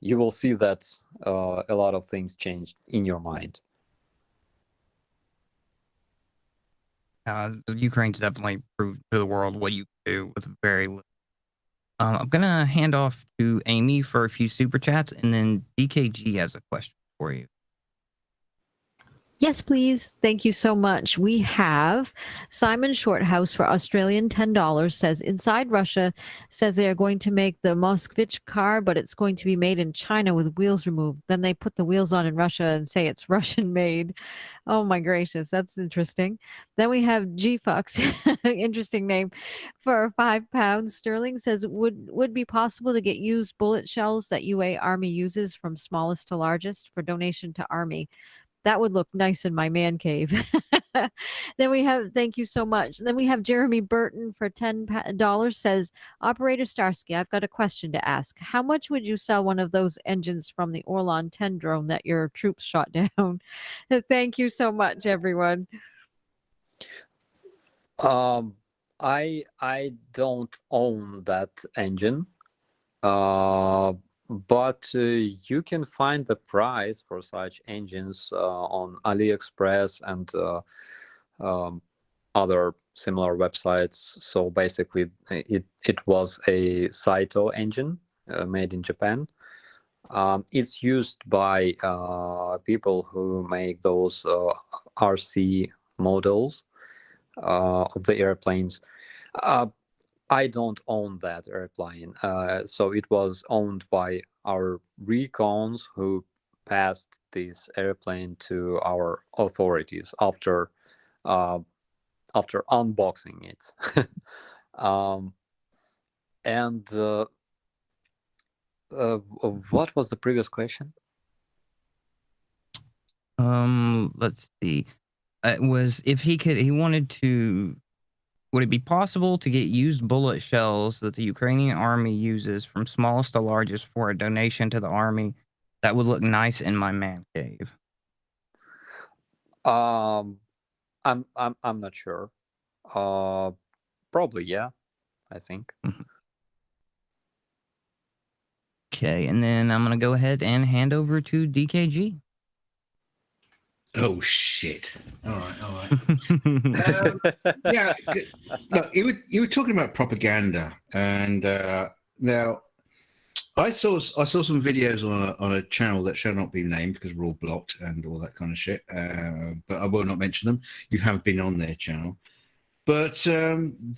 you will see that a lot of things changed in your mind. Ukraine's definitely proved to the world what you can do with very little. I'm gonna hand off to Aimee for a few super chats, and then DKG has a question for you. Yes, please. Thank you so much. We have Simon Shorthouse for Australian $10 says, inside Russia says they are going to make the Moskvich car, but it's going to be made in China with wheels removed. Then they put the wheels on in Russia and say it's Russian made. Oh my gracious, that's interesting. Then we have G Fox, interesting name, for £5 sterling says, would be possible to get used bullet shells that UA Army uses from smallest to largest for donation to Army. That would look nice in my man cave. Then we have, thank you so much. Then we have Jeremy Burton for $10 says, Operator Starsky, I've got a question to ask. How much would you sell one of those engines from the Orlan 10 drone that your troops shot down? Thank you so much, everyone. I don't own that engine. But you can find the price for such engines on AliExpress and other similar websites. So basically, it was a Saito engine made in Japan. It's used by people who make those RC models of the airplanes. I don't own that airplane. So it was owned by our recons who passed this airplane to our authorities after unboxing it. What was the previous question? Let's see. It was if he wanted to. Would it be possible to get used bullet shells that the Ukrainian army uses from smallest to largest for a donation to the army that would look nice in my man cave? I'm not sure. Probably, yeah, I think. Okay, and then I'm gonna go ahead and hand over to DKG. Oh shit! All right. Yeah, look, you were talking about propaganda, and now I saw some videos on a channel that shall not be named because we're all blocked and all that kind of shit. But I will not mention them. You haven't been on their channel, but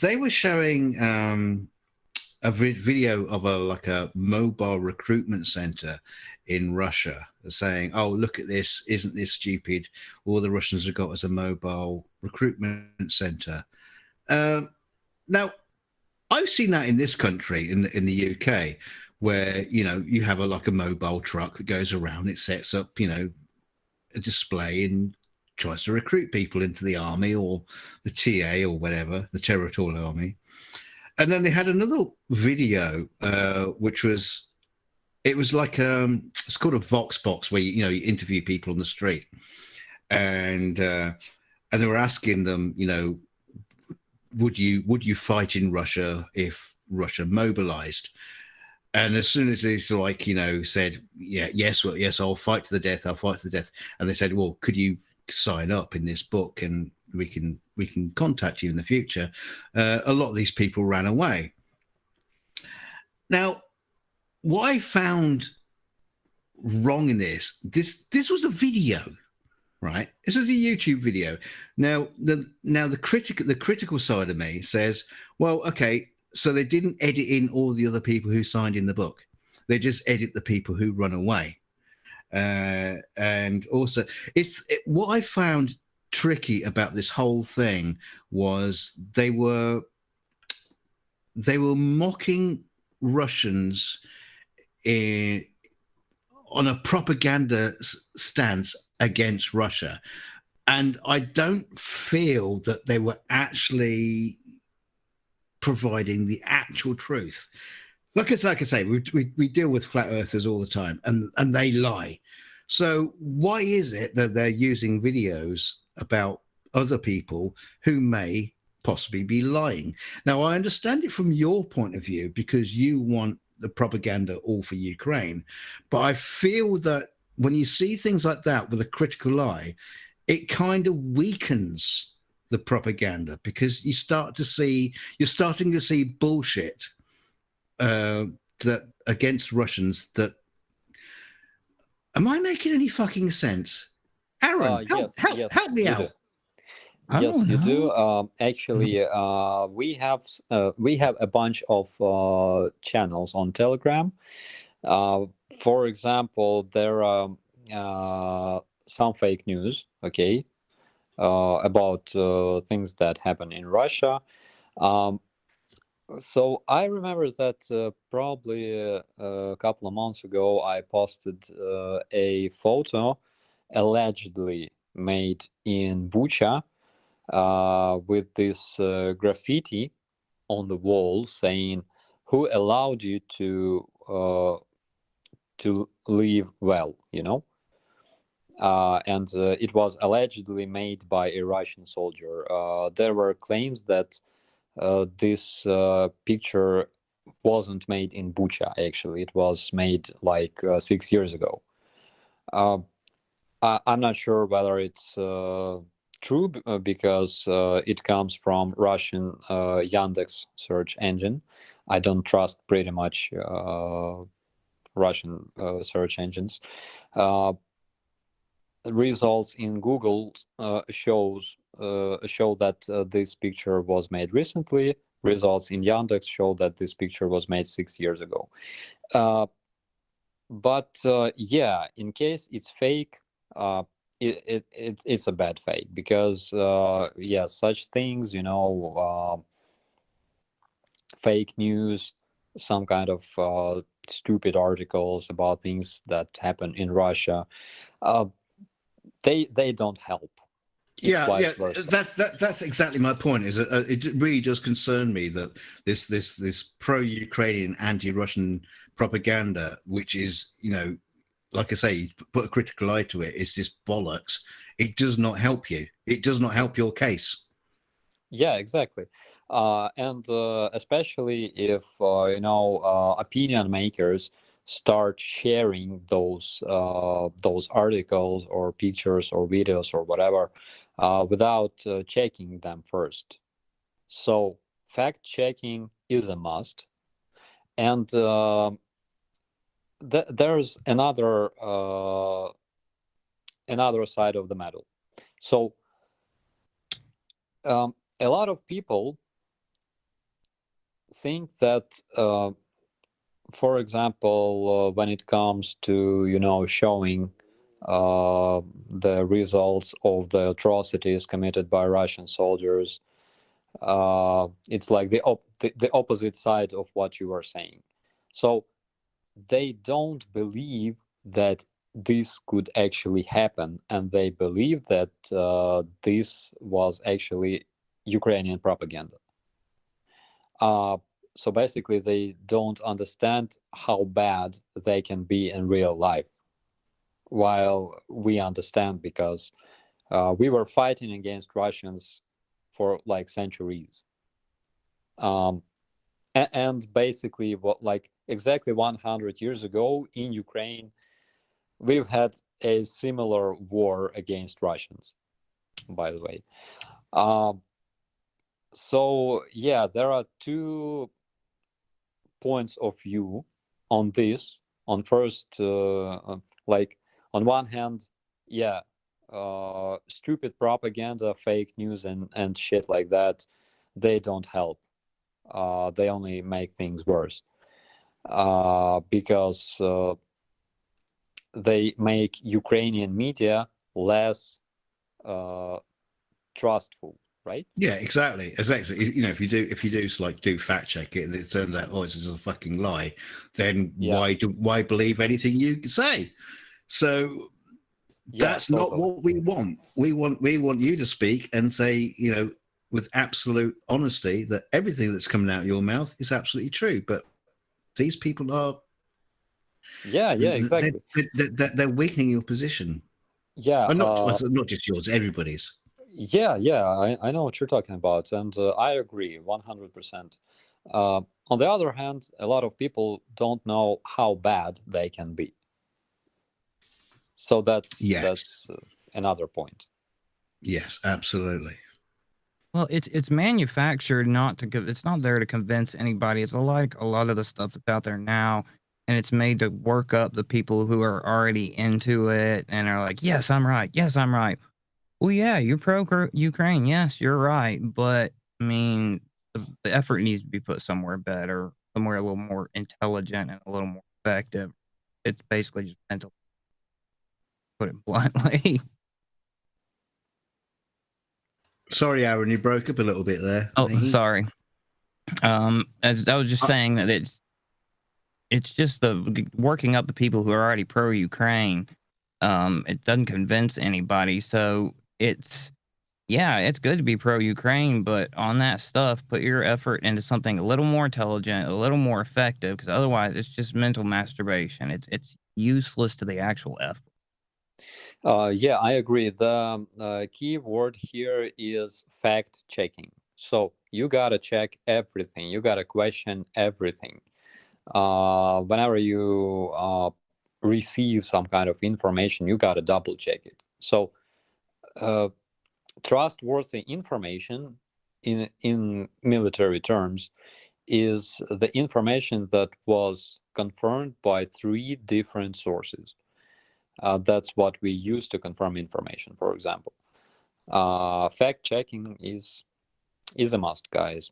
they were showing a video of a mobile recruitment center in Russia, saying, "Oh, look at this! Isn't this stupid? All the Russians have got as a mobile recruitment center." Now, I've seen that in this country, in the UK, where you have a mobile truck that goes around. It sets up a display and tries to recruit people into the army or the TA or whatever, the territorial army. And then they had another video, which was, it's called a Vox box, where you interview people on the street, and they were asking them, would you fight in Russia if Russia mobilized? And as soon as they said, yes, I'll fight to the death, and they said, well, could you sign up in this book and we can contact you in the future? A lot of these people ran away. Now, what I found wrong in this was a video, right? This was a YouTube video. Now the critical side of me says, well, okay, so they didn't edit in all the other people who signed in the book. They just edit the people who run away. And also, what I found tricky about this whole thing was they were mocking Russians on a propaganda stance against Russia, and I don't feel that they were actually providing the actual truth. Like I say, we deal with flat earthers all the time, and they lie. So why is it that they're using videos about other people who may possibly be lying? Now, I understand it from your point of view because you want the propaganda all for Ukraine, but I feel that when you see things like that with a critical eye, it kind of weakens the propaganda, because you're starting to see bullshit that against Russians. That, am I making any fucking sense? Aaron, help me out. Yes, you do. Actually, we have a bunch of channels on Telegram. For example, there are some fake news, okay, about things that happen in Russia. So I remember that probably a couple of months ago, I posted a photo allegedly made in Bucha with this graffiti on the wall saying, "Who allowed you to live well?" And it was allegedly made by a Russian soldier. There were claims that this picture wasn't made in Bucha. Actually, it was made 6 years ago. I'm not sure whether it's true, because it comes from Russian Yandex search engine. I don't trust pretty much Russian search engines. Results in Google show that this picture was made recently. Results in Yandex show that this picture was made 6 years ago. But yeah, in case it's fake, it's a bad fake, because yeah, such things, fake news, some kind of stupid articles about things that happen in Russia, they don't help. Yeah, that's exactly my point. Is it really does concern me that this pro-Ukrainian, anti-Russian propaganda, which is, like I say, put a critical eye to it, is just bollocks. It does not help you. It does not help your case. Yeah, exactly. And especially if opinion makers start sharing those articles or pictures or videos or whatever without checking them first. So fact checking is a must. And there's another side of the medal. So a lot of people think that, for example, when it comes to showing the results of the atrocities committed by Russian soldiers, it's like the opposite side of what you were saying. So they don't believe that this could actually happen, and they believe that this was actually Ukrainian propaganda. So basically, they don't understand how bad they can be in real life, while we understand, because we were fighting against Russians for like centuries. And basically, exactly 100 years ago in Ukraine, we've had a similar war against Russians, by the way. So yeah, there are two points of view on this. On first, like on one hand, yeah, stupid propaganda, fake news, and shit like that, they don't help. They only make things worse, because they make Ukrainian media less trustful, right? Yeah, exactly. If you do like do fact check it and it turns out it's just a fucking lie, then why believe anything you say? So that's totally not what we want. We want you to speak and say, with absolute honesty, that everything that's coming out of your mouth is absolutely true. But these people are, exactly. They're weakening your position. Yeah, and not just yours, everybody's. Yeah, I know what you're talking about, and I agree 100%. On the other hand, a lot of people don't know how bad they can be. So that's another point. Yes, absolutely. Well, it's manufactured it's not there to convince anybody. It's like a lot of the stuff that's out there now, and it's made to work up the people who are already into it and are like, yes, I'm right. Yes, I'm right. Well, yeah, you're pro-Ukraine. Yes, you're right. But, I mean, the effort needs to be put somewhere better, somewhere a little more intelligent and a little more effective. It's basically just mental, put it bluntly. Sorry, Aaron, you broke up a little bit there. Oh, sorry. As I was just saying that it's just the working up the people who are already pro-Ukraine. It doesn't convince anybody. So it's good to be pro-Ukraine, but on that stuff, put your effort into something a little more intelligent, a little more effective, because otherwise it's just mental masturbation. It's useless to the actual effort. Yeah, I agree. The key word here is fact checking. So you gotta check everything. You gotta question everything. Whenever you receive some kind of information, you gotta double check it. So trustworthy information in military terms is the information that was confirmed by 3 different sources. That's what we use to confirm information, for example. Fact checking is a must, guys.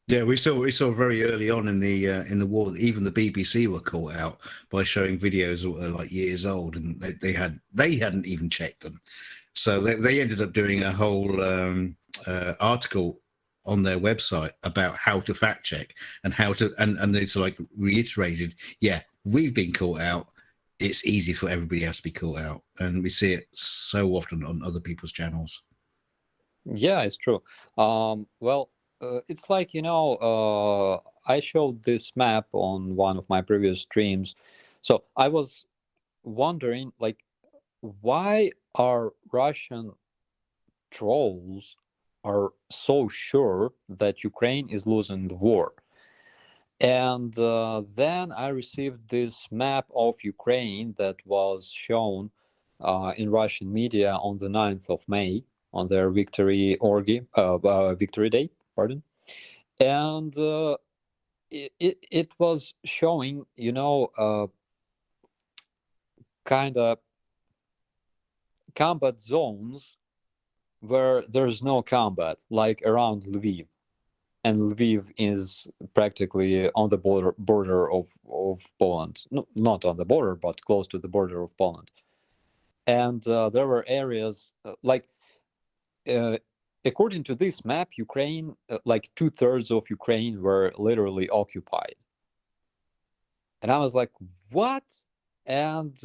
Yeah, we saw very early on in the war, even the BBC were caught out by showing videos that were like years old, and they hadn't even checked them. So they ended up doing a whole article on their website about how to fact check and how to, and they sort of like reiterated, yeah, we've been caught out. It's easy for everybody else to be caught out, and we see it so often on other people's channels. Yeah, it's true. Well, it's like, I showed this map on one of my previous streams. So I was wondering, like, why are Russian trolls are so sure that Ukraine is losing the war? And then I received this map of Ukraine that was shown in Russian media on the 9th of May on their victory victory day, pardon. And it was showing, you know, kind of combat zones where there's no combat, like around Lviv. And Lviv is practically on the border of Poland. No, not on the border, but close to the border of Poland. And there were areas according to this map, Ukraine, like 2/3 of Ukraine were literally occupied. And I was like, what? And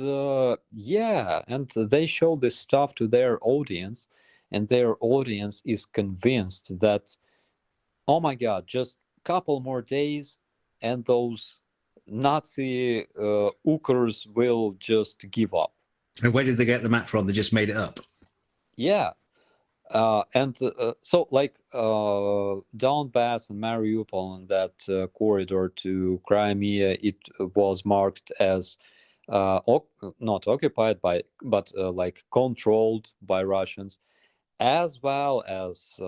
yeah, and they show this stuff to their audience, and their audience is convinced that, oh my God, just couple more days and those Nazi ukers will just give up. And where did they get the map from? They just made it up. Yeah. And so like Donbass and Mariupol and that corridor to Crimea, it was marked as not occupied by, but like controlled by Russians, as well as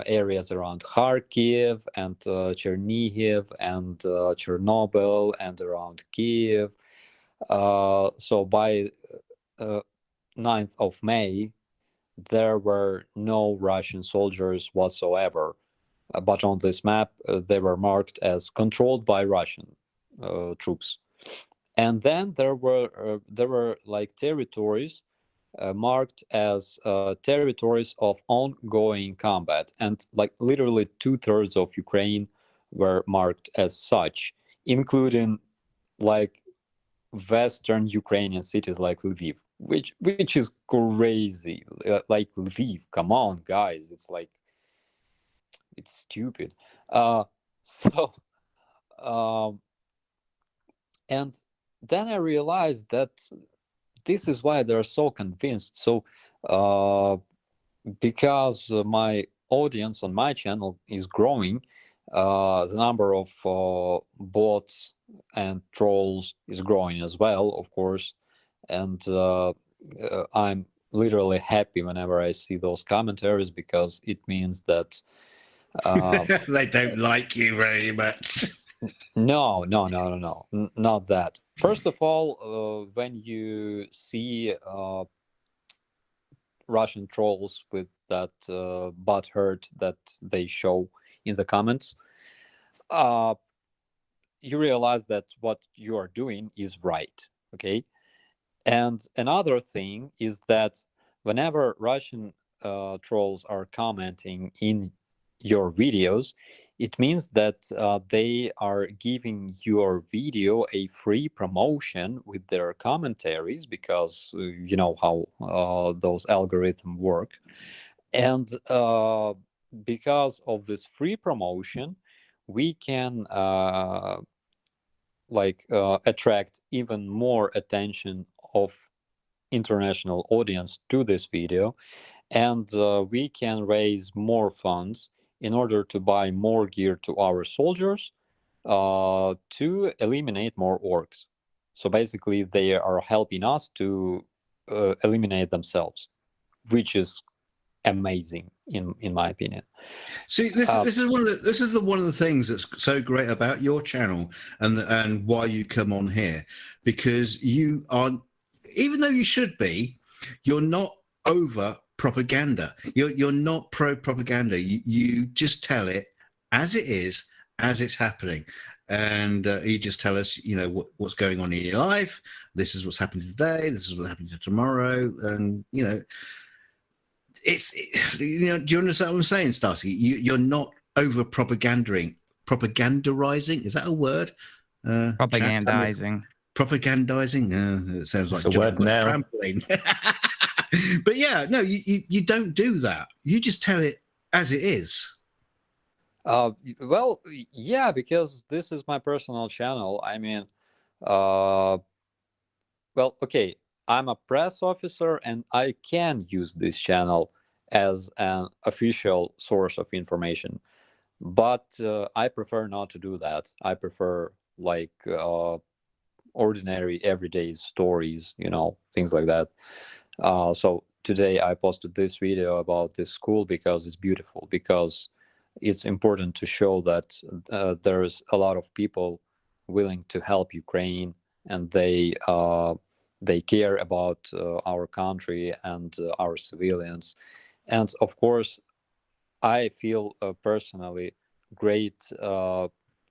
areas around Kharkiv and Chernihiv and Chernobyl and around Kiev. So by 9th of May, there were no Russian soldiers whatsoever. But on this map, they were marked as controlled by Russian troops. And then there were like territories marked as territories of ongoing combat, and like literally 2/3 of Ukraine were marked as such, including like Western Ukrainian cities like Lviv, which is crazy. Like Lviv, come on, guys, it's like, it's stupid. And then I realized that this is why they're so convinced. So because my audience on my channel is growing, the number of bots and trolls is growing as well, of course. And I'm literally happy whenever I see those commentaries, because it means that they don't like you very much. No, not that. First of all, when you see Russian trolls with that butthurt that they show in the comments, you realize that what you are doing is right, okay? And another thing is that whenever Russian trolls are commenting in your videos, it means that they are giving your video a free promotion with their commentaries, because you know how those algorithms work. And because of this free promotion, we can attract even more attention of international audience to this video, and we can raise more funds in order to buy more gear to our soldiers to eliminate more orcs. So basically, they are helping us to eliminate themselves, which is amazing in my opinion. See, this is one of the things that's so great about your channel and why you come on here, because you are, even though you should be, you're not over propaganda. You're not pro propaganda. You just tell it as it is, as it's happening, and you just tell us, you know, what's going on in your life. This is what's happening today. This is what's happening tomorrow, and you know, you know. Do you understand what I'm saying, Starsky? You're not over propagandizing. Is that a word? Propagandizing. Propagandizing. It sounds like a word now. Trampoline. But yeah, no, you don't do that. You just tell it as it is. Well, yeah, because this is my personal channel. I mean, well, okay, I'm a press officer and I can use this channel as an official source of information. but I prefer not to do that. I prefer like ordinary everyday stories, you know, things like that. So today I posted this video about this school because it's beautiful, because it's important to show that there's a lot of people willing to help Ukraine, and they care about our country and our civilians. And of course, I feel personally great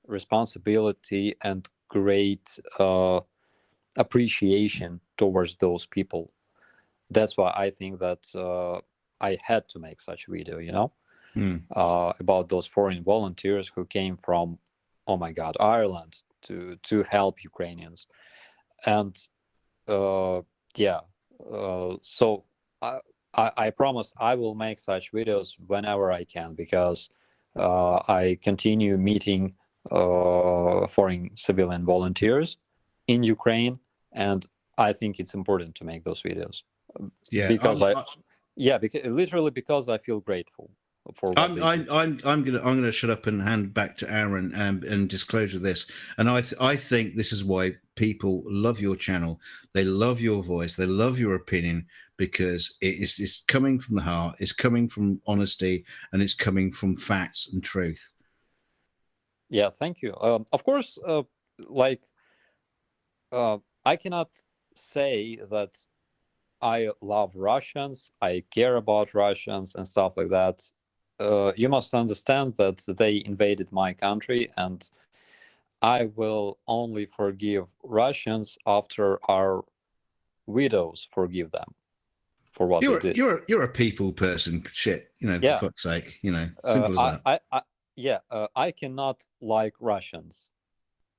responsibility and great appreciation towards those people. That's why I think that I had to make such video, you know, about those foreign volunteers who came from, oh my God, Ireland to help Ukrainians. And yeah, so I promise I will make such videos whenever I can, because I continue meeting foreign civilian volunteers in Ukraine, and I think it's important to make those videos. Yeah, because literally because I feel grateful for what they do. I'm gonna shut up and hand back to Aaron and disclosure this. And I think this is why people love your channel. They love your voice. They love your opinion, because it's coming from the heart. It's coming from honesty, and it's coming from facts and truth. Yeah, thank you. Of course, I cannot say that I love Russians, I care about Russians and stuff like that. You must understand that they invaded my country, and I will only forgive Russians after our widows forgive them for what they did. You're a people person, shit. You know, Yeah. for fuck's sake. You know, simple as that. I cannot like Russians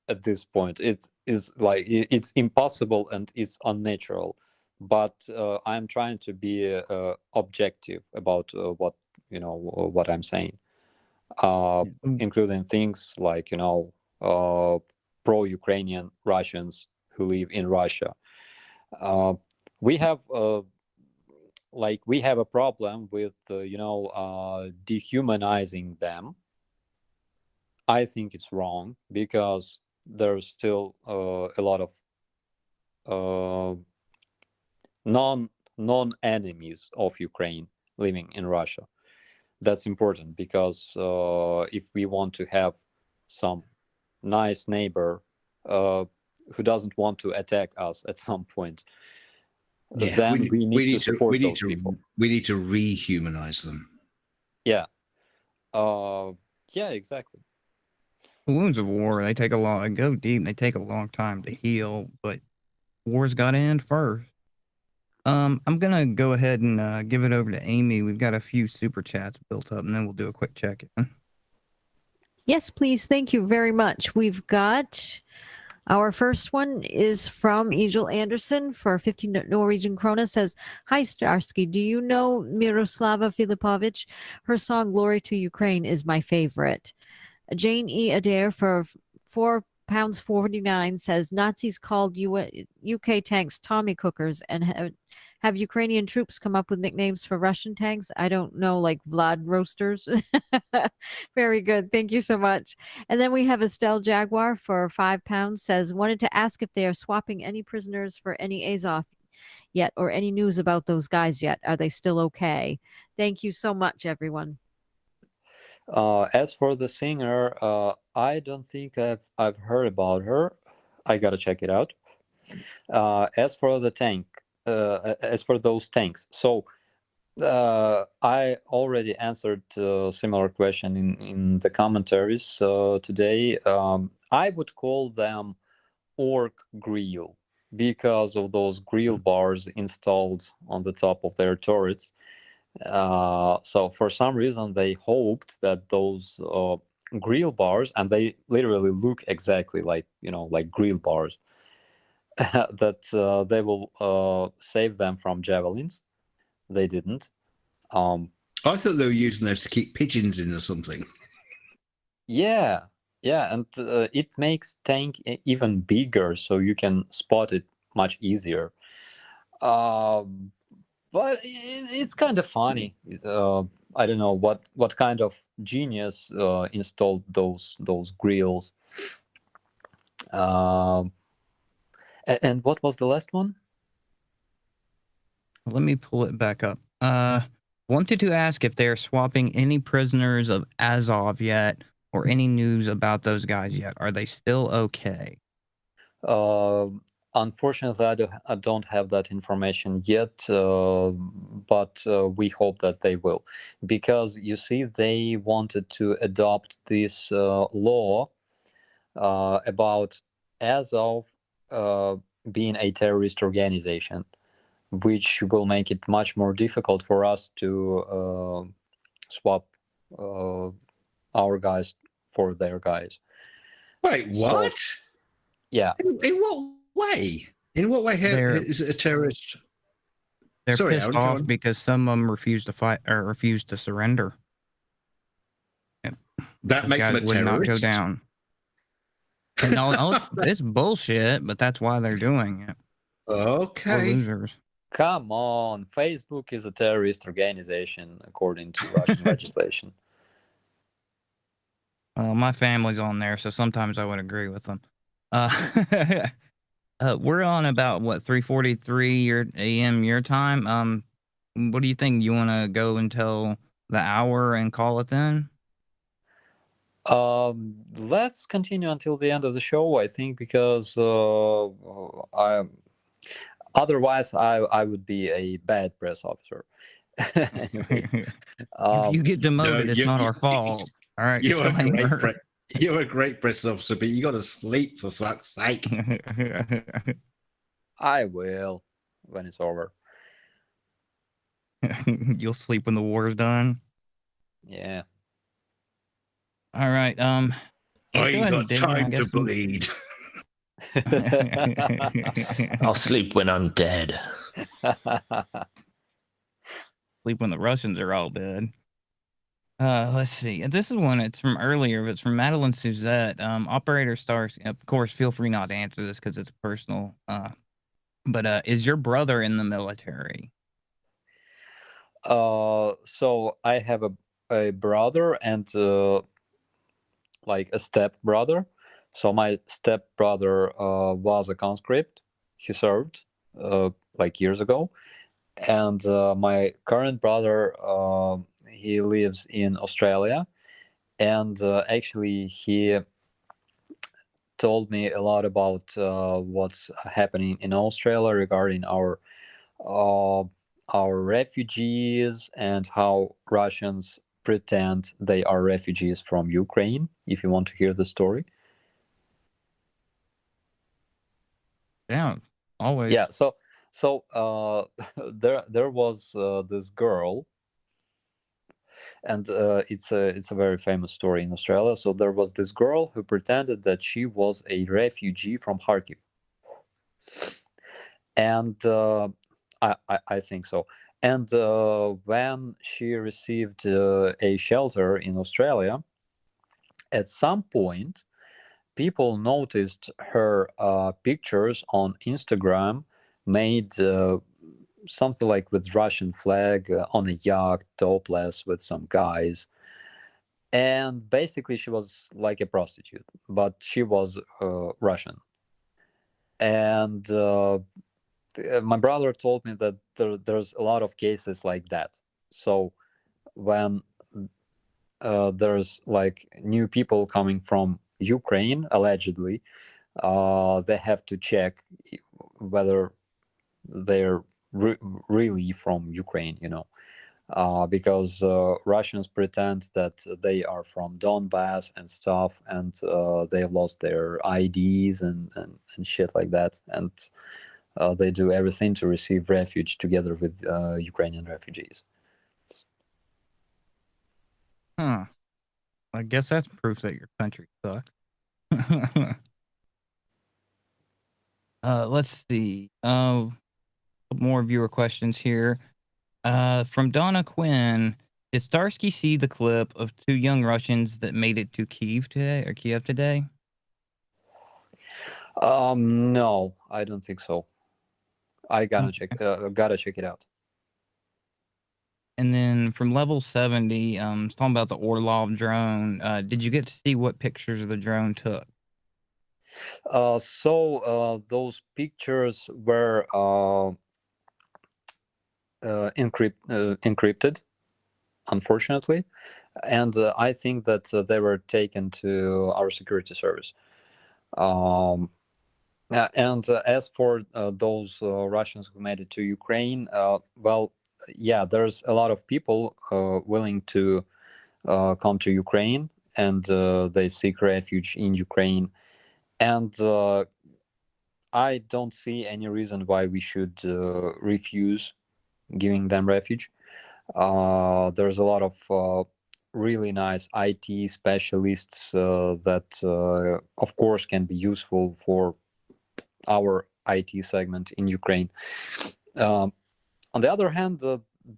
at this point. It is like it's impossible and it's unnatural. But I'm trying to be objective about what I'm saying, including things like pro-Ukrainian Russians who live in Russia. We have a problem with dehumanizing them. I think it's wrong, because there's still a lot of non-enemies of Ukraine living in Russia. That's important, because if we want to have some nice neighbor who doesn't want to attack us at some point, then we need to support those people. We need to re-humanize them. Yeah. Yeah, exactly. The wounds of war, they go deep. They take a long time to heal, but war's got to end first. I'm gonna go ahead and give it over to Aimee. We've got a few super chats built up, and then we'll do a quick check-in. Yes, please. Thank you very much. We've got our first one is from Egil Anderson for 50 Norwegian krona. Says, "Hi Starsky, do you know Miroslava Filipovich? Her song "Glory to Ukraine" is my favorite." Jane E. Adair for £4.49 says, "Nazis called UK tanks Tommy cookers, and have Ukrainian troops come up with nicknames for Russian tanks? I don't know, like Vlad roasters." Very good. Thank you so much. And then we have Estelle Jaguar for £5 says, "Wanted to ask if they are swapping any prisoners for any Azov yet, or any news about those guys yet. Are they still okay?" Thank you so much, everyone. As for the singer, I don't think I've heard about her. I gotta check it out. As for the tank, as for those tanks, so I already answered a similar question in the commentaries today. I would call them orc grill, because of those grill bars installed on the top of their turrets. So for some reason they hoped that those grill bars, and they literally look exactly like grill bars, that they will save them from javelins. They didn't. I thought they were using those to keep pigeons in or something. Yeah, and it makes tank even bigger, so you can spot it much easier. But it's kind of funny. I don't know what kind of genius installed those grills. And what was the last one? Let me pull it back up. Wanted to ask if they're swapping any prisoners of Azov yet, or any news about those guys yet. Are they still okay? Unfortunately, I don't have that information yet, but we hope that they will, because you see, they wanted to adopt this law about Azov being a terrorist organization, which will make it much more difficult for us to swap our guys for their guys. Wait, what? Yeah. In what way? In what way is it a terrorist? They're Sorry, pissed Aaron, go off on. because some of them refused to fight or refused to surrender. That Those makes them guys a would not go terrorist. down. And it's bullshit, but that's why they're doing it. We're Okay. losers. Come on, Facebook is a terrorist organization according to Russian legislation. My family's on there, so sometimes I would agree with them. We're on about 3:43 a.m. your time. What do you think? You want to go until the hour and call it then? Let's continue until the end of the show, I think, because otherwise I would be a bad press officer. Anyways, If you get demoted, it's not our fault. All right, You're disclaimer. you're a great press officer, but you got to sleep for fuck's sake. I will when it's over. You'll sleep when the war's done. Yeah. All right. I ain't got time to some... bleed. I'll sleep when I'm dead. Sleep when the Russians are all dead. Let's see. This is one. It's from earlier. But it's from Madeline Suzette. Operator Starsky. Of course, feel free not to answer this because it's personal. But is your brother in the military? So I have a brother and like a step brother. So my step brother was a conscript. He served like years ago, and my current brother he lives in Australia, and actually he told me a lot about what's happening in Australia regarding our refugees and how Russians pretend they are refugees from Ukraine. If you want to hear the story. Yeah, always. Yeah. So there was this girl, and it's a very famous story in Australia. So there was this girl who pretended that she was a refugee from Kharkiv, and I think so. And when she received a shelter in Australia, at some point, people noticed her pictures on Instagram made something like with Russian flag on a yacht, topless with some guys. And basically she was like a prostitute, but she was Russian. And my brother told me that there's a lot of cases like that. So when there's like new people coming from Ukraine, allegedly, they have to check whether they're really from Ukraine, because Russians pretend that they are from Donbass and stuff, and they lost their IDs and shit like that, and they do everything to receive refuge together with Ukrainian refugees. Huh. I guess that's proof that your country sucks. Let's see. More viewer questions here. From Donna Quinn. Did Starsky see the clip of two young Russians that made it to Kiev today? No, I don't think so. I gotta check it out. And then from level 70, it's talking about the Orlov drone. Did you get to see what pictures of the drone took? Those pictures were encrypted, unfortunately, and I think that they were taken to our security service. And as for those Russians who made it to Ukraine, well, yeah, there's a lot of people willing to come to Ukraine, and they seek refuge in Ukraine. And I don't see any reason why we should refuse giving them refuge. There's a lot of really nice IT specialists that, of course, can be useful for our IT segment in Ukraine. On the other hand,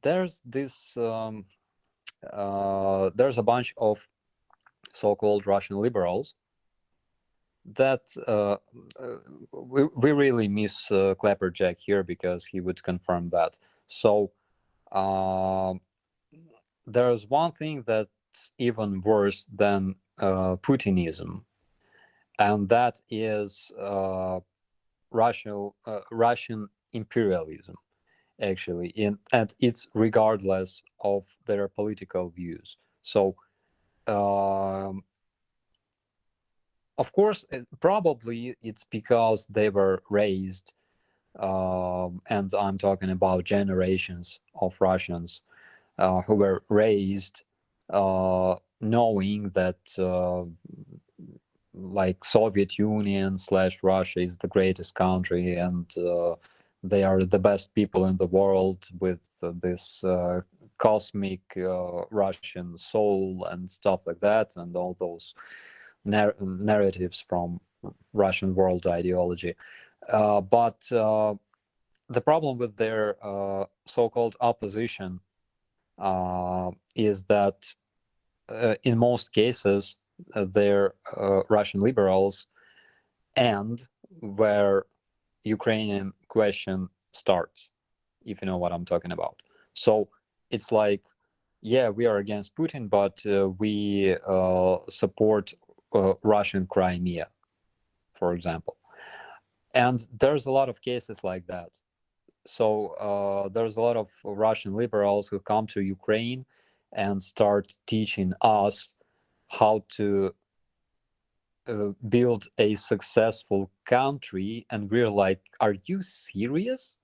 there's this there's a bunch of so-called Russian liberals that we really miss Clapperjack here, because he would confirm that. So there's one thing that's even worse than Putinism, and that is Russian imperialism, actually, and it's regardless of their political views. So of course, probably it's because they were raised, and I'm talking about generations of Russians who were raised knowing that like Soviet Union / Russia is the greatest country, and they are the best people in the world with this cosmic Russian soul and stuff like that, and all those narratives from Russian world ideology. But the problem with their so-called opposition is that in most cases they're Russian liberals, and where Ukrainian question starts, if you know what I'm talking about. So it's like, yeah, we are against Putin, but we support Russian Crimea, for example. And there's a lot of cases like that. So there's a lot of Russian liberals who come to Ukraine and start teaching us how to build a successful country, and we're like, are you serious?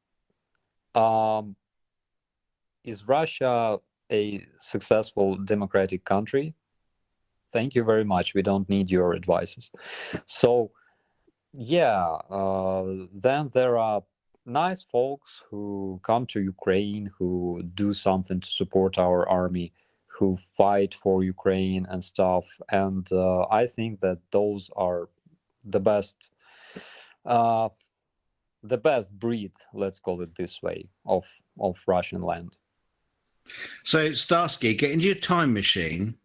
Is Russia a successful democratic country? Thank you very much. We don't need your advices. So yeah, then there are nice folks who come to Ukraine, who do something to support our army, who fight for Ukraine and stuff. And I think that those are the best breed, let's call it this way, of Russian land. So, Starsky, get into your time machine,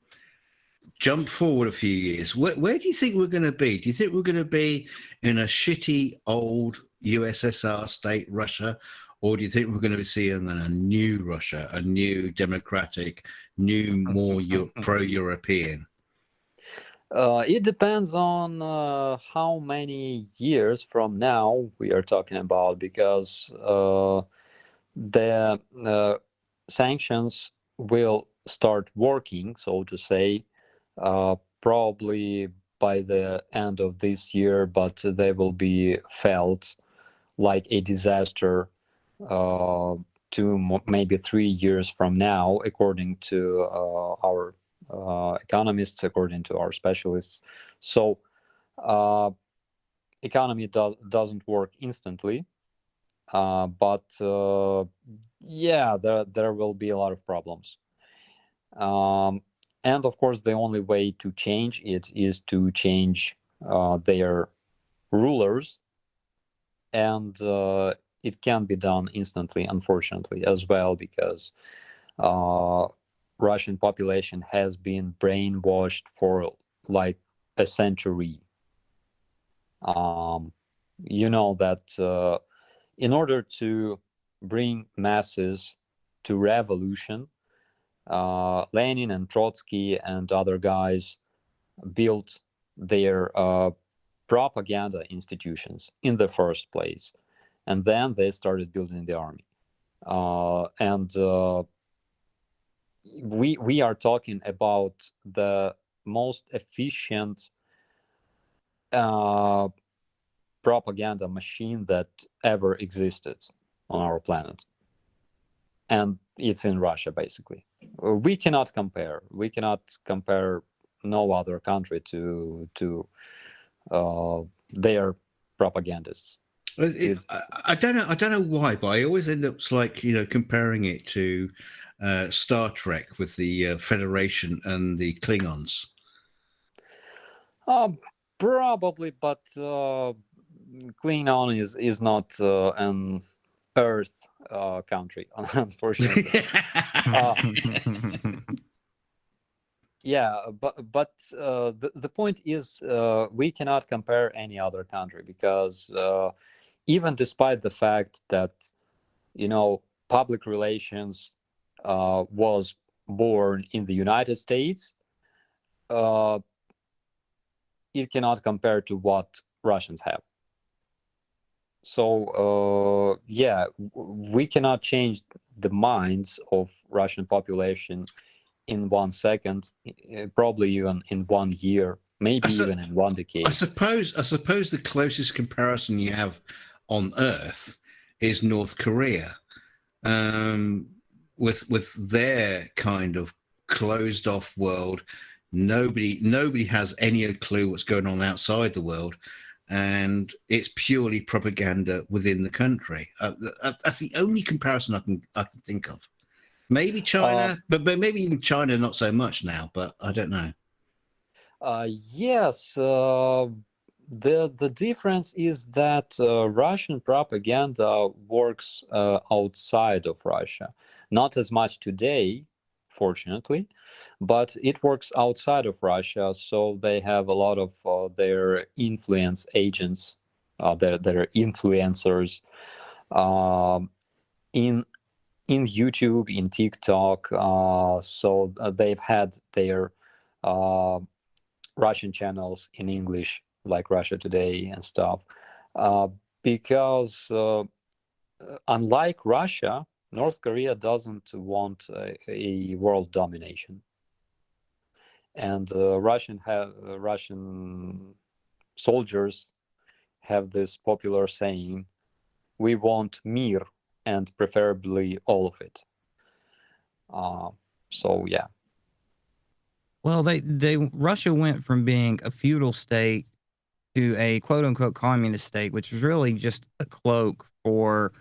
jump forward a few years. Where do you think we're going to be? Do you think we're going to be in a shitty old USSR state Russia, or do you think we're going to be seeing a new Russia, a new democratic, new, more pro-European? It depends on how many years from now we are talking about, because the sanctions will start working, so to say, probably by the end of this year, but they will be felt like a disaster 2 maybe 3 years from now, according to our economists, according to our specialists. So economy doesn't work instantly, but yeah, there will be a lot of problems. And of course, the only way to change it is to change their rulers, and it can be done instantly, unfortunately, as well, because Russian population has been brainwashed for like a century. You know that in order to bring masses to revolution, Lenin and Trotsky and other guys built their propaganda institutions in the first place, and then they started building the army. We are talking about the most efficient propaganda machine that ever existed on our planet, and it's in Russia. Basically, we cannot compare no other country to their propagandists. I don't know why, but I always end up comparing it to Star Trek with the Federation and the Klingons. Probably, but Klingon is not an Earth country, unfortunately. Yeah, but the point is, we cannot compare any other country, because even despite the fact that, public relations was born in the United States, it cannot compare to what Russians have. So we cannot change the minds of Russian population in 1 second, probably even in 1 year, maybe even in 1 decade. I suppose the closest comparison you have on Earth is North Korea, with their kind of closed off world. Nobody has any clue what's going on outside the world, and it's purely propaganda within the country. That's the only comparison I can think of. Maybe China, but maybe even China not so much now. But I don't know. Yes, the difference is that Russian propaganda works outside of Russia. Not as much today, fortunately, but it works outside of Russia. So they have a lot of their influence agents, their influencers, in YouTube, in TikTok. So they've had their Russian channels in English, like Russia Today and stuff, because unlike Russia, North Korea doesn't want a world domination, and Russian soldiers have this popular saying, "We want mir, and preferably all of it." So yeah. Well, Russia went from being a feudal state to a quote unquote communist state, which was really just a cloak for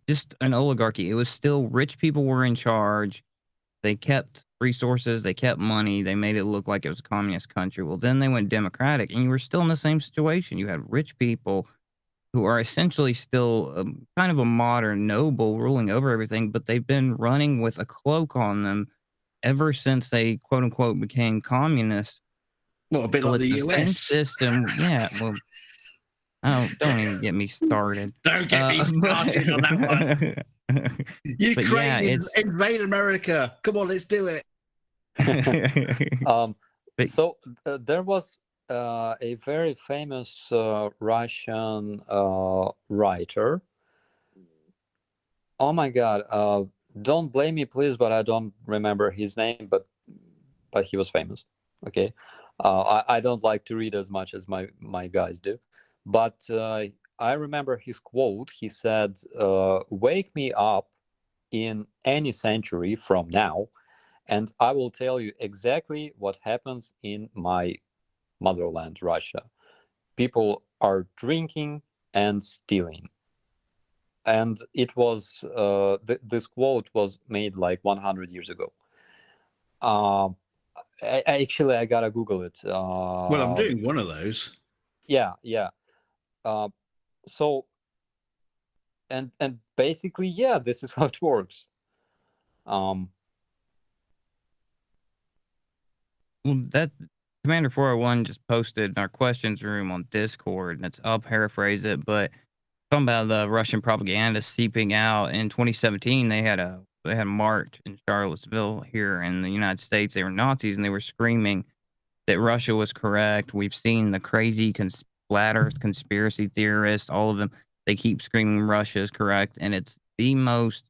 just an oligarchy. It was still rich people were in charge. They kept resources, they kept money, they made it look like it was a communist country. Well, then they went democratic, and you were still in the same situation. You had rich people who are essentially still kind of a modern noble ruling over everything, but they've been running with a cloak on them ever since they quote unquote became communist. Well, a bit like the US system. Yeah. Well, don't even get me started. Don't get me started on that one. Ukraine invade America. Come on, let's do it. So there was a very famous Russian writer. Oh my God. Don't blame me, please, but I don't remember his name, but he was famous. Okay. I don't like to read as much as my guys do, but I remember his quote. He said, "Wake me up in any century from now, and I will tell you exactly what happens in my motherland, Russia. People are drinking and stealing." And it was this quote was made like 100 years ago. Actually, I gotta Google it. Well, I'm doing one of those. Yeah. So, and basically, yeah, this is how it works. Well, that Commander 401 just posted in our questions room on Discord, and I'll paraphrase it, but talking about the Russian propaganda seeping out in 2017, they had a they had a march in Charlottesville here in the United States. They were Nazis and they were screaming that Russia was correct. We've seen the crazy splatter conspiracy theorists, all of them. They keep screaming Russia is correct, and it's the most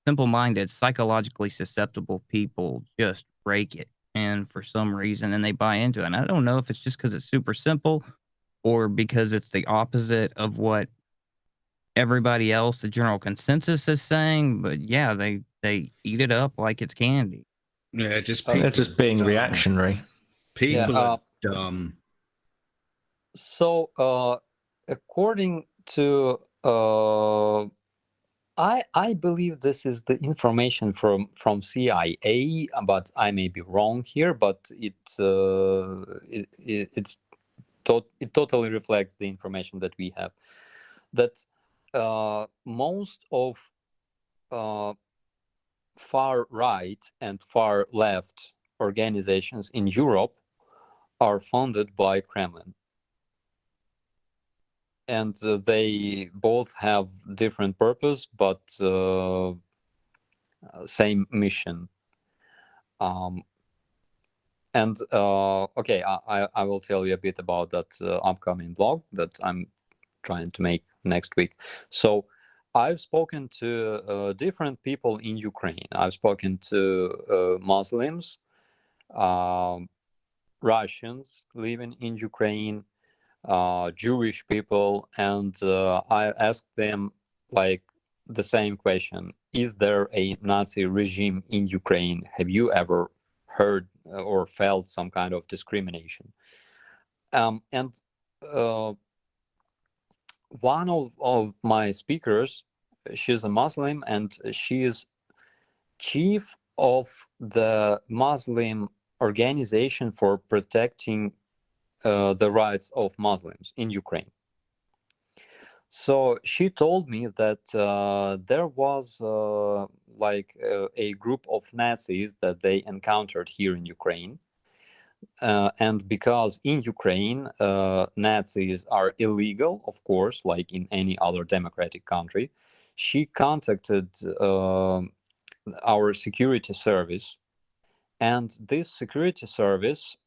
simple-minded, psychologically susceptible people just break it, and for some reason, and they buy into it. And I don't know if it's just because it's super simple, or because it's the opposite of what everybody else, the general consensus, is saying. But yeah, they eat it up like it's candy. Yeah, just They're people just being dumb. reactionary. People Yeah, are dumb. So, according to I believe this is the information from CIA, but I may be wrong here. But it totally reflects the information that we have. That most of far right and far left organizations in Europe are funded by Kremlin. And they both have different purpose, but same mission. Okay, I will tell you a bit about that upcoming blog that I'm trying to make next week. So I've spoken to different people in Ukraine. I've spoken to Muslims, Russians living in Ukraine, Jewish people, and I asked them like the same question: is there a Nazi regime in Ukraine? Have you ever heard or felt some kind of discrimination? And one of my speakers, she's a Muslim, and she is chief of the Muslim organization for protecting the rights of Muslims in Ukraine. So she told me that there was a group of Nazis that they encountered here in Ukraine. And because in Ukraine, Nazis are illegal, of course, like in any other democratic country, she contacted our security service. And this security service,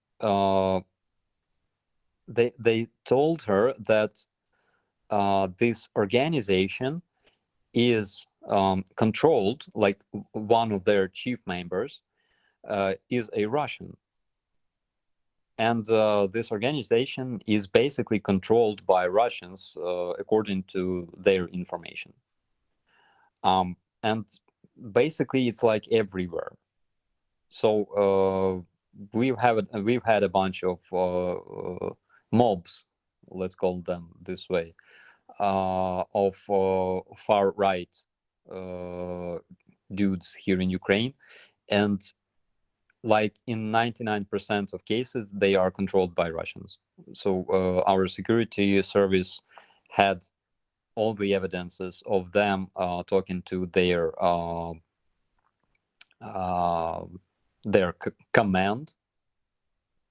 they told her that this organization is controlled, like one of their chief members is a Russian. And this organization is basically controlled by Russians according to their information. And basically it's like everywhere. So we've had a bunch of mobs, let's call them this way, of far right dudes here in Ukraine, and like in 99% of cases they are controlled by Russians. So our security service had all the evidences of them talking to their command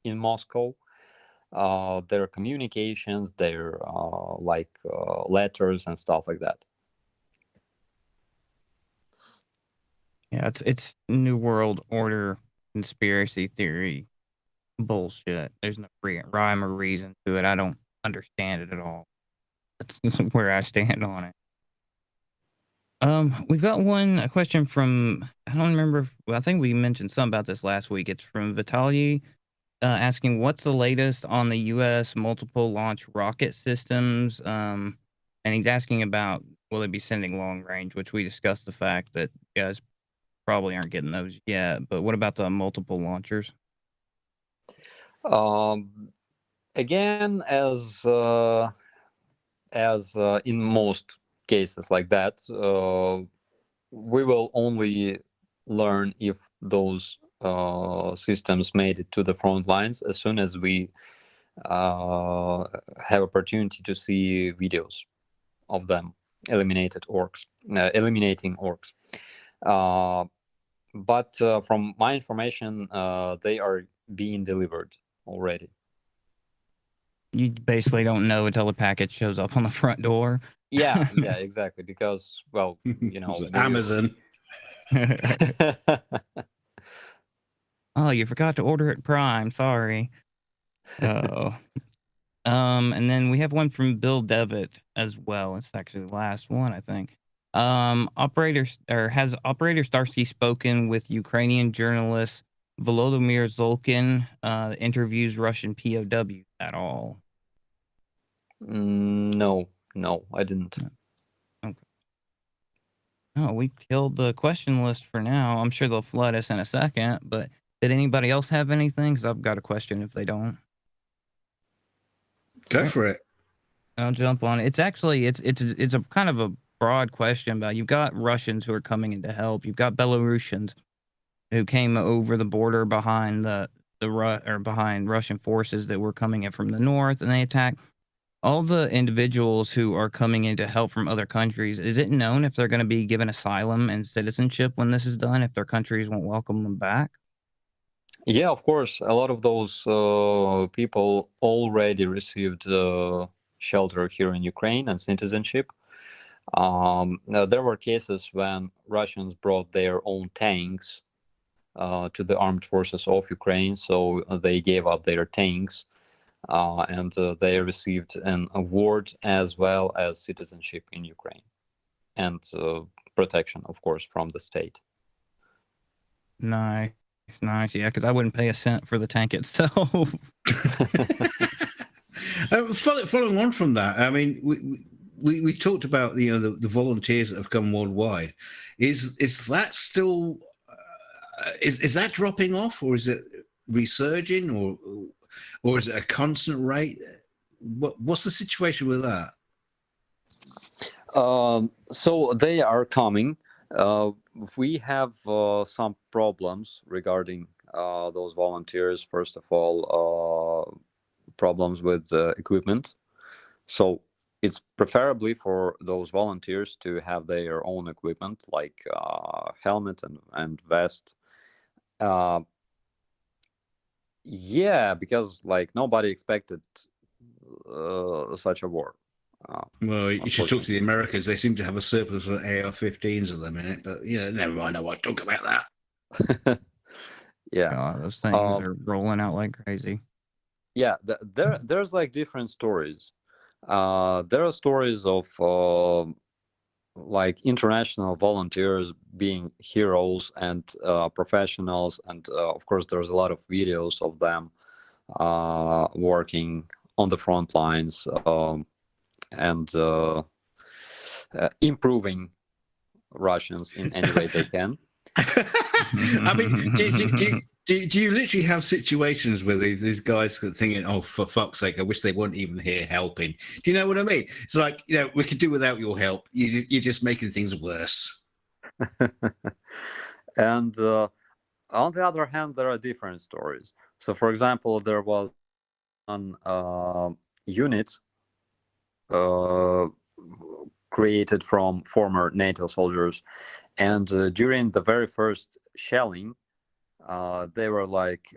in Moscow, their communications, their letters and stuff like that. Yeah, it's New World Order conspiracy theory bullshit. There's no rhyme or reason to it. I don't understand it at all. That's where I stand on it. We've got a question from, I don't remember. Well, I think we mentioned something about this last week. It's from Vitaly, asking what's the latest on the U.S. multiple launch rocket systems. And he's asking about will they be sending long range, which we discussed the fact that you guys probably aren't getting those yet. But what about the multiple launchers? Again, as in most cases like that, we will only learn if those systems made it to the front lines as soon as we have opportunity to see videos of them eliminating orcs. But from my information, they are being delivered already. You basically don't know until the package shows up on the front door. Yeah, exactly. Because, well, Amazon. Oh, you forgot to order it Prime. Sorry. Oh. And then we have one from Bill Devitt as well. It's actually the last one, I think. Has Operator Starsky spoken with Ukrainian journalist Volodymyr Zolkin, interviews Russian POW at all? No, I didn't. Okay. Oh, we killed the question list for now. I'm sure they'll flood us in a second, but did anybody else have anything? Because I've got a question if they don't. Go for it. I'll jump on it. It's actually it's a kind of a broad question about you've got Russians who are coming in to help. You've got Belarusians who came over the border behind behind Russian forces that were coming in from the north, and they attacked all the individuals who are coming in to help from other countries. Is it known if they're going to be given asylum and citizenship when this is done, if their countries won't welcome them back? Yeah, of course. A lot of those people already received shelter here in Ukraine and citizenship. Now, there were cases when Russians brought their own tanks to the armed forces of Ukraine, so they gave up their tanks, and they received an award as well as citizenship in Ukraine, and protection, of course, from the state. Nice. Yeah, because I wouldn't pay a cent for the tank itself. Following on from that, I mean, we talked about the volunteers that have come worldwide. Is that still is that dropping off, or is it resurging, or is it a constant rate? What's the situation with that? So they are coming. We have some problems regarding those volunteers. First of all, problems with equipment. So it's preferably for those volunteers to have their own equipment, like helmet and vest. Yeah, because like nobody expected such a war. Well, you should talk to the Americans. They seem to have a surplus of AR-15s at the minute, but never mind. I won't talk about that. Yeah, God, those things are rolling out like crazy. Yeah, there's like different stories. There are stories of like international volunteers being heroes and professionals, and of course there's a lot of videos of them working on the front lines and improving Russians in any way they can. I mean, do you literally have situations where these guys are thinking, oh, for fuck's sake, I wish they weren't even here helping? Do you know what I mean? It's like, we could do without your help. You're just making things worse. And on the other hand, there are different stories. So, for example, there was one unit created from former NATO soldiers, and during the very first shelling, they were like,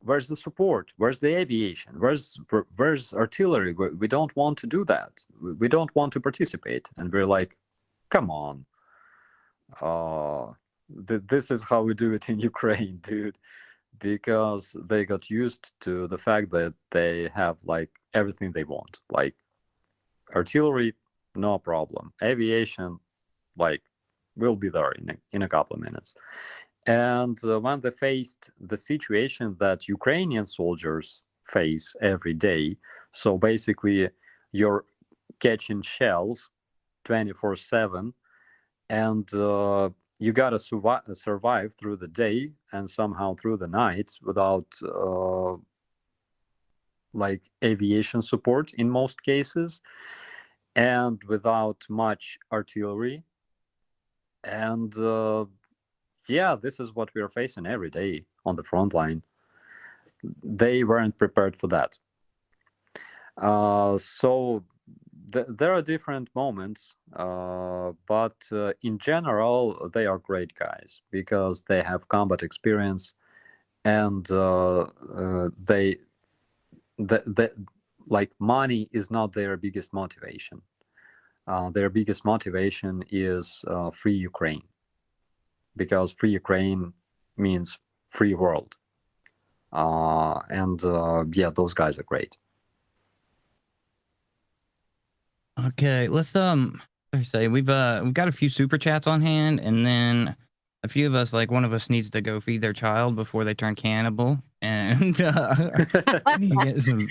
where's the support? Where's the aviation? Where's artillery? We don't want to do that. We don't want to participate. And we're like, come on. This is how we do it in Ukraine, dude. Because they got used to the fact that they have like everything they want. Like artillery, no problem. Aviation, like, we'll be there in a couple of minutes. And when they faced the situation that Ukrainian soldiers face every day, so basically you're catching shells 24/7, and you gotta survive through the day and somehow through the night without like aviation support in most cases, and without much artillery. And yeah, this is what we are facing every day on the front line. They weren't prepared for that. So there are different moments, but in general, they are great guys because they have combat experience, and they like money is not their biggest motivation. Their biggest motivation is free Ukraine. because free Ukraine means free world. Yeah, those guys are great. Okay, let's say we've got a few super chats on hand, and then a few of us, like one of us, needs to go feed their child before they turn cannibal, and I need to get some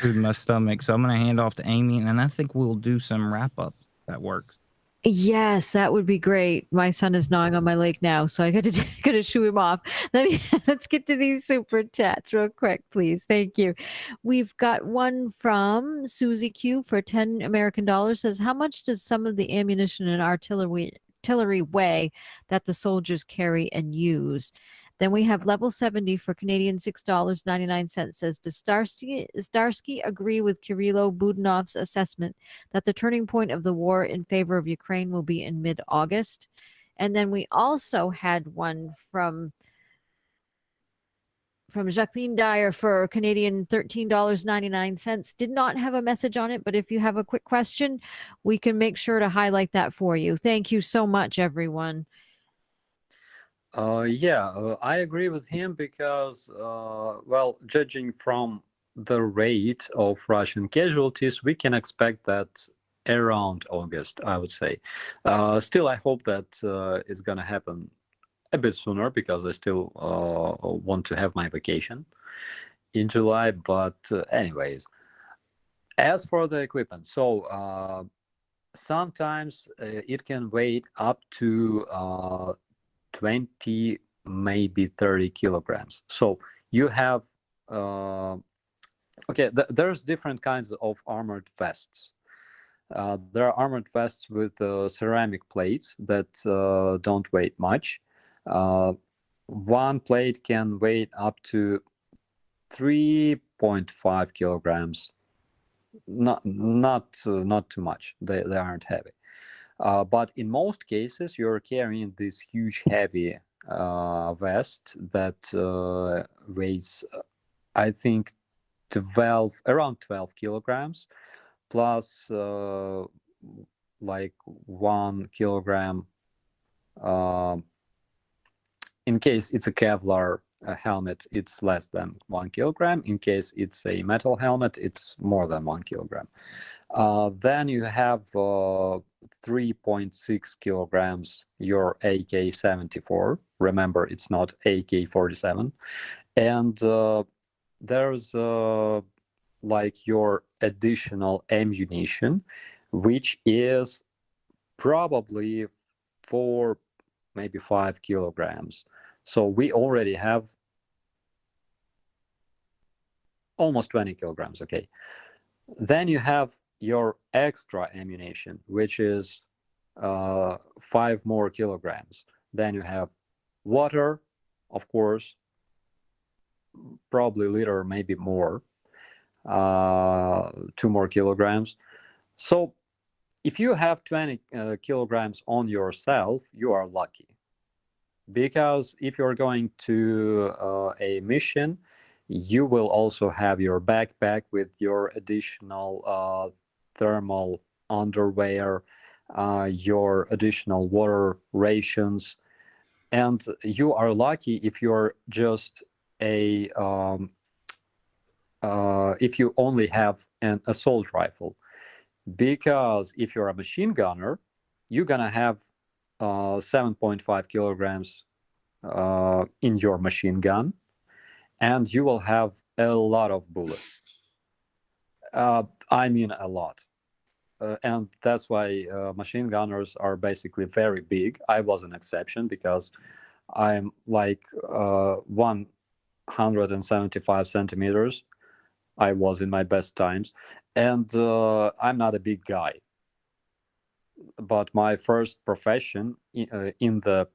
food in my stomach. So I'm gonna hand off to Aimee, and then I think we'll do some wrap up. That works. Yes, that would be great. My son is gnawing on my leg now, so I gotta shoo him off. Let's get to these super chats real quick, please. Thank you. We've got one from Susie Q for $10 says, "How much does some of the ammunition and artillery weigh that the soldiers carry and use?" Then we have level 70 for Canadian $6.99 says, "Does Starsky agree with Kirilo Budanov's assessment that the turning point of the war in favor of Ukraine will be in mid-August?" And then we also had one from Jacqueline Dyer for Canadian $13.99. Did not have a message on it, but if you have a quick question, we can make sure to highlight that for you. Thank you so much, everyone. I agree with him because, well, judging from the rate of Russian casualties, we can expect that around August, I would say. Still, I hope that it's going to happen a bit sooner because I still want to have my vacation in July. But anyways, as for the equipment, so sometimes it can weigh up to 20, maybe 30 kilograms. So you have, there's different kinds of armored vests. There are armored vests with ceramic plates that don't weigh much. One plate can weigh up to 3.5 kilograms. Not too much. They aren't heavy. But in most cases, you're carrying this huge, heavy vest that weighs, I think, around 12 kilograms, plus like 1 kilogram. In case it's a Kevlar helmet, it's less than 1 kilogram. In case it's a metal helmet, it's more than 1 kilogram. Then you have 3.6 kilograms your AK-74. Remember, it's not AK-47. And there's like your additional ammunition, which is probably 4, maybe 5 kilograms. So we already have almost 20 kilograms, okay. Then you have your extra ammunition, which is 5 more kilograms. Then you have water, of course, probably a liter, maybe more, 2 more kilograms. So if you have 20 kilograms on yourself, you are lucky. Because if you're going to a mission, you will also have your backpack with your additional thermal underwear, your additional water rations, and you are lucky if you're just if you only have an assault rifle, because if you're a machine gunner, you're gonna have 7.5 kilograms in your machine gun, and you will have a lot of bullets. I mean a lot. And that's why machine gunners are basically very big. I was an exception because I'm like 175 centimeters. I was in my best times. And I'm not a big guy. But my first profession in the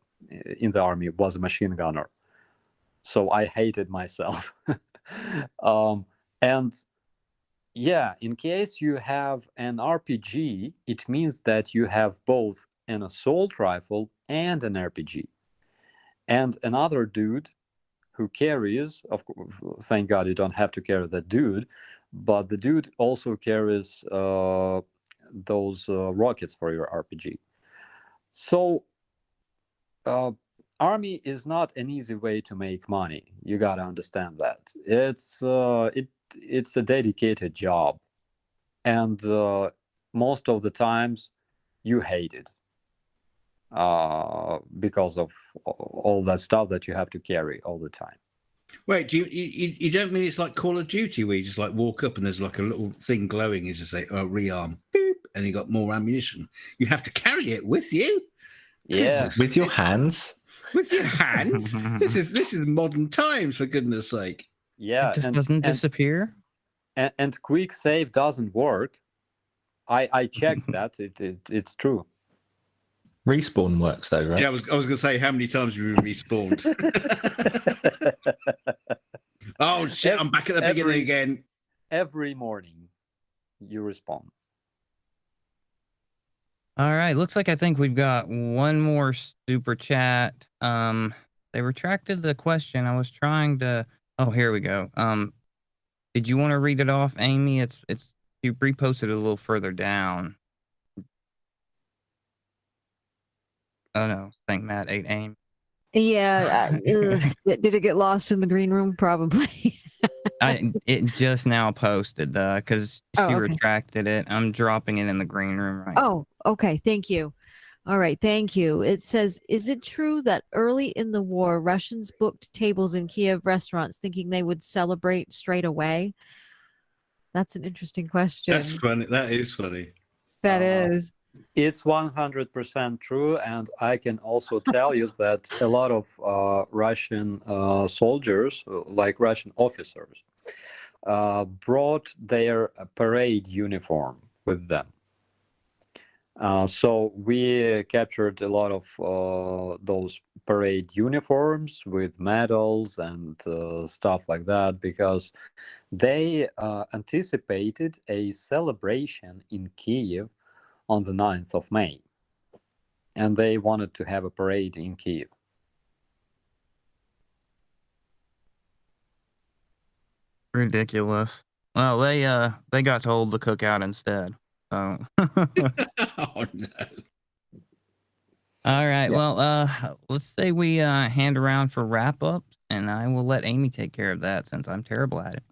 army was a machine gunner. So I hated myself. And yeah, in case you have an RPG, it means that you have both an assault rifle and an RPG. And another dude who carries, of course, thank God you don't have to carry the dude, but the dude also carries those rockets for your RPG. So army is not an easy way to make money. You gotta understand that. It's a dedicated job, and most of the times you hate it because of all that stuff that you have to carry all the time. Wait, do you don't mean it's like Call of Duty where you just like walk up and there's like a little thing glowing, you just say, oh, rearm, boop, and you got more ammunition. You have to carry it with you. Yeah, with your hands. With your hands. This is modern times, for goodness sake. yeah, It just doesn't disappear. And quick save doesn't work. I checked that. It's true. Respawn works though, right? Yeah, I was going to say, how many times have you respawned? Oh shit! I'm back at the beginning again. Every morning, you respawn. All right, looks like I think we've got one more super chat. They retracted the question. I was trying to. Oh, here we go. Did you want to read it off, Aimee? It's you reposted it a little further down. Oh no, thank Matt 8 Aim. Yeah. Did it get lost in the green room? Probably. It just now posted because she okay. retracted it. I'm dropping it in the green room right now. Oh, okay. Thank you. All right. Thank you. It says, is it true that early in the war, Russians booked tables in Kiev restaurants thinking they would celebrate straight away? That's an interesting question. That's funny. That is funny. That is. It's 100% true, and I can also tell you that a lot of Russian soldiers, like Russian officers, brought their parade uniform with them. So we captured a lot of those parade uniforms with medals and stuff like that, because they anticipated a celebration in Kiev on the 9th of May, and they wanted to have a parade in Kiev. Ridiculous. Well, they got to hold the cookout instead. So. Oh no. All right. Yeah. Well, let's say we hand around for wrap ups, and I will let Aimee take care of that since I'm terrible at it.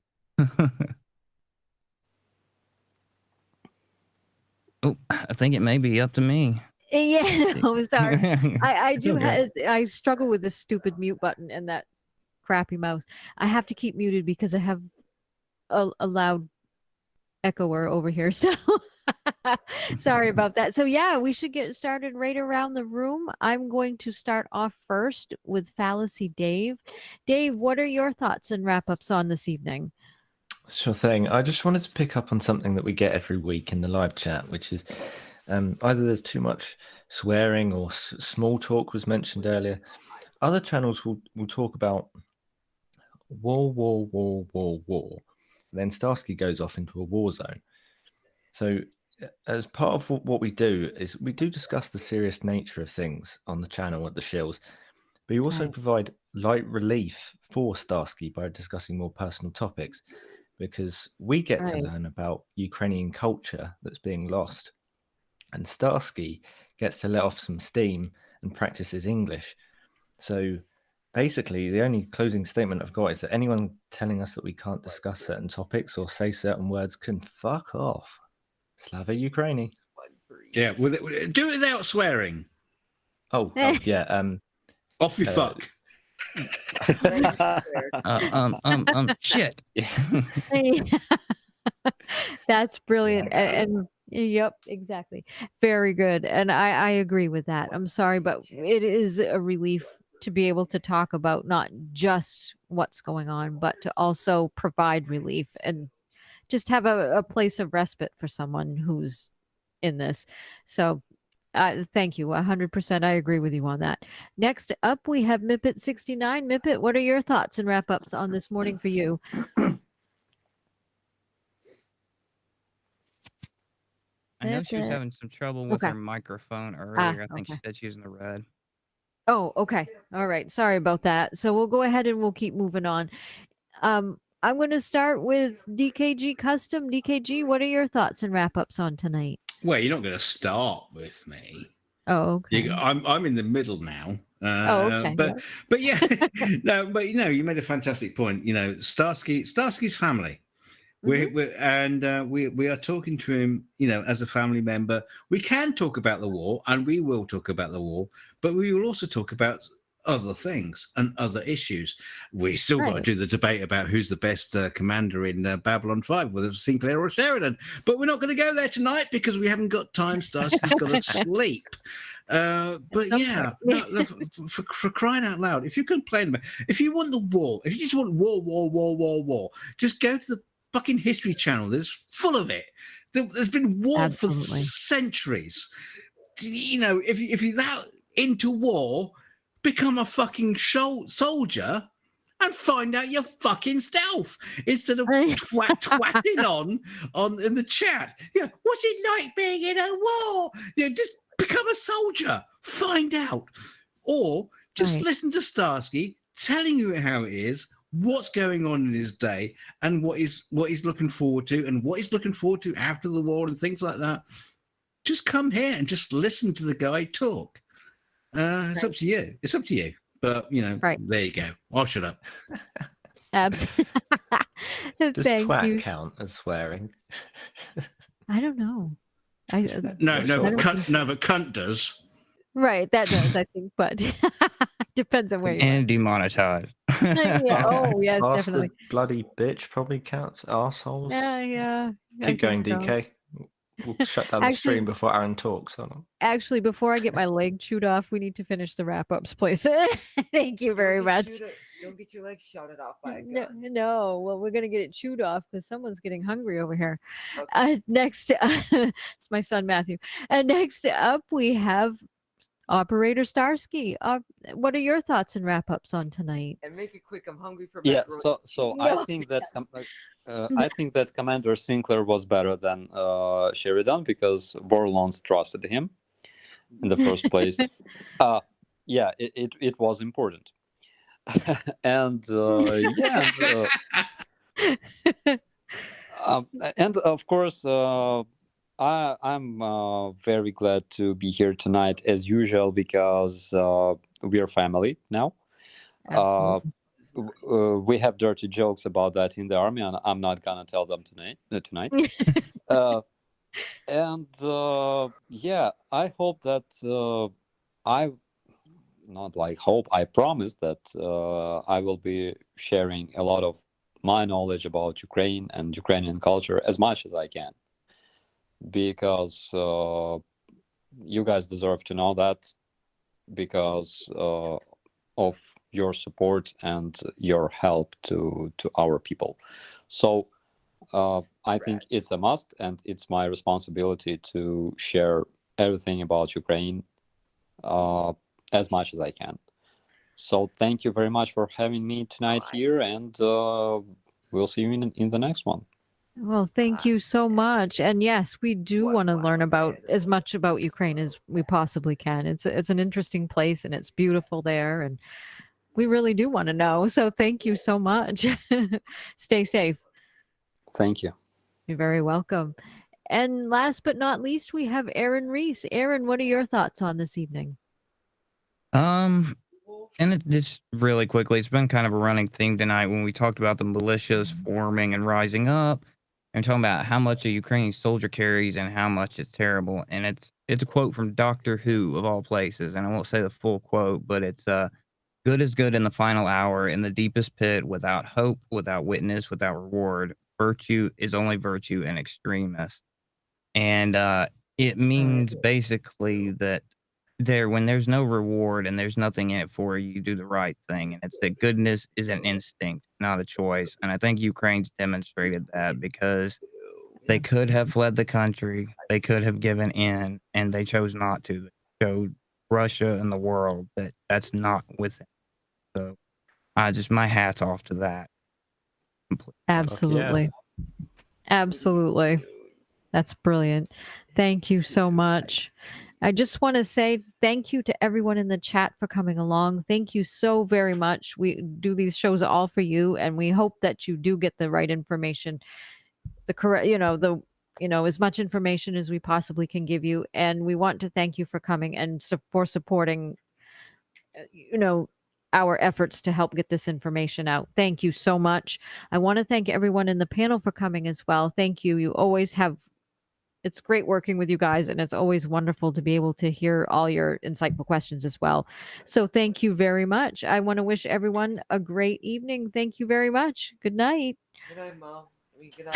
Oh, I think it may be up to me. Yeah. I'm sorry. I do. Okay. I struggle with this stupid mute button and that crappy mouse. I have to keep muted because I have a loud echoer over here. So sorry about that. So yeah, we should get started right around the room. I'm going to start off first with Fallacy Dave. Dave, what are your thoughts and wrap-ups on this evening? Sure thing. I just wanted to pick up on something that we get every week in the live chat, which is either there's too much swearing or small talk was mentioned earlier. Other channels will talk about war. Then Starsky goes off into a war zone. So as part of what we do is we do discuss the serious nature of things on the channel at the Shills, but you also provide light relief for Starsky by discussing more personal topics, because we get to learn about Ukrainian culture that's being lost, and Starsky gets to let off some steam and practice his English. So basically, the only closing statement I've got is that anyone telling us that we can't discuss certain topics or say certain words can fuck off. Slava Ukraini. Yeah, do it without swearing. Oh yeah. Off you fuck. Shit. That's brilliant. And yep, exactly. Very good. And I agree with that. I'm sorry, but it is a relief to be able to talk about not just what's going on, but to also provide relief and just have a place of respite for someone who's in this. So thank you. 100%. I agree with you on that. Next up, we have Mipet 69. Mipet, what are your thoughts and wrap-ups on this morning for you? I know she was having some trouble with her microphone earlier. I think she said she was in the red. Oh, okay. All right. Sorry about that. So we'll go ahead and we'll keep moving on. I'm going to start with DKG Custom. DKG, what are your thoughts and wrap-ups on tonight? Well, you're not going to start with me. Oh, okay. I'm in the middle now. Okay. But yeah, no, but you made a fantastic point. Starsky's family. We are talking to him, as a family member. We can talk about the war, and we will talk about the war, but we will also talk about other things and other issues. We still got to do the debate about who's the best commander in Babylon 5, whether it's Sinclair or Sheridan. But we're not going to go there tonight because we haven't got time. Starsky's got to sleep. But yeah, for crying out loud, if you complain about, if you want the war, if you just want war, just go to the fucking History Channel. There's full of it. There's been war for centuries. If you're that into war, become a fucking soldier and find out your fucking self instead of twatting on in the chat. Yeah, what's it like being in a war? Just become a soldier. Find out, or just listen to Starsky telling you how it is, what's going on in his day, and what he's looking forward to, and what he's looking forward to after the war and things like that. Just come here and just listen to the guy talk. It's up to you. It's up to you. But there you go. I'll shut up. Absolutely. Does twat count as swearing? I don't know. No, but cunt does. Right, that does, I think, but depends on where you're. And demonetized. Oh, yes, definitely. Bloody bitch probably counts. Arseholes. Yeah. Keep going, DK. We'll shut down the stream before Aaron talks. Actually, before I get my leg chewed off, we need to finish the wrap-ups, please. Thank you very much. Don't get your leg shouted off by a gun. No, well, we're going to get it chewed off because someone's getting hungry over here. Okay. Next, it's my son, Matthew. And next up, we have Operator Starsky. What are your thoughts and wrap-ups on tonight? And make it quick. I'm hungry for macaroni. Yeah, so I think that I think that Commander Sinclair was better than Sheridan because Borlons trusted him in the first place. Yeah, it was important. And and of course I'm very glad to be here tonight as usual because we are family now. We have dirty jokes about that in the army, and I'm not gonna tell them tonight. Yeah, I hope that I promise that I will be sharing a lot of my knowledge about Ukraine and Ukrainian culture as much as I can, because you guys deserve to know that because of your support and your help to our people. So I think it's a must, and it's my responsibility to share everything about Ukraine as much as I can. So thank you very much for having me tonight here, and we'll see you in the next one. Well, thank you so much. And yes, we do want to learn about as much about Ukraine as we possibly can. It's an interesting place, and it's beautiful there, and we really do want to know. So thank you so much. Stay safe. Thank you. You're very welcome. And last but not least, we have Aaron Reese. Aaron, what are your thoughts on this evening? And just really quickly, it's been kind of a running theme tonight when we talked about the militias forming and rising up, and talking about how much a Ukrainian soldier carries and how much it's terrible. And it's a quote from Doctor Who of all places, and I won't say the full quote, but it's good is good in the final hour, in the deepest pit, without hope, without witness, without reward. Virtue is only virtue in extremis. And it means basically that when there's no reward and there's nothing in it for you, you do the right thing. And it's that goodness is an instinct, not a choice. And I think Ukraine's demonstrated that, because they could have fled the country, they could have given in, and they chose not to. They showed Russia and the world that that's not within. So my hat's off to that. Absolutely. Absolutely. That's brilliant. Thank you so much. I just want to say thank you to everyone in the chat for coming along. Thank you so very much. We do these shows all for you, and we hope that you do get the right information, the correct, as much information as we possibly can give you. And we want to thank you for coming and for supporting our efforts to help get this information out. Thank you so much. I want to thank everyone in the panel for coming as well. Thank you. You always have, it's great working with you guys, and it's always wonderful to be able to hear all your insightful questions as well. So thank you very much. I want to wish everyone a great evening. Thank you very much. Good night. Good night, Mom. Good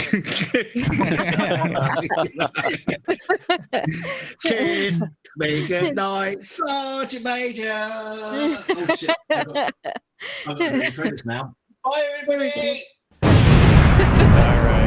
Kiss me good night, Sergeant Major. Oh shit! I've got the credits now. Bye, everybody. All right.